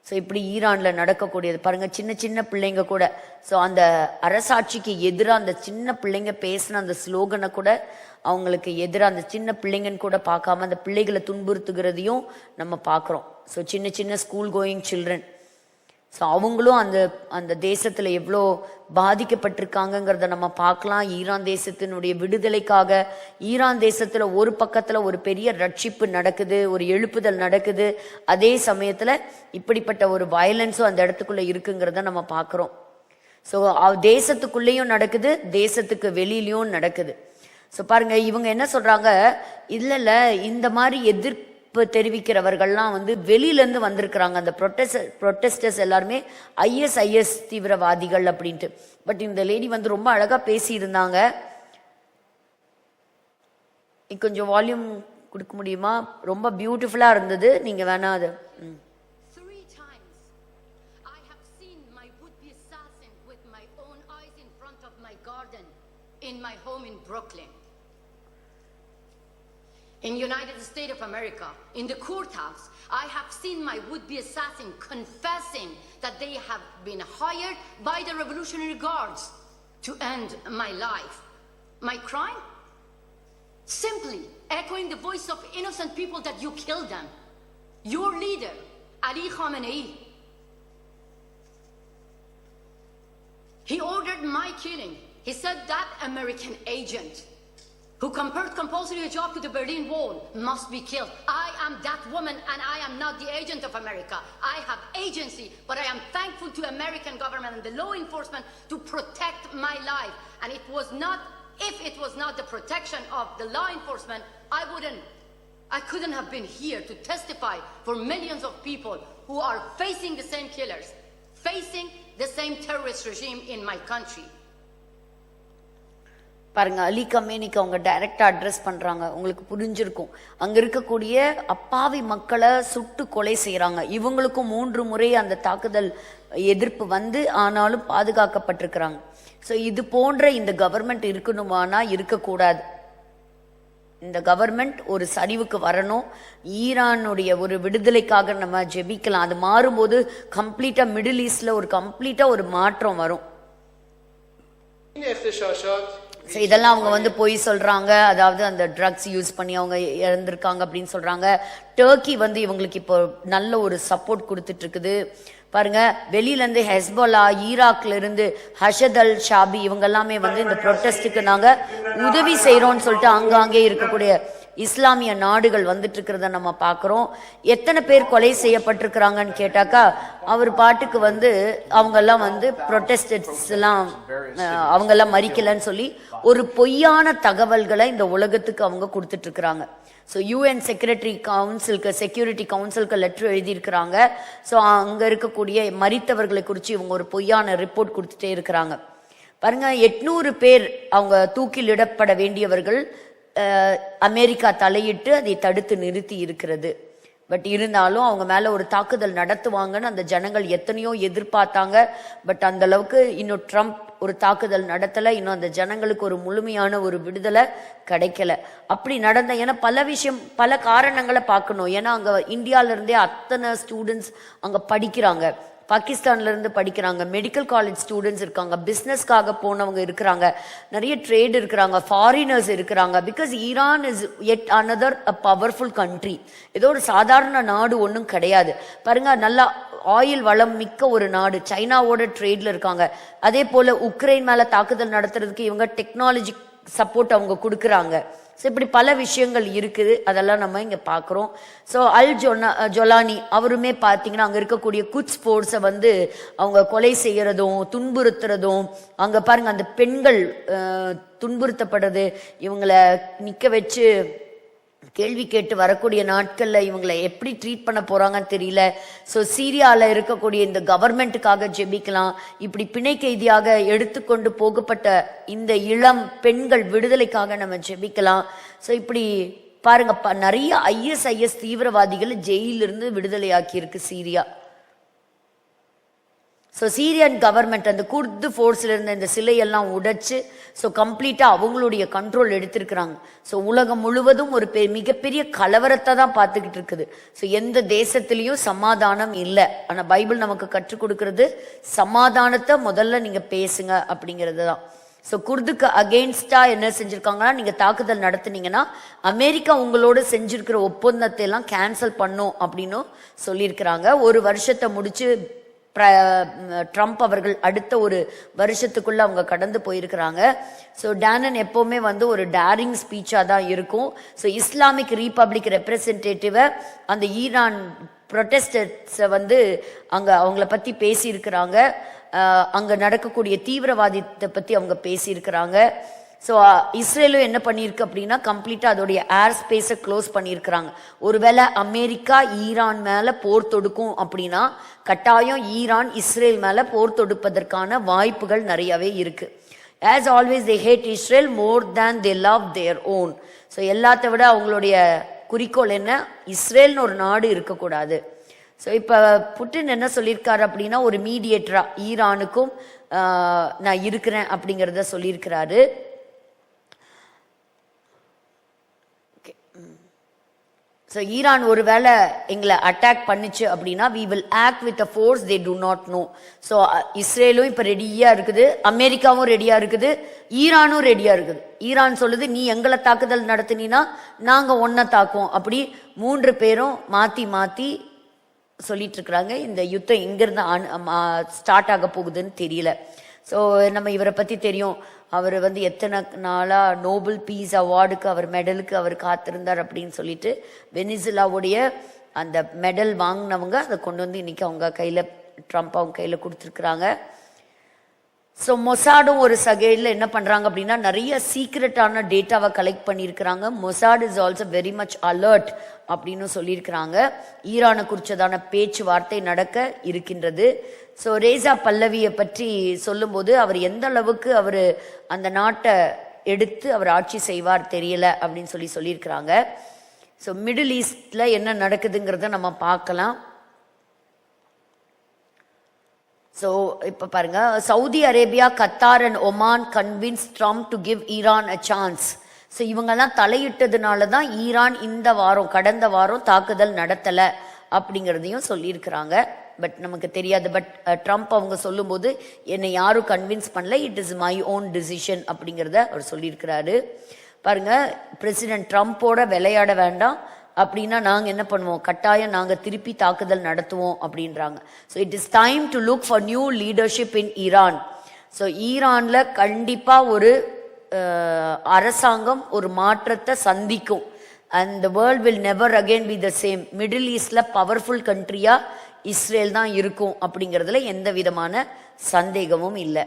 ஸோ இப்படி ஈரான்ல நடக்கக்கூடியது பாருங்க, சின்ன சின்ன பிள்ளைங்க கூட. ஸோ அந்த அரசாட்சிக்கு எதிராக அந்த சின்ன பிள்ளைங்க பேசின அந்த ஸ்லோகனை கூட அவங்களுக்கு எதிராக அந்த சின்ன பிள்ளைங்கன்னு கூட பார்க்காம அந்த பிள்ளைகளை துன்புறுத்துகிறதையும் நம்ம பார்க்குறோம். ஸோ சின்ன சின்ன ஸ்கூல் கோயிங் சில்ட்ரன், ஸோ அவங்களும் அந்த தேசத்தில் எவ்வளோ பாதிக்கப்பட்டிருக்காங்கிறத நம்ம பார்க்கலாம். ஈரான் தேசத்தினுடைய விடுதலைக்காக ஈரான் தேசத்தில் ஒரு பக்கத்தில் ஒரு பெரிய ரட்சிப்பு நடக்குது, ஒரு எழுப்புதல் நடக்குது. அதே சமயத்தில் இப்படிப்பட்ட ஒரு வயலன்ஸும் அந்த இடத்துக்குள்ள இருக்குங்கிறத நம்ம பார்க்குறோம். ஸோ தேசத்துக்குள்ளேயும் நடக்குது, தேசத்துக்கு வெளியிலையும் நடக்குது. ஸோ பாருங்க, இவங்க என்ன சொல்றாங்க, இல்ல இந்த மாதிரி எதிர்ப்பு தெரிவிக்கிறவர்கள்லாம் வெளியிலேருந்து வந்திருக்கிறாங்க. அந்த ப்ரொட்டஸ்டர்ஸ் எல்லாருமே ஐஎஸ் தீவிரவாதிகள் அப்படின்ட்டு. பட் இந்த லேடி ரொம்ப அழகா பேசி இருந்தாங்க. கொஞ்சம் வால்யூம் கொடுக்க முடியுமா? ரொம்ப பியூட்டிஃபுல்லா இருந்தது. நீங்க வேணா அது in my home in Brooklyn, in United States of America, in the courthouse, I have seen my would-be assassin confessing that they have been hired by the Revolutionary Guards to end my life. My crime? Simply echoing the voice of innocent people that you killed them. Your leader, Ali Khamenei, he ordered my killing. He said that American agent who compared compulsory hijab to the Berlin Wall must be killed. I am that woman and I am not the agent of America. I have agency, but I am thankful to American government and the law enforcement to protect my life. And it was not, if it was not the protection of the law enforcement, I couldn't have been here to testify for millions of people who are facing the same killers, facing the same terrorist regime in my country. பாருங்க, அலி கமேனிக்கு அவங்க டைரக்டா address பண்றாங்க. உங்களுக்கு புரிஞ்சிருக்கும், அங்க இருக்கக்கூடிய அப்பாவி மக்களை சுட்டு கொலை செய்யறாங்க. இவங்களுக்கும் 3 முறை அந்த தாக்குதல் எதிர்ப்பு வந்து ஆனாலும் பாதுகாக்கப்பட்டிருக்கிறாங்க. ஸோ இது போன்ற இந்த கவர்மெண்ட் இருக்கணுமானா இருக்கக்கூடாது. இந்த கவர்மெண்ட் ஒரு சரிவுக்கு வரணும். ஈரானுடைய ஒரு விடுதலைக்காக நம்ம ஜெபிக்கலாம். அது மாறும்போது கம்ப்ளீட்டா மிடில் ஈஸ்ட்ல ஒரு மாற்றம் வரும். இதெல்லாம் அவங்க வந்து பொய் சொல்றாங்க. அதாவது அந்த ட்ரக்ஸ் யூஸ் பண்ணி அவங்க இறந்திருக்காங்க அப்படின்னு சொல்றாங்க. டர்க்கி வந்து இவங்களுக்கு இப்போ நல்ல ஒரு சப்போர்ட் கொடுத்துட்டு இருக்குது. பாருங்க, வெளியில இருந்து ஹெஸ்போலா, ஈராக்ல இருந்து ஹஷத் அல் ஷாபி இவங்க எல்லாமே வந்து இந்த ப்ரொட்டஸ்டுக்கு நாங்க உதவி செய்யறோம்னு சொல்லிட்டு அங்காங்கே இருக்கக்கூடிய இஸ்லாமிய நாடுகள் வந்துட்டு இருக்கிறத நம்ம பாக்குறோம். எத்தனை பேர் கொலை செய்யப்பட்டிருக்கிறாங்கன்னு கேட்டாக்கா, அவர் பாட்டுக்கு வந்து அவங்க எல்லாம் வந்து ப்ரொட்டஸ்டர்ஸ் எல்லாம் அவங்க எல்லாம் மறிக்கலன்னு சொல்லி ஒரு பொய்யான தகவல்களை இந்த உலகத்துக்கு அவங்க கொடுத்துட்டு இருக்கிறாங்க. ஸோ யூஎன் செக்யூரிட்டி கவுன்சிலுக்கு லெட்டர் எழுதியிருக்கிறாங்க. ஸோ அங்க இருக்கக்கூடிய மரித்தவர்களை குறித்து இவங்க ஒரு பொய்யான ரிப்போர்ட் கொடுத்துட்டே இருக்கிறாங்க. பாருங்க, 800 பேர் அவங்க தூக்கிலிடப்பட வேண்டியவர்கள் அமெரிக்கா தலையிட்டு அதை தடுத்து நிறுத்தி இருக்கிறது. பட் இருந்தாலும் அவங்க மேல ஒரு தாக்குதல் நடத்துவாங்கன்னு அந்த ஜனங்கள் எத்தனையோ எதிர்பார்த்தாங்க. பட் அந்த அளவுக்கு இன்னும் ட்ரம்ப் ஒரு தாக்குதல் நடத்தல. இன்னும் அந்த ஜனங்களுக்கு ஒரு முழுமையான ஒரு விடுதலை கிடைக்கல. அப்படி நடந்த, ஏன்னா பல காரணங்களை பார்க்கணும். ஏன்னா அங்க இந்தியால இருந்தே அத்தனை ஸ்டூடெண்ட்ஸ் அங்க படிக்கிறாங்க, பாகிஸ்தான்ல இருந்து படிக்கிறாங்க, மெடிக்கல் காலேஜ் ஸ்டூடெண்ட்ஸ் இருக்காங்க, பிசினஸ்க்காக போனவங்க இருக்கிறாங்க, நிறைய ட்ரேட் இருக்கிறாங்க, ஃபாரினர்ஸ் இருக்கிறாங்க. Because Iran is yet another a powerful country. ஏதோ ஒரு சாதாரண நாடு ஒன்றும் கிடையாது. பாருங்க, நல்லா ஆயில் வளம் மிக்க ஒரு நாடு. சைனாவோட ட்ரேட்ல இருக்காங்க. அதே போல உக்ரைன் மேல தாக்குதல் நடத்துறதுக்கு இவங்க டெக்னாலஜி சப்போர்ட் அவங்க கொடுக்குறாங்க. ஸோ இப்படி பல விஷயங்கள் இருக்குது. அதெல்லாம் நம்ம இங்க பாக்குறோம். ஸோ ஜொலானி அவருமே பார்த்தீங்கன்னா அங்க இருக்கக்கூடிய குட்ஸ் ஃபோர்ஸை வந்து அவங்க கொலை செய்யறதும் துன்புறுத்துறதும், அங்க பாருங்க அந்த பெண்கள் துன்புறுத்தப்படுறது, இவங்களை நிக்க வச்சு கேள்வி கேட்டு வரக்கூடிய நாட்கள்ல இவங்களை எப்படி ட்ரீட் பண்ண போறாங்கன்னு தெரியல. ஸோ சீரியால இருக்கக்கூடிய இந்த கவர்மெண்ட்டுக்காக ஜெபிக்கலாம். இப்படி பிணை கைதியாக எடுத்துக்கொண்டு போகப்பட்ட இந்த இளம் பெண்கள் விடுதலைக்காக நம்ம ஜெபிக்கலாம். ஸோ இப்படி பாருங்க, நிறைய ISIS தீவிரவாதிகள் ஜெயிலிருந்து விடுதலையாக்கி இருக்கு சீரியா. ஸோ சீரியன் கவர்மெண்ட் அந்த குர்து ஃபோர்ஸ்ல இருந்த இந்த சிலையெல்லாம் உடைச்சு ஸோ கம்ப்ளீட்டா அவங்களுடைய கண்ட்ரோல் எடுத்திருக்கிறாங்க. ஸோ உலகம் முழுவதும் ஒரு மிகப்பெரிய கலவரத்தை தான் பார்த்துக்கிட்டு இருக்குது. ஸோ எந்த தேசத்திலையும் சமாதானம் இல்லை. ஆனா பைபிள் நமக்கு கற்றுக் கொடுக்கறது சமாதானத்தை முதல்ல நீங்க பேசுங்க அப்படிங்கிறது தான். ஸோ குர்துக்கு அகெயின்ஸ்டா என்ன செஞ்சிருக்காங்கன்னா, நீங்க தாக்குதல் நடத்துனீங்கன்னா அமெரிக்கா உங்களோட செஞ்சிருக்கிற ஒப்பந்தத்தை எல்லாம் கேன்சல் பண்ணும் அப்படின்னு சொல்லியிருக்கிறாங்க. ஒரு வருஷத்தை முடிச்சு ட்ரம்ப் அவர்கள் அடுத்த ஒரு வருஷத்துக்குள்ள அவங்க கடந்து போயிருக்கிறாங்க. ஸோ டேனன் எப்பவுமே வந்து ஒரு டேரிங் ஸ்பீச்சா தான் இருக்கும். ஸோ இஸ்லாமிக் ரீபப்ளிக் ரெப்ரசன்டேட்டிவ அந்த ஈரான் ப்ரொட்டஸ்டர்ஸை வந்து அவங்கள பத்தி பேசியிருக்கிறாங்க. அங்க நடக்கக்கூடிய தீவிரவாதத்தை பத்தி அவங்க பேசியிருக்கிறாங்க. ஸோ இஸ்ரேலும் என்ன பண்ணியிருக்கு அப்படின்னா, கம்ப்ளீட்டா அதோடைய ஏர் ஸ்பேஸை க்ளோஸ் பண்ணியிருக்கிறாங்க. ஒருவேளை அமெரிக்கா ஈரான் மேல போர் தொடுக்கும் அப்படின்னா கட்டாயம் ஈரான் இஸ்ரேல் மேல போர் தொடுப்பதற்கான வாய்ப்புகள் நிறையவே இருக்கு. As always they hate Israel more than they love their own. So எல்லாத்த விட அவங்களுடைய குறிக்கோள் என்ன, இஸ்ரேல்னு ஒரு நாடு இருக்கக்கூடாது. ஸோ இப்போ புட்டின் என்ன சொல்லியிருக்காரு அப்படின்னா, ஒரு மீடியேட்டரா ஈரானுக்கும் நான் இருக்கிறேன் அப்படிங்கிறத சொல்லியிருக்கிறாரு. ஸோ ஈரான் ஒருவேளை எங்களை அட்டாக் பண்ணிச்சு அப்படின்னா we will act with a force they do not know. So இஸ்ரேலும் இப்போ ரெடியாக இருக்குது, அமெரிக்காவும் ரெடியாக இருக்குது, ஈரானும் ரெடியாக இருக்குது. ஈரான் சொல்லுது நீ எங்களை தாக்குதல் நடத்தினா நாங்கள் ஒன்றை தாக்குவோம். அப்படி 3 பேரும் மாற்றி மாற்றி சொல்லிட்டு இருக்கிறாங்க. இந்த யுத்தம் எங்கிருந்து ஸ்டார்ட் ஆக போகுதுன்னு தெரியல. ஸோ நம்ம இவரை பற்றி தெரியும், அவர் வந்து எத்தனை நாளாக நோபல் பீஸ் அவார்டுக்கு அவர் மெடலுக்கு அவர் காத்திருந்தார் அப்படின்னு சொல்லிட்டு வெனிசுலாவுடைய அந்த மெடல் வாங்கினவங்க அதை கொண்டு வந்து இன்னைக்கு அவங்க கையில், ட்ரம்ப் அவங்க கையில் கொடுத்துருக்குறாங்க. ஸோ மொசாடும் ஒரு சகையில் என்ன பண்ணுறாங்க அப்படின்னா நிறைய சீக்ரெட்டான டேட்டாவை கலெக்ட் பண்ணியிருக்கிறாங்க. Mossad is also very much alert அப்படின்னு சொல்லியிருக்கிறாங்க. ஈரானை குறித்ததான பேச்சுவார்த்தை நடக்க இருக்கின்றது. ஸோ ரேசா பல்லவியை பற்றி சொல்லும்போது அவர் எந்த அளவுக்கு அவர் அந்த நாட்டை எடுத்து அவர் ஆட்சி செய்வார் தெரியல அப்படின்னு சொல்லியிருக்கிறாங்க. ஸோ மிடில் ஈஸ்டில் என்ன நடக்குதுங்கிறத நம்ம பார்க்கலாம். ஸோ இப்போ பாருங்க, Saudi Arabia, Qatar and Oman convince Trump to give Iran a chance. So இவங்கெல்லாம் தலையிட்டதுனால தான் ஈரான் இந்த வாரம், கடந்த வாரம் தாக்குதல் நடத்தலை அப்படிங்கிறதையும் சொல்லியிருக்கிறாங்க. பட் நமக்கு தெரியாது. பட் ட்ரம்ப் அவங்க சொல்லும்போது என்னை யாரும் கன்வின்ஸ் பண்ணல, it is my own decision அப்படிங்கிறத அவர் சொல்லியிருக்கிறாரு. பாருங்க, பிரசிடென்ட் ட்ரம்ப்போட விளையாட வேண்டாம் அப்படின்னா நாங்கள் என்ன பண்ணுவோம், கட்டாயம் நாங்கள் திருப்பி தாக்குதல் நடத்துவோம் அப்படின்றாங்க. So it is time to look for new leadership in Iran. So ஈரானில் கண்டிப்பாக ஒரு அரசாங்கம் ஒரு மாற்றத்தை சந்திக்கும். And the world will never again be the same. Middle ஈஸ்டில் பவர்ஃபுல் கண்ட்ரியாக இஸ்ரேல் தான் இருக்கும் அப்படிங்கிறதுல எந்த விதமான சந்தேகமும் இல்லை.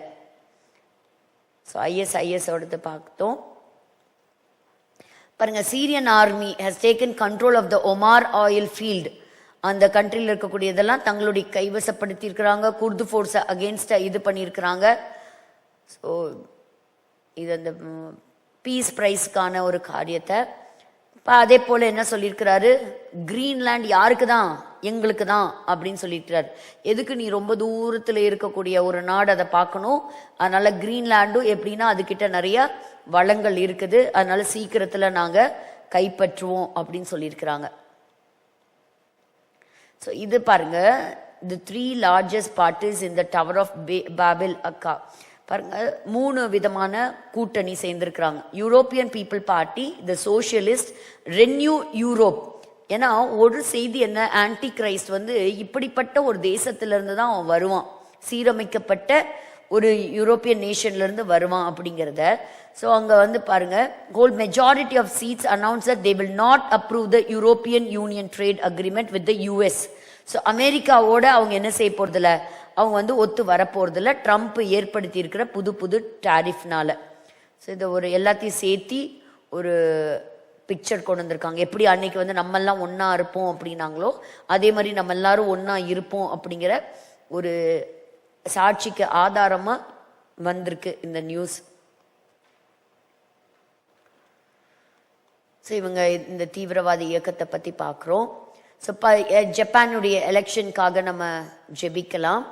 ஸோ ஐஎஸ்ஐஎஸோடது பார்த்தோம். பாருங்க, Syrian army has taken control of the Omar oil field. அந்த கண்ட்ரியில் இருக்கக்கூடியதெல்லாம் தங்களுடைய கைவசப்படுத்தி இருக்கிறாங்க. குர்து ஃபோர்ஸை அகெயின்ஸ்டா இது பண்ணியிருக்கிறாங்க. ஸோ இது அந்த பீஸ் ப்ரைஸ்க்கான ஒரு காரியத்தை. இப்போ அதே போல் என்ன சொல்லியிருக்கிறாரு, கிரீன்லேண்ட் யாருக்கு தான், எங்களுக்கு தான் அப்படின்னு சொல்லியிருக்கிறார். எதுக்கு நீ ரொம்ப தூரத்தில் இருக்கக்கூடிய ஒரு நாடு அதை பார்க்கணும், அதனால கிரீன்லேண்டும் எப்படின்னா அதுக்கிட்ட நிறைய வளங்கள் இருக்குது, அதனால சீக்கிரத்தில் நாங்கள் கைப்பற்றுவோம் அப்படின்னு சொல்லியிருக்கிறாங்க. ஸோ இது பாருங்க, தி 3 largest parties in the Tower of Babel அக்கா பாருங்க, 3 விதமான கூட்டணி சேர்ந்திருக்கிறாங்க. யூரோப்பியன் பீப்புள் பார்ட்டி, த சோசியலிஸ்ட், ரென்யூ யூரோப். ஏன்னா ஒரு செய்தி என்ன, ஆன்டி கிரைஸ்ட் வந்து இப்படிப்பட்ட ஒரு தேசத்திலிருந்து தான் அவன் வருவான், சீரமைக்கப்பட்ட ஒரு யூரோப்பியன் நேஷன்லேருந்து வருவான் அப்படிங்கிறத. ஸோ அங்கே வந்து பாருங்க, whole majority of seats announce that they will not approve the European Union trade agreement with the US. So அமெரிக்காவோட அவங்க என்ன செய்ய போகிறதில்ல, அவங்க வந்து ஒத்து வரப்போறதில்ல ட்ரம்ப் ஏற்படுத்தி இருக்கிற புது புது டாரிஃப்னால. ஸோ இதை ஒரு எல்லாத்தையும் சேர்த்தி ஒரு பிக்சர் கொண்டு வந்திருக்காங்க. எப்படி அன்னைக்கு வந்து நம்மெல்லாம் ஒன்றா இருப்போம் அப்படின்னாங்களோ அதே மாதிரி நம்ம எல்லாரும் ஒன்றா இருப்போம் அப்படிங்கிற ஒரு சாட்சிக்கு ஆதாரமாக வந்திருக்கு இந்த நியூஸ். ஸோ இவங்க இந்த தீவிரவாத இயக்கத்தை பற்றி பார்க்குறோம். ஸோ ஜப்பானுடைய எலெக்ஷனுக்காக நம்ம ஜெபிக்கலாம்.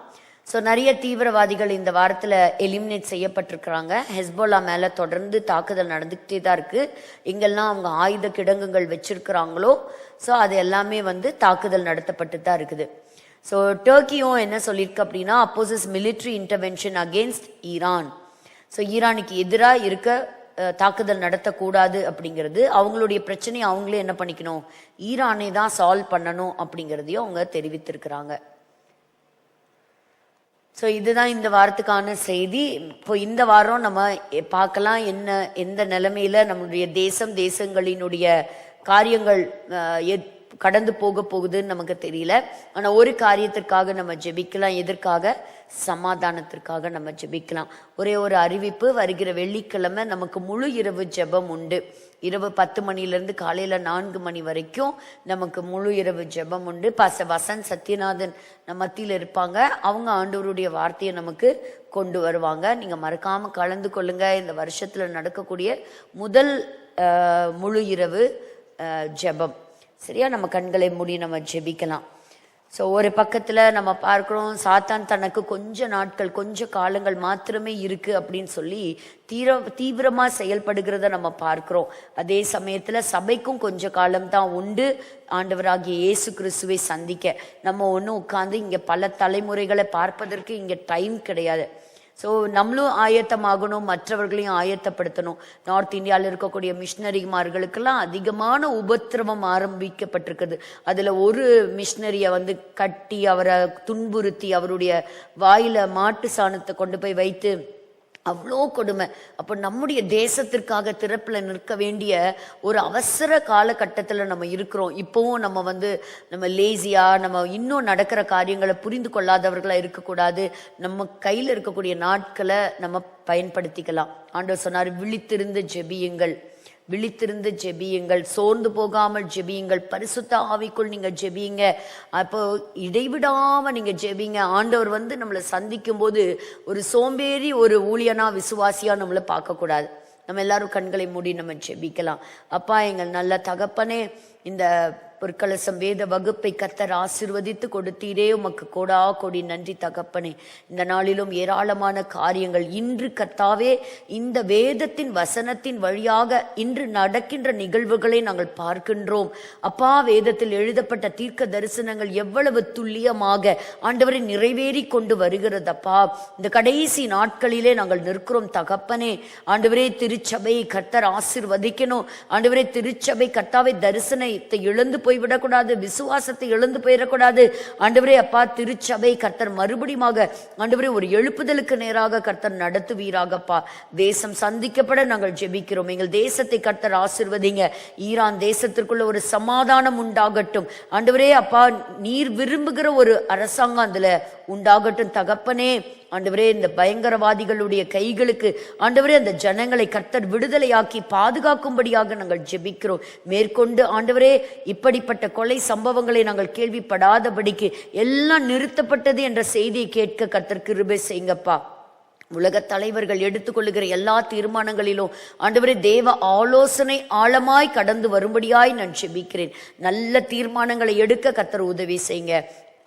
ஸோ நிறைய தீவிரவாதிகள் இந்த வாரத்தில் எலிமினேட் செய்யப்பட்டிருக்கிறாங்க. ஹெஸ்போலா மேலே தொடர்ந்து தாக்குதல் நடந்துக்கிட்டே தான் இருக்குது. எங்கெல்லாம் அவங்க ஆயுத கிடங்குகள் வச்சிருக்கிறாங்களோ ஸோ அது எல்லாமே வந்து தாக்குதல் நடத்தப்பட்டு தான் இருக்குது. ஸோ டர்க்கியும் என்ன சொல்லியிருக்கு அப்படின்னா, opposes military intervention against Iran. So ஈரானுக்கு எதிராக இருக்க தாக்குதல் நடத்தக்கூடாது அப்படிங்கிறது, அவங்களுடைய பிரச்சனையை அவங்களே என்ன பண்ணிக்கணும், ஈரானை தான் சால்வ் பண்ணணும் அப்படிங்கிறதையும் அவங்க தெரிவித்திருக்கிறாங்க. ஸோ இதுதான் இந்த வாரத்துக்கான செய்தி. இப்போ இந்த வாரம் நம்ம பார்க்கலாம் என்ன எந்த நிலைமையில நம்மளுடைய தேசங்களினுடைய காரியங்கள் கடந்து போக போகுதுன்னு நமக்கு தெரியல. ஆனால் ஒரு காரியத்திற்காக நம்ம ஜெபிக்கலாம். எதற்காக? சமாதானத்திற்காக நம்ம ஜெபிக்கலாம். ஒரே ஒரு அறிவிப்பு, வருகிற வெள்ளிக்கிழமை நமக்கு முழு இரவு ஜெபம் உண்டு. இரவு 10 மணிலேருந்து காலையில் 4 மணி வரைக்கும் நமக்கு முழு இரவு ஜெபம் உண்டு. பாஸ்டர் வசந்த் சத்யநாதன் நம்ம மத்தியில் இருப்பாங்க. அவங்க ஆண்டவருடைய வார்த்தையை நமக்கு கொண்டு வருவாங்க. நீங்கள் மறக்காமல் கலந்து கொள்ளுங்க. இந்த வருஷத்தில் நடக்கக்கூடிய முதல் முழு இரவு ஜெபம். சரியா? நம்ம கண்களை மூடி நம்ம ஜெபிக்கலாம். ஸோ ஒரு பக்கத்துல நம்ம பார்க்கிறோம், சாத்தான் தனக்கு கொஞ்ச நாட்கள் கொஞ்ச காலங்கள் மாத்திரமே இருக்கு அப்படின்னு சொல்லி தீவிரமா செயல்படுகிறத நம்ம பார்க்கிறோம். அதே சமயத்துல சபைக்கும் கொஞ்ச காலம்தான் உண்டு ஆண்டவராகிய இயேசு கிறிஸ்துவை சந்திக்க. நம்ம ஒன்றும் உட்கார்ந்து இங்க பல தலைமுறைகளை பார்ப்பதற்கு இங்க டைம் கிடையாது. ஸோ நம்மளும் ஆயத்தமாகணும், மற்றவர்களையும் ஆயத்தப்படுத்தணும். நார்த் இந்தியாவில் இருக்கக்கூடிய மிஷினரிமார்களுக்கெல்லாம் அதிகமான உபத்திரவம் ஆரம்பிக்கப்பட்டிருக்குது. அதுல ஒரு மிஷினரியை கட்டி அவரை துன்புறுத்தி அவருடைய வாயில மாட்டு சாணத்தை கொண்டு போய் வைத்து அவ்வளோ கொடுமை. அப்போ நம்முடைய தேசத்திற்காக திறப்புல நிற்க வேண்டிய ஒரு அவசர காலகட்டத்தில் நம்ம இருக்கிறோம். இப்போவும் நம்ம லேசியா நம்ம இன்னும் நடக்கிற காரியங்களை புரிந்து கொள்ளாதவர்களா இருக்கக்கூடாது. நம்ம கையில் இருக்கக்கூடிய நாட்களை நம்ம பயன்படுத்திக்கலாம். ஆண்டவர் சொன்னார், விழித்திருந்து ஜெபியுங்கள், விழித்திருந்து ஜெபியுங்கள், சோர்ந்து போகாமல் ஜெபியுங்கள், பரிசுத்த ஆவிக்குள் நீங்க ஜெபியுங்க. அப்போ இடைவிடாம நீங்க ஜெபிங்க. ஆண்டவர் நம்மளை சந்திக்கும் போது ஒரு சோம்பேறி ஒரு ஊழியனா விசுவாசியா நம்மளை பார்க்க கூடாது. நம்ம எல்லாரும் கண்களை மூடி நம்ம ஜெபிக்கலாம். அப்பா, எங்கள் நல்ல தகப்பனே, இந்த பொற்கலசம் வேத வகுப்பை கர்த்தர் ஆசீர்வதித்து கொடுத்தீரே, உமக்கு கோடா கோடி நன்றி தகப்பனே. இந்த நாளிலும் ஏராளமான காரியங்கள் இன்று கர்த்தாவே இந்த வேதத்தின் வசனத்தின் வழியாக இன்று நடக்கின்ற நிகழ்வுகளை நாங்கள் பார்க்கின்றோம். அப்பா, வேதத்தில் எழுதப்பட்ட தீர்க்க தரிசனங்கள் எவ்வளவு துல்லியமாக ஆண்டவரை நிறைவேறி கொண்டு வருகிறதப்பா. இந்த கடைசி நாட்களிலே நாங்கள் நிற்கிறோம் தகப்பனே. ஆண்டவரே, திருச்சபை கர்த்தர் ஆசீர்வதிக்கணும். ஆண்டவரே, திருச்சபை கர்த்தாவை தரிசனத்தை இழந்து போய்விடக்கூடாது, விசுவாசத்தை இழந்து போயிடக்கூடாது. ஆண்டவரே அப்பா, திருச்சபை கர்த்தர் மறுபடியும் ஆண்டவரே ஒரு எழுப்புதலுக்கு நேராக கர்த்தர் நடத்துவீராகப்பா. தேசம் சந்திக்கப்பட நாங்கள் ஜெபிக்கிறோம். எங்கள் தேசத்தை கர்த்தர் ஆசீர்வதிங்க. ஈரான் தேசத்திற்குள்ள ஒரு சமாதானம் உண்டாகட்டும். ஆண்டவரே அப்பா, நீர் விரும்புகிற ஒரு அரசாங்கம் அதுல உண்டாகட்டும் தகப்பனே. ஆண்டவரே, இந்த பயங்கரவாதிகளுடைய கைகளுக்கு ஆண்டவரே அந்த ஜனங்களை கர்த்தர் விடுதலையாக்கி பாதுகாக்கும்படியாக நாங்கள் ஜெபிக்கிறோம். மேற்கொண்டு ஆண்டவரே இப்படிப்பட்ட கொலை சம்பவங்களை நாங்கள் கேள்விப்படாதபடிக்கு எல்லாம் நிறுத்தப்பட்டது என்ற செய்தியை கேட்க கர்த்தர் கிருபை செய்யுங்கப்பா. உலக தலைவர்கள் எடுத்துக்கொள்ளுகிற எல்லா தீர்மானங்களிலும் ஆண்டவரே தேவ ஆலோசனை ஆழமாய் கடந்து வரும்படியாய் நான் ஜெபிக்கிறேன். நல்ல தீர்மானங்களை எடுக்க கர்த்தர் உதவி செய்யுங்க.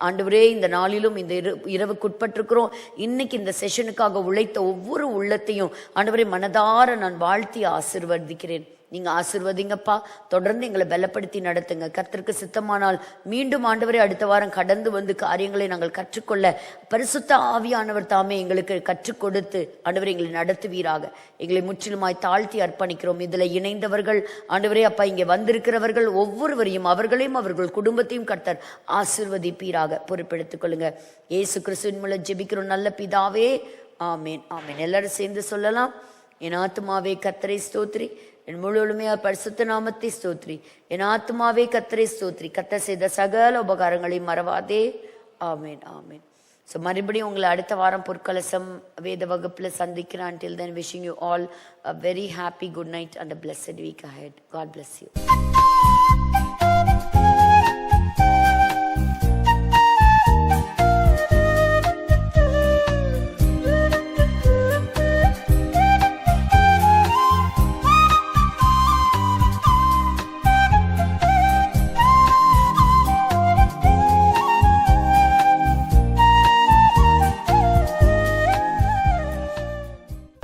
ஆண்டவரே, இந்த நாளிலும் இந்த இரவுக்குட்பட்டிருக்கிறோம். இன்னைக்கு இந்த செஷனுக்காக உழைத்த ஒவ்வொரு உள்ளத்தையும் ஆண்டவரே மனதார நான் வாழ்த்தி ஆசீர்வதிக்கிறேன். நீங்க ஆசீர்வதிங்கப்பா. தொடர்ந்து எங்களை பலப்படுத்தி நடத்துங்க. கர்த்தருக்கு சித்தமானால் மீண்டும் ஆண்டவரே அடுத்த வாரம் கடந்து காரியங்களை நாங்கள் கற்றுக்கொள்ள பரிசுத்த ஆவியானவர் தாமே எங்களுக்கு கற்றுக் கொடுத்து ஆண்டவரே எங்களை நடத்துவீராக. எங்களை முற்றிலுமாய் தாழ்த்தி அர்ப்பணிக்கிறோம். இதுல இணைந்தவர்கள் ஆண்டவரே அப்பா, இங்கே வந்திருக்கிறவர்கள் ஒவ்வொருவரையும் அவர்களையும் அவர்கள் குடும்பத்தையும் கர்த்தர் ஆசீர்வதிப்பீராக. பொறுப்பெடுத்துக் கொள்ளுங்க. இயேசு கிறிஸ்துவின் மூலம் ஜெபிக்கிறோம் நல்ல பிதாவே, ஆமேன் ஆமேன். எல்லாரும் சேர்ந்து சொல்லலாம். என் ஆத்துமாவே கர்த்தரை ஸ்தோத்திரி, என் முழுவதுமே பரிசுத்த நாமத்தை ஸ்தோத்ரி. என் ஆத்மாவே கர்த்தரை ஸ்தோத்ரி, கர்த்தர் செய்த சகல உபகாரங்களை மறவாதே. ஆமேன் ஆமேன். ஸோ மறுபடியும் உங்களை அடுத்த வாரம் பொற்கலசம் வேத வகுப்புல சந்திக்கிறேன். Until then, wishing you all a very happy good night and a blessed week ahead. God bless you.